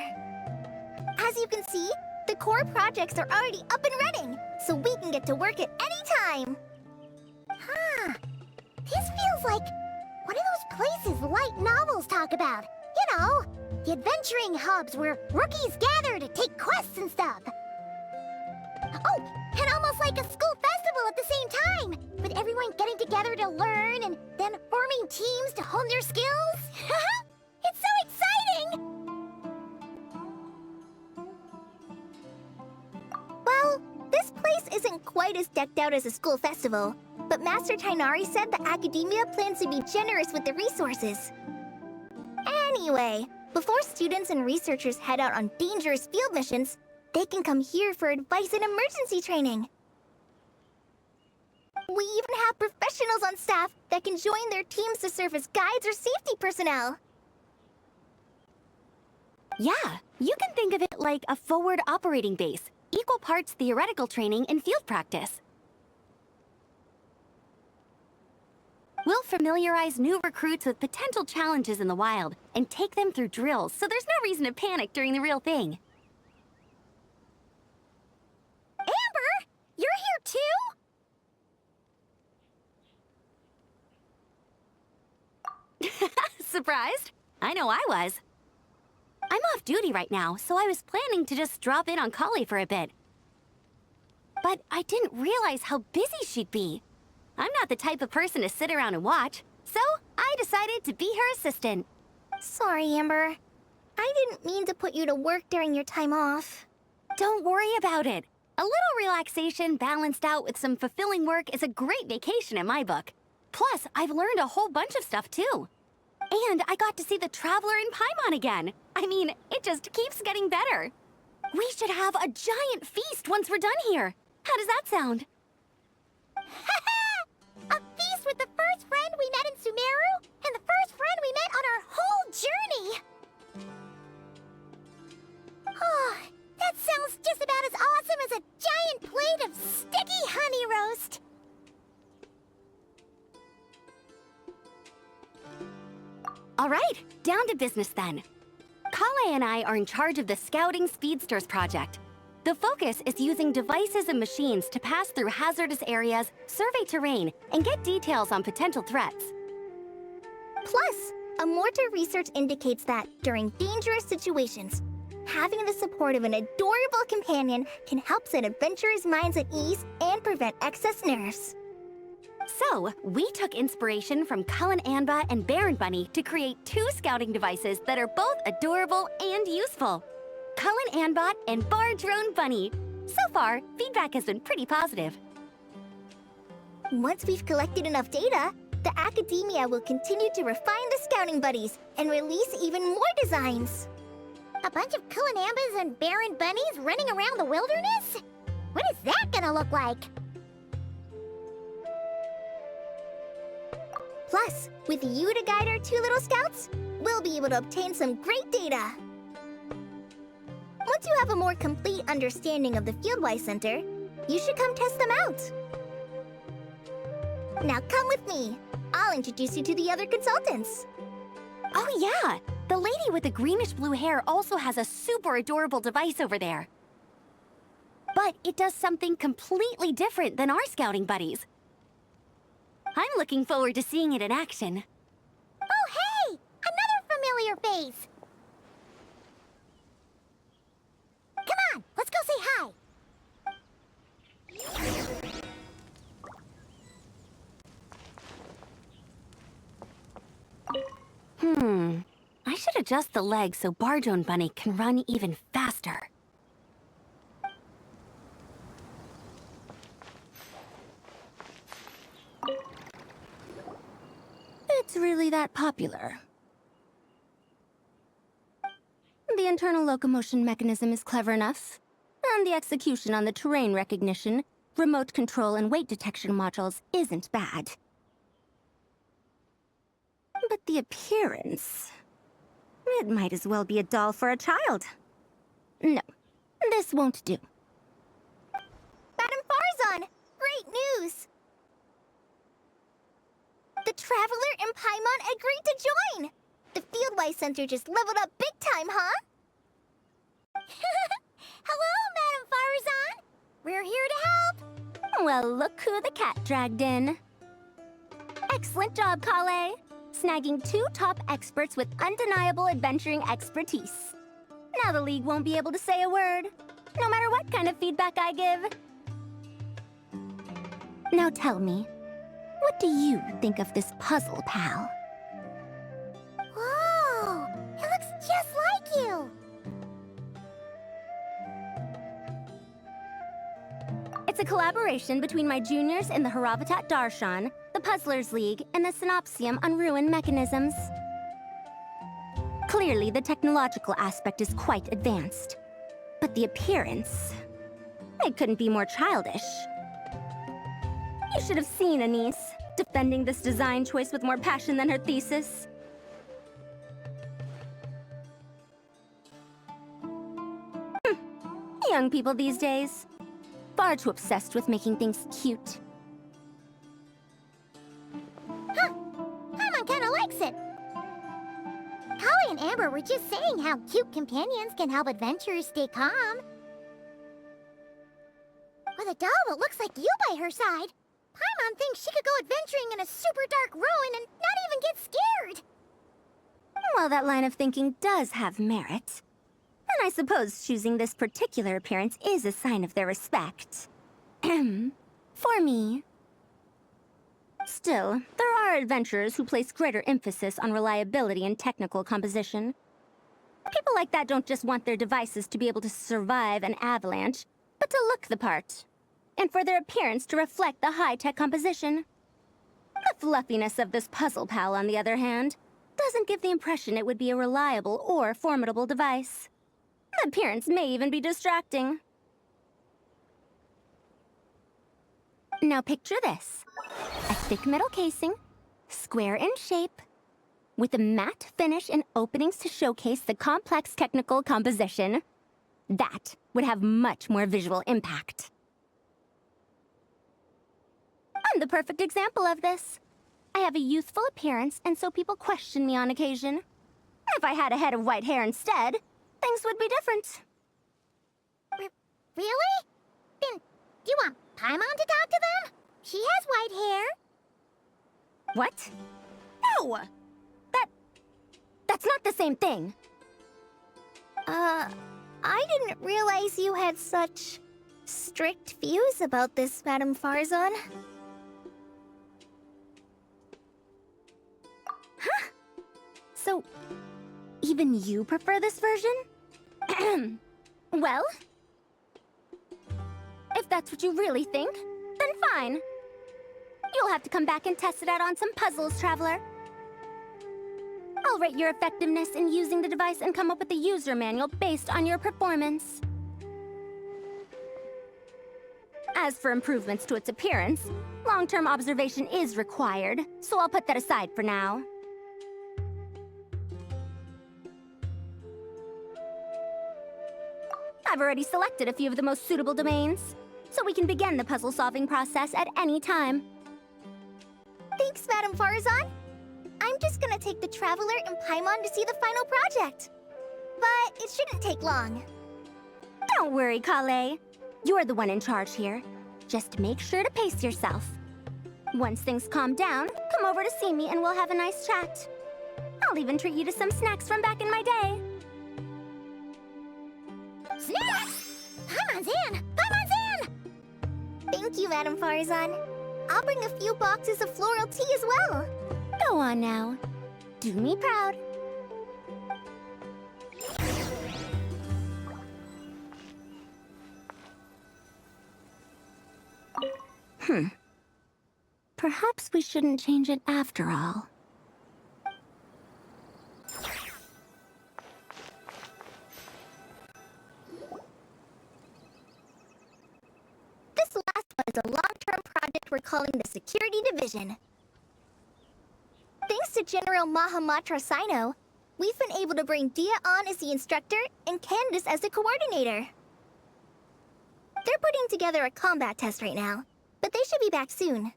As you can see, the core projects are already up and running, so we can get to work at any time! Huh. This feels like one of those places light novels talk about. You know, the adventuring hubs where rookies gather to take quests and stuff. Oh, and almost like a school festival at the same time, with everyone getting together to learn and then forming teams to hone their skills. It's so exciting! Well, this place isn't quite as decked out as a school festival, but Master Tainari said that Academia plans to be generous with the resources. Anyway, before students and researchers head out on dangerous field missions, they can come here for advice and emergency training. We even have professionals on staff that can join their teams to serve as guides or safety personnel. Yeah, you can think of it like a forward operating base, equal parts theoretical training and field practice. We'll familiarize new recruits with potential challenges in the wild and take them through drills, so there's no reason to panic during the real thing. Amber, you're here too? Surprised? I know I was. I'm off duty right now, so I was planning to just drop in on Kali for a bit. But I didn't realize how busy she'd be. I'm not the type of person to sit around and watch, so I decided to be her assistant. Sorry, Amber. I didn't mean to put you to work during your time off. Don't worry about it. A little relaxation balanced out with some fulfilling work is a great vacation in my book. Plus, I've learned a whole bunch of stuff too. And I got to see the Traveler in Paimon again. I mean, it just keeps getting better. We should have a giant feast once we're done here. How does that sound? A feast with the first friend we met in Sumero and the first friend we met on our whole journey. Oh, that sounds just about as awesome as a giant plate of sticky honey roast. All right, down to business then. Kale and I are in charge of the Scouting Speedsters project. The focus is using devices and machines to pass through hazardous areas, survey terrain, and get details on potential threats. Plus, a mortar research indicates that during dangerous situations, Having the support of an adorable companion can help set adventurers' minds at ease and prevent excess nerves. So, we took inspiration from Cullen Anba and Baron Bunny to create 2 scouting devices that are both adorable and useful. Cullen Anbot and Bar Drone Bunny. So far, feedback has been pretty positive. Once we've collected enough data, the Academia will continue to refine the scouting buddies and release even more designs. A bunch of Kulanambas and Baron Bunnies running around the wilderness? What is that gonna look like? Plus, with you to guide our 2 little scouts, we'll be able to obtain some great data. Once you have a more complete understanding of the Fieldwise Center, you should come test them out. Now come with me. I'll introduce you to the other consultants. Oh yeah, the lady with the greenish-blue hair also has a super adorable device over there. But it does something completely different than our scouting buddies. I'm looking forward to seeing it in action. Oh, hey! Another familiar face! Come on, let's go say hi! I should adjust the legs so Bar Drone Bunny can run even faster. It's really that popular. The internal locomotion mechanism is clever enough, and the execution on the terrain recognition, remote control, and weight detection modules isn't bad. But the appearance... it might as well be a doll for a child. No, this won't do. Madam Farzan, great news! The Traveler and Paimon agreed to join! The Fieldwise Center just leveled up big time, huh? Hello, Madam Farzan! We're here to help! Well, look who the cat dragged in. Excellent job, Kale. Snagging 2 top experts with undeniable adventuring expertise. Now the League won't be able to say a word, no matter what kind of feedback I give. Now tell me, what do you think of this puzzle, pal? Whoa! It looks just like you! It's a collaboration between my juniors in the Haravatat Darshan, the Puzzlers League, and the Synopsium on ruin mechanisms. Clearly, the technological aspect is quite advanced. But the appearance... it couldn't be more childish. You should have seen Anise, defending this design choice with more passion than her thesis. Young people these days. Far too obsessed with making things cute. Huh! Paimon kinda likes it! Holly and Amber were just saying how cute companions can help adventurers stay calm. With a doll that looks like you by her side, Paimon thinks she could go adventuring in a super dark ruin and not even get scared! Well, that line of thinking does have merit. And I suppose choosing this particular appearance is a sign of their respect. For me. Still, there are adventurers who place greater emphasis on reliability and technical composition. People like that don't just want their devices to be able to survive an avalanche, but to look the part. And for their appearance to reflect the high-tech composition. The fluffiness of this puzzle pal, on the other hand, doesn't give the impression it would be a reliable or formidable device. The appearance may even be distracting. Now picture this. A thick metal casing, square in shape, with a matte finish and openings to showcase the complex technical composition. That would have much more visual impact. I'm the perfect example of this. I have a youthful appearance, and so people question me on occasion. If I had a head of white hair instead, things would be different. Really? Then, do you want Paimon to talk to them? She has white hair. What? No! That's not the same thing. I didn't realize you had such strict views about this, Madame Farzan. Huh? So, even you prefer this version? Well, if that's what you really think, then fine. You'll have to come back and test it out on some puzzles, Traveler. I'll rate your effectiveness in using the device and come up with a user manual based on your performance. As for improvements to its appearance, long-term observation is required, so I'll put that aside for now. I've already selected a few of the most suitable domains, so we can begin the puzzle-solving process at any time. Thanks, Madame Farzan. I'm just gonna take the Traveler and Paimon to see the final project. But it shouldn't take long. Don't worry, Kale. You're the one in charge here. Just make sure to pace yourself. Once things calm down, come over to see me and we'll have a nice chat. I'll even treat you to some snacks from back in my day. Snacks! Paimon's in! Paimon's in! Thank you, Madame Farzan. I'll bring a few boxes of floral tea as well. Go on now. Do me proud. Perhaps we shouldn't change it after all. This last one is a long-term project we're calling the Security Division. Thanks to General Mahamatra Sino, we've been able to bring Dia on as the instructor and Candace as the coordinator. They're putting together a combat test right now, but they should be back soon.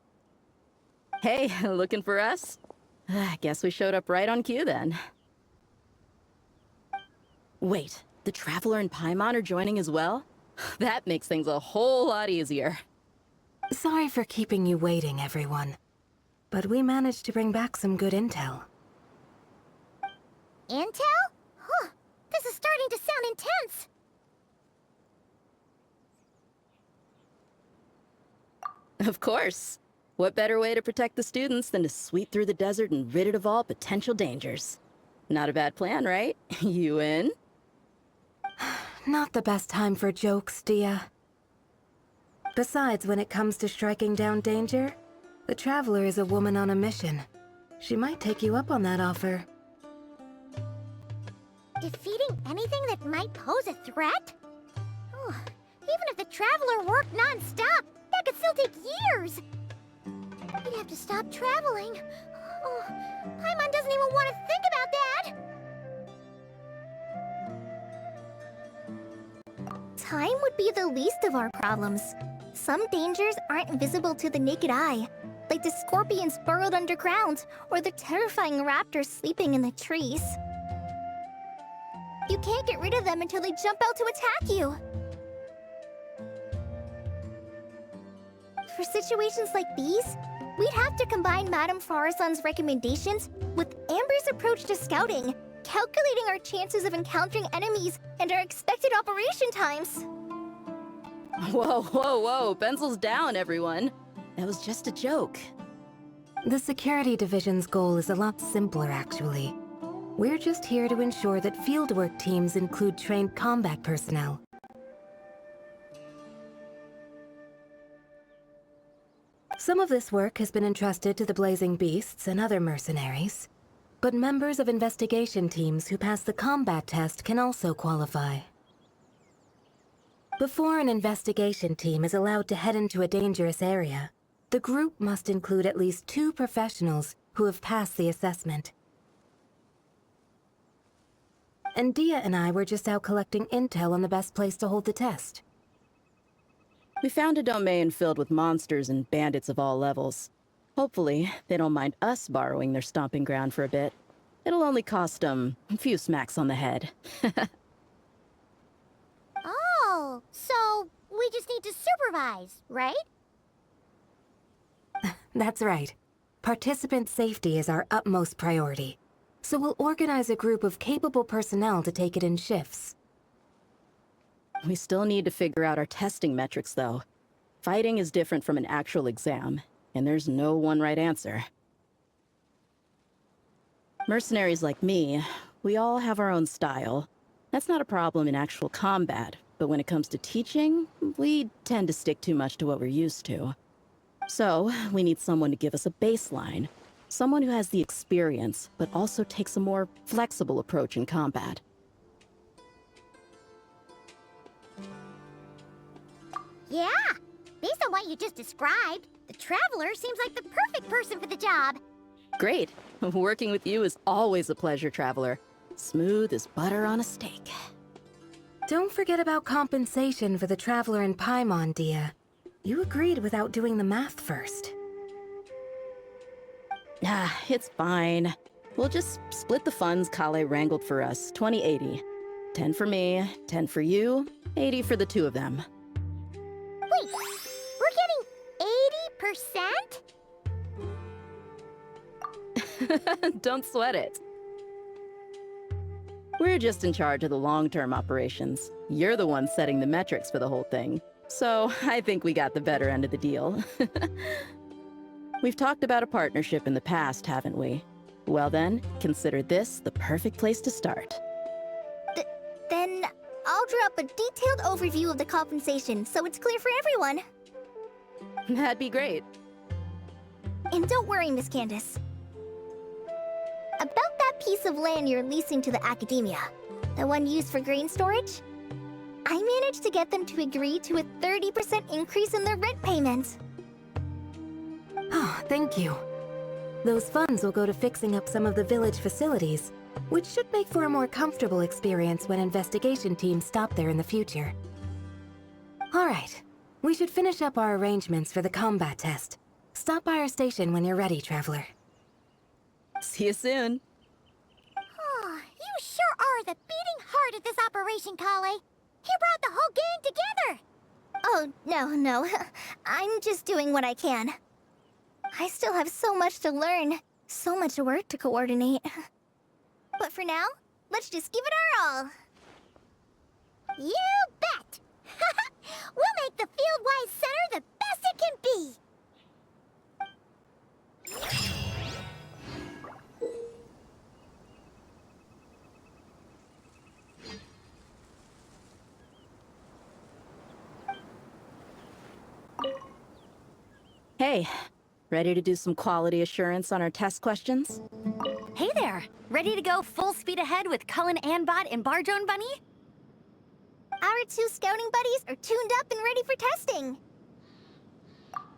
Hey, looking for us? Guess we showed up right on cue then. Wait, the Traveler and Paimon are joining as well? That makes things a whole lot easier. Sorry for keeping you waiting, everyone. But we managed to bring back some good intel. Intel? Huh. This is starting to sound intense. Of course. What better way to protect the students than to sweep through the desert and rid it of all potential dangers? Not a bad plan, right? You in? Not the best time for jokes, Dia. Besides, when it comes to striking down danger, the Traveler is a woman on a mission. She might take you up on that offer. Defeating anything that might pose a threat? Oh, even if the Traveler worked non-stop, that could still take years. We'd have to stop traveling. Oh, Paimon doesn't even want to think about that. Time would be the least of our problems. Some dangers aren't invisible to the naked eye, like the scorpions burrowed underground or the terrifying raptors sleeping in the trees. You can't get rid of them until they jump out to attack you. For situations like these, we'd have to combine Madame Farazan's recommendations with Amber's approach to scouting, calculating our chances of encountering enemies and our expected operation times. Whoa, whoa, whoa, pencils down, everyone. That was just a joke. The Security Division's goal is a lot simpler, actually. We're just here to ensure that fieldwork teams include trained combat personnel. Some of this work has been entrusted to the Blazing Beasts and other mercenaries, but members of investigation teams who pass the combat test can also qualify. Before an investigation team is allowed to head into a dangerous area, the group must include at least 2 professionals who have passed the assessment. And Dia and I were just out collecting intel on the best place to hold the test. We found a domain filled with monsters and bandits of all levels. Hopefully, they don't mind us borrowing their stomping ground for a bit. It'll only cost them a few smacks on the head. Oh, so we just need to supervise, right? That's right. Participant safety is our utmost priority. So we'll organize a group of capable personnel to take it in shifts. We still need to figure out our testing metrics, though. Fighting is different from an actual exam, and there's no one right answer. Mercenaries like me, we all have our own style. That's not a problem in actual combat, but when it comes to teaching, we tend to stick too much to what we're used to. So, we need someone to give us a baseline. Someone who has the experience, but also takes a more flexible approach in combat. Yeah, based on what you just described, the Traveler seems like the perfect person for the job. Great. Working with you is always a pleasure, Traveler. Smooth as butter on a steak. Don't forget about compensation for the Traveler in Paimon, Dia. You agreed without doing the math first. Ah, it's fine. We'll just split the funds Kale wrangled for us, 20-80. 10 for me, 10 for you, 80 for the two of them. Wait, we're getting 80%? Don't sweat it. We're just in charge of the long-term operations. You're the one setting the metrics for the whole thing. So I think we got the better end of the deal. We've talked about a partnership in the past, haven't we? Well then, consider this the perfect place to start. Then I'll draw up a detailed overview of the compensation so it's clear for everyone. That'd be great. And don't worry, Miss Candace. About that piece of land you're leasing to the Academia, the one used for grain storage, I managed to get them to agree to a 30% increase in their rent payment. Oh, thank you. Those funds will go to fixing up some of the village facilities, which should make for a more comfortable experience when investigation teams stop there in the future. All right, we should finish up our arrangements for the combat test. Stop by our station when you're ready, Traveler. See you soon. Oh, you sure are the beating heart of this operation, Kale. He brought the whole gang together. Oh, no. I'm just doing what I can. I still have so much to learn, so much work to coordinate. But for now, let's just give it our all. You bet! We'll make the Fieldwise Center the best it can be! Hey, ready to do some quality assurance on our test questions? Hey there! Ready to go full speed ahead with Cullen Anbot and Bardrone Bunny? Our two scouting buddies are tuned up and ready for testing.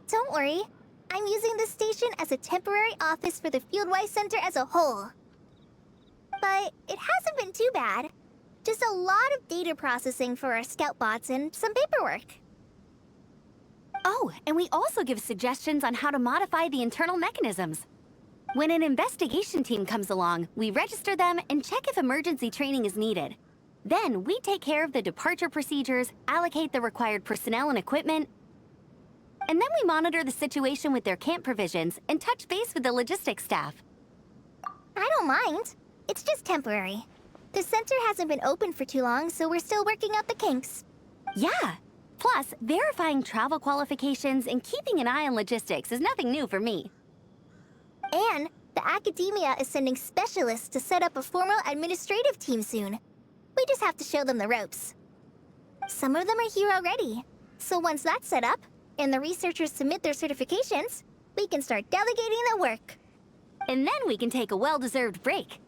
Don't worry, I'm using this station as a temporary office for the Fieldwise Center as a whole. But it hasn't been too bad. Just a lot of data processing for our scout bots and some paperwork. Oh, and we also give suggestions on how to modify the internal mechanisms. When an investigation team comes along, we register them and check if emergency training is needed. Then we take care of the departure procedures, allocate the required personnel and equipment, and then we monitor the situation with their camp provisions and touch base with the logistics staff. I don't mind. It's just temporary. The center hasn't been open for too long, so we're still working out the kinks. Yeah. Plus, verifying travel qualifications and keeping an eye on logistics is nothing new for me. And the Academia is sending specialists to set up a formal administrative team soon. We just have to show them the ropes. Some of them are here already. So once that's set up, and the researchers submit their certifications, we can start delegating the work. And then we can take a well-deserved break.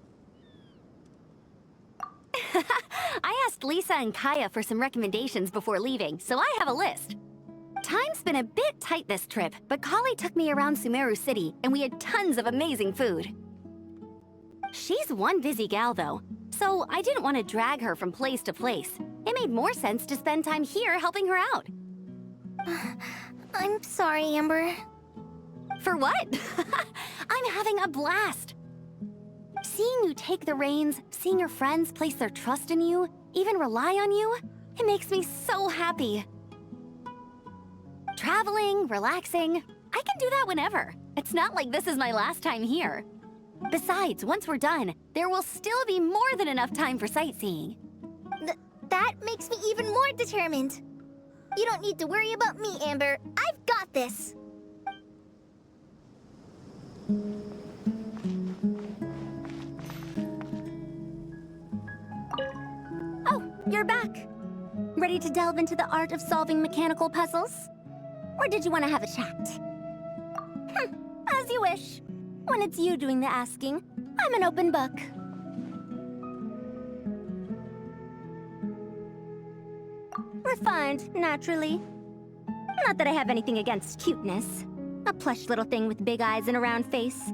I asked Lisa and Kaya for some recommendations before leaving, so I have a list. Time's been a bit tight this trip, but Kali took me around Sumero City, and we had tons of amazing food. She's one busy gal, though, so I didn't want to drag her from place to place. It made more sense to spend time here helping her out. I'm sorry, Amber. For what? I'm having a blast. Seeing you take the reins, seeing your friends place their trust in you, even rely on you, it makes me so happy. Traveling, relaxing, I can do that whenever. It's not like this is my last time here. Besides, once we're done, there will still be more than enough time for sightseeing. That makes me even more determined. You don't need to worry about me, Amber. I've got this. Oh, you're back. Ready to delve into the art of solving mechanical puzzles? Or did you want to have a chat? As you wish. When it's you doing the asking, I'm an open book. Refined, naturally. Not that I have anything against cuteness. A plush little thing with big eyes and a round face.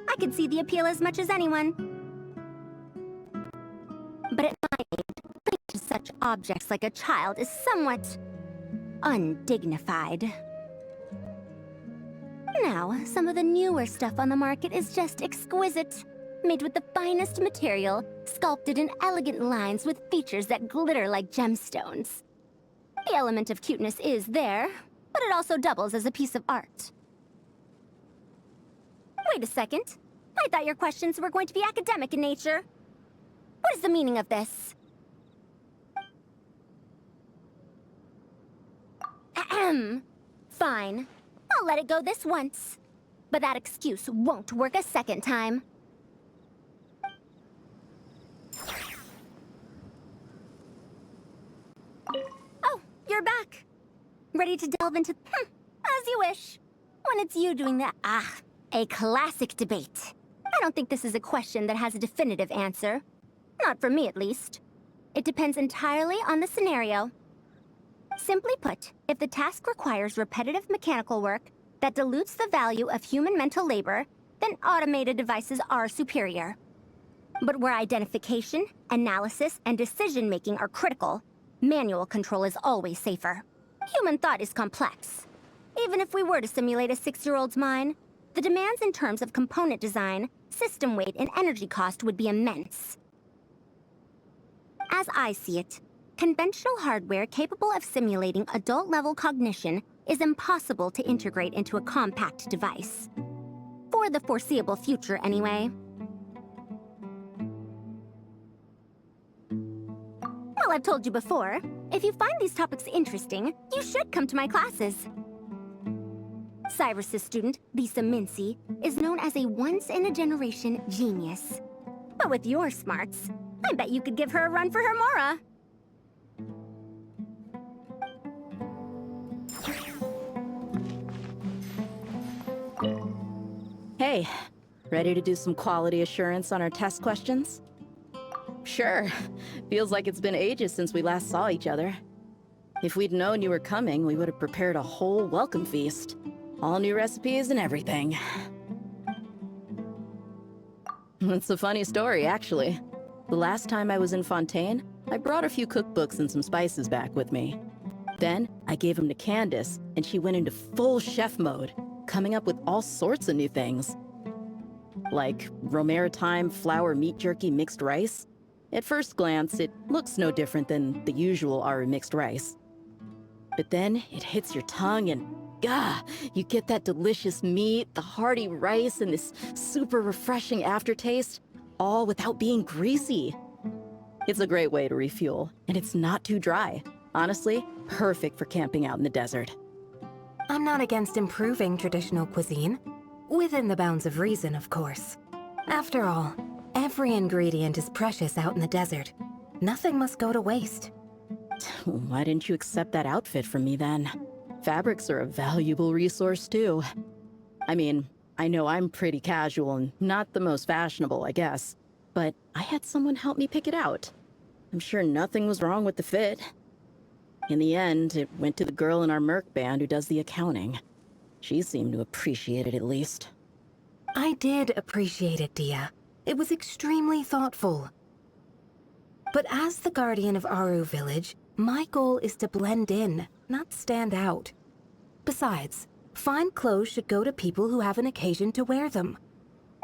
I could see the appeal as much as anyone. But at my age, playing with such objects like a child is somewhat undignified. Now, some of the newer stuff on the market is just exquisite. Made with the finest material, sculpted in elegant lines with features that glitter like gemstones. The element of cuteness is there, but it also doubles as a piece of art. Wait a second. I thought your questions were going to be academic in nature. What is the meaning of this? Ahem. Fine. I'll let it go this once. But that excuse won't work a second time. Oh, you're back. Ready to delve into... as you wish. When it's you doing that... a classic debate. I don't think this is a question that has a definitive answer. Not for me, at least. It depends entirely on the scenario. Simply put, if the task requires repetitive mechanical work that dilutes the value of human mental labor, then automated devices are superior. But where identification, analysis, and decision-making are critical, manual control is always safer. Human thought is complex. Even if we were to simulate a 6-year-old's mind, the demands in terms of component design, system weight, and energy cost would be immense. As I see it, conventional hardware capable of simulating adult-level cognition is impossible to integrate into a compact device. For the foreseeable future, anyway. Well, I've told you before, if you find these topics interesting, you should come to my classes. Cyrus's student, Lisa Mincy, is known as a once-in-a-generation genius. But with your smarts, I bet you could give her a run for her Mora. Hey, ready to do some quality assurance on our test questions? Sure. Feels like it's been ages since we last saw each other. If we'd known you were coming, we would have prepared a whole welcome feast. All new recipes and everything. It's a funny story, actually. The last time I was in Fontaine, I brought a few cookbooks and some spices back with me. Then, I gave them to Candace, and she went into full chef mode, coming up with all sorts of new things. Like Romaritime flour meat jerky mixed rice. At first glance, it looks no different than the usual Aru mixed rice. But then, it hits your tongue and you get that delicious meat, the hearty rice, and this super refreshing aftertaste, all without being greasy. It's a great way to refuel, and it's not too dry. Honestly, perfect for camping out in the desert. I'm not against improving traditional cuisine. Within the bounds of reason, of course. After all, every ingredient is precious out in the desert. Nothing must go to waste. Why didn't you accept that outfit from me then? Fabrics are a valuable resource too. I mean, I know I'm pretty casual and not the most fashionable, I guess. But I had someone help me pick it out. I'm sure nothing was wrong with the fit. In the end, it went to the girl in our Merc band who does the accounting. She seemed to appreciate it at least. I did appreciate it, Dia. It was extremely thoughtful. But as the guardian of Aru Village, my goal is to blend in, not stand out. Besides, fine clothes should go to people who have an occasion to wear them.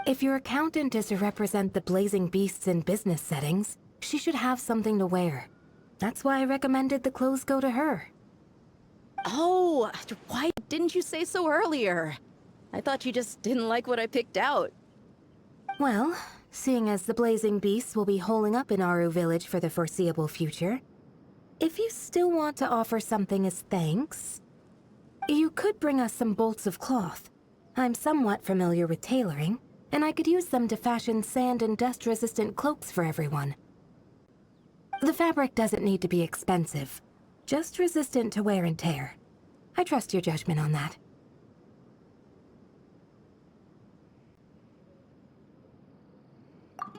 If your accountant is to represent the blazing beasts in business settings, she should have something to wear. That's why I recommended the clothes go to her. Oh, why didn't you say so earlier? I thought you just didn't like what I picked out. Well, seeing as the blazing beasts will be holing up in Aru Village for the foreseeable future, If you still want to offer something as thanks, you could bring us some bolts of cloth. I'm somewhat familiar with tailoring, and I could use them to fashion sand and dust-resistant cloaks for everyone. The fabric doesn't need to be expensive, just resistant to wear and tear. I trust your judgment on that.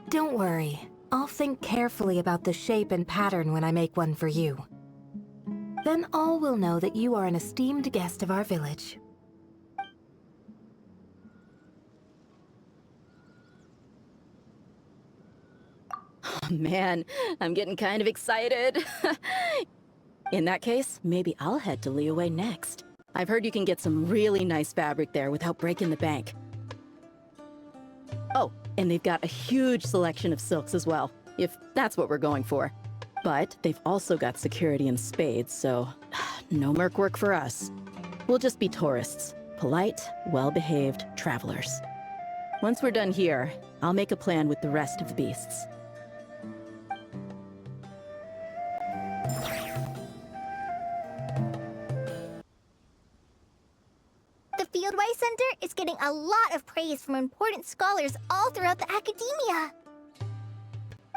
Don't worry. I'll think carefully about the shape and pattern when I make one for you. Then all will know that you are an esteemed guest of our village. Oh, man, I'm getting kind of excited. In that case, maybe I'll head to Liyue next. I've heard you can get some really nice fabric there without breaking the bank. Oh, and they've got a huge selection of silks as well, if that's what we're going for. But they've also got security in spades, so no merc work for us. We'll just be tourists, polite, well-behaved travelers. Once we're done here, I'll make a plan with the rest of the beasts. The Fieldwise Center is getting a lot of praise from important scholars all throughout the academia.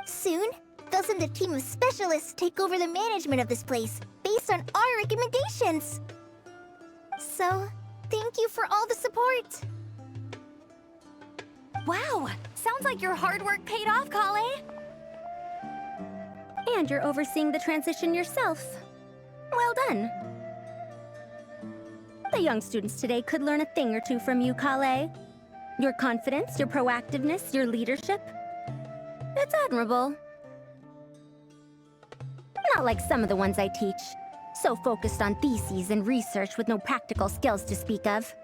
Soon, they'll send a team of specialists to take over the management of this place based on our recommendations. So, thank you for all the support. Wow, sounds like your hard work paid off, Kale. And you're overseeing the transition yourself. Well done. The young students today could learn a thing or two from you, Kale. Your confidence, your proactiveness, your leadership. It's admirable. Not like some of the ones I teach. So focused on theses and research with no practical skills to speak of.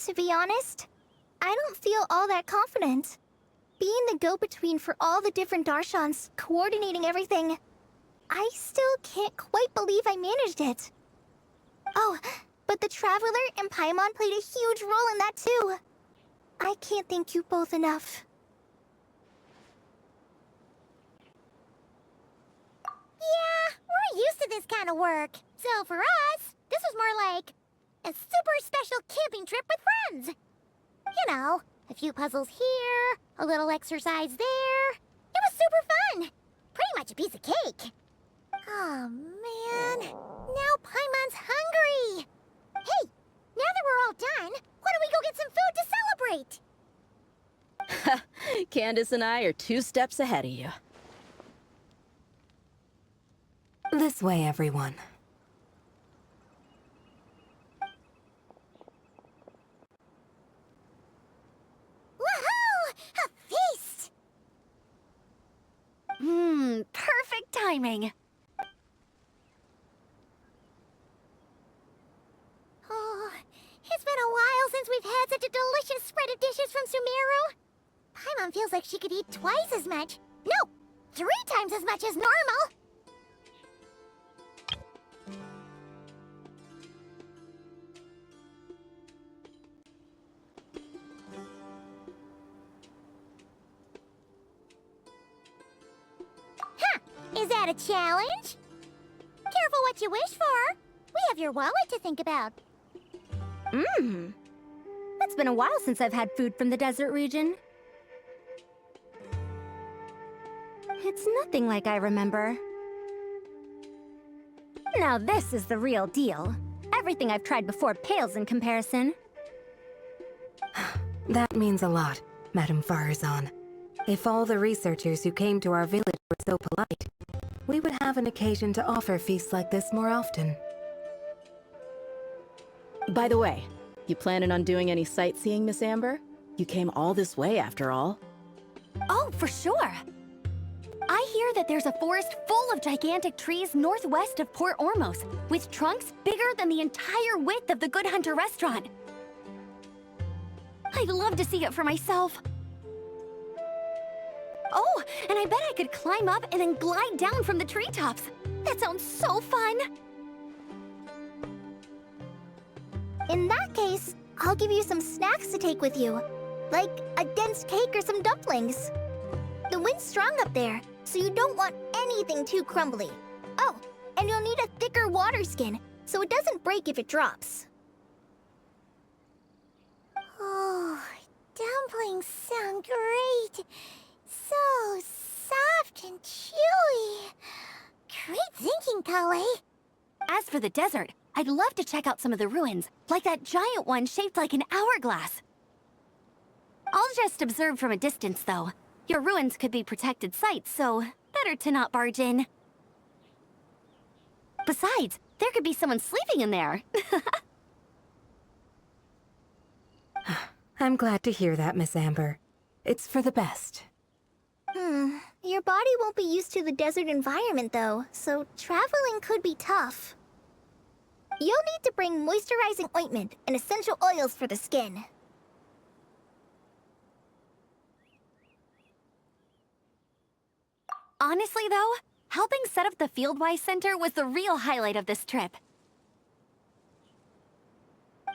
To be honest, I don't feel all that confident. Being the go-between for all the different Darshans, coordinating everything, I still can't quite believe I managed it. Oh, but the Traveler and Paimon played a huge role in that too. I can't thank you both enough. Yeah, we're used to this kind of work. So for us, this was more like a super special camping trip with friends. You know, a few puzzles here, a little exercise there. It was super fun. Pretty much a piece of cake. Oh, man. Now Paimon's hungry. Hey, now that we're all done, why don't we go get some food to celebrate? Candace and I are 2 steps ahead of you. This way, everyone. Woohoo! A feast! Perfect timing. Oh, it's been a while since we've had such a delicious spread of dishes from Sumero. Paimon feels like she could eat twice as much. No, 3 times as much as normal. Huh, is that a challenge? Careful what you wish for. We have your wallet to think about. It's been a while since I've had food from the desert region. It's nothing like I remember. Now this is the real deal. Everything I've tried before pales in comparison. That means a lot, Madame Farazan. If all the researchers who came to our village were so polite, we would have an occasion to offer feasts like this more often. By the way, you planning on doing any sightseeing, Miss Amber? You came all this way after all. Oh, for sure. I hear that there's a forest full of gigantic trees northwest of Port Ormos, with trunks bigger than the entire width of the Good Hunter restaurant. I'd love to see it for myself. Oh, and I bet I could climb up and then glide down from the treetops. That sounds so fun! In that case, I'll give you some snacks to take with you. Like a dense cake or some dumplings. The wind's strong up there, so you don't want anything too crumbly. Oh, and you'll need a thicker water skin, so it doesn't break if it drops. Oh, dumplings sound great. So soft and chewy. Great thinking, Kale. As for the desert, I'd love to check out some of the ruins, like that giant one shaped like an hourglass. I'll just observe from a distance, though. Your ruins could be protected sites, so better to not barge in. Besides, there could be someone sleeping in there. I'm glad to hear that, Miss Amber. It's for the best. Your body won't be used to the desert environment, though, so traveling could be tough. You'll need to bring moisturizing ointment and essential oils for the skin. Honestly, though, helping set up the Fieldwise Center was the real highlight of this trip.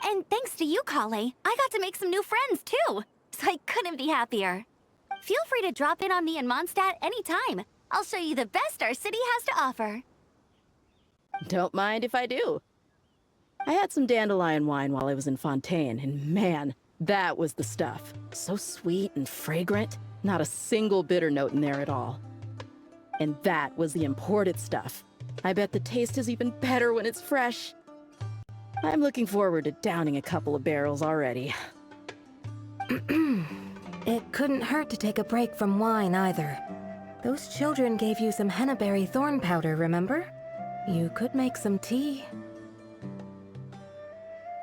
And thanks to you, Kale, I got to make some new friends, too. So I couldn't be happier. Feel free to drop in on me in Mondstadt anytime. I'll show you the best our city has to offer. Don't mind if I do. I had some dandelion wine while I was in Fontaine, and man, that was the stuff. So sweet and fragrant, not a single bitter note in there at all. And that was the imported stuff. I bet the taste is even better when it's fresh. I'm looking forward to downing a couple of barrels already. It couldn't hurt to take a break from wine either. Those children gave you some hennaberry thorn powder, remember? You could make some tea.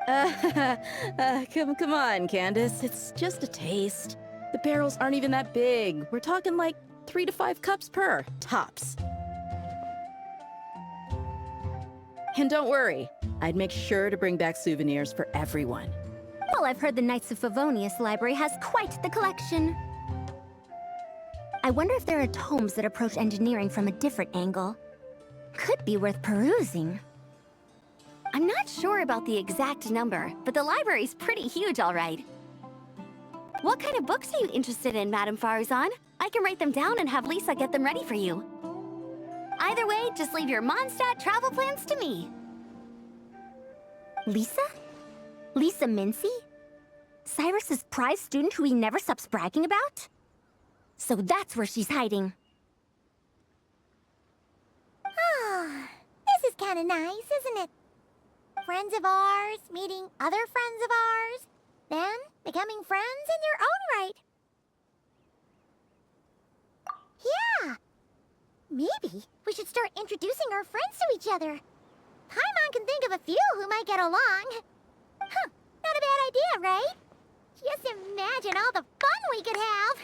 Come on, Candace. It's just a taste. The barrels aren't even that big. We're talking like 3 to 5 cups per, tops. And don't worry, I'd make sure to bring back souvenirs for everyone. Well, I've heard the Knights of Favonius library has quite the collection. I wonder if there are tomes that approach engineering from a different angle. Could be worth perusing. I'm not sure about the exact number, but the library's pretty huge, all right. What kind of books are you interested in, Madame Farzan? I can write them down and have Lisa get them ready for you. Either way, just leave your Mondstadt travel plans to me. Lisa? Lisa Mincy? Cyrus's prize student who he never stops bragging about? So that's where she's hiding. Ah, this is kind of nice, isn't it? Friends of ours meeting other friends of ours, then becoming friends in their own right. Yeah! Maybe we should start introducing our friends to each other. Paimon can think of a few who might get along. Huh, not a bad idea, right? Just imagine all the fun we could have!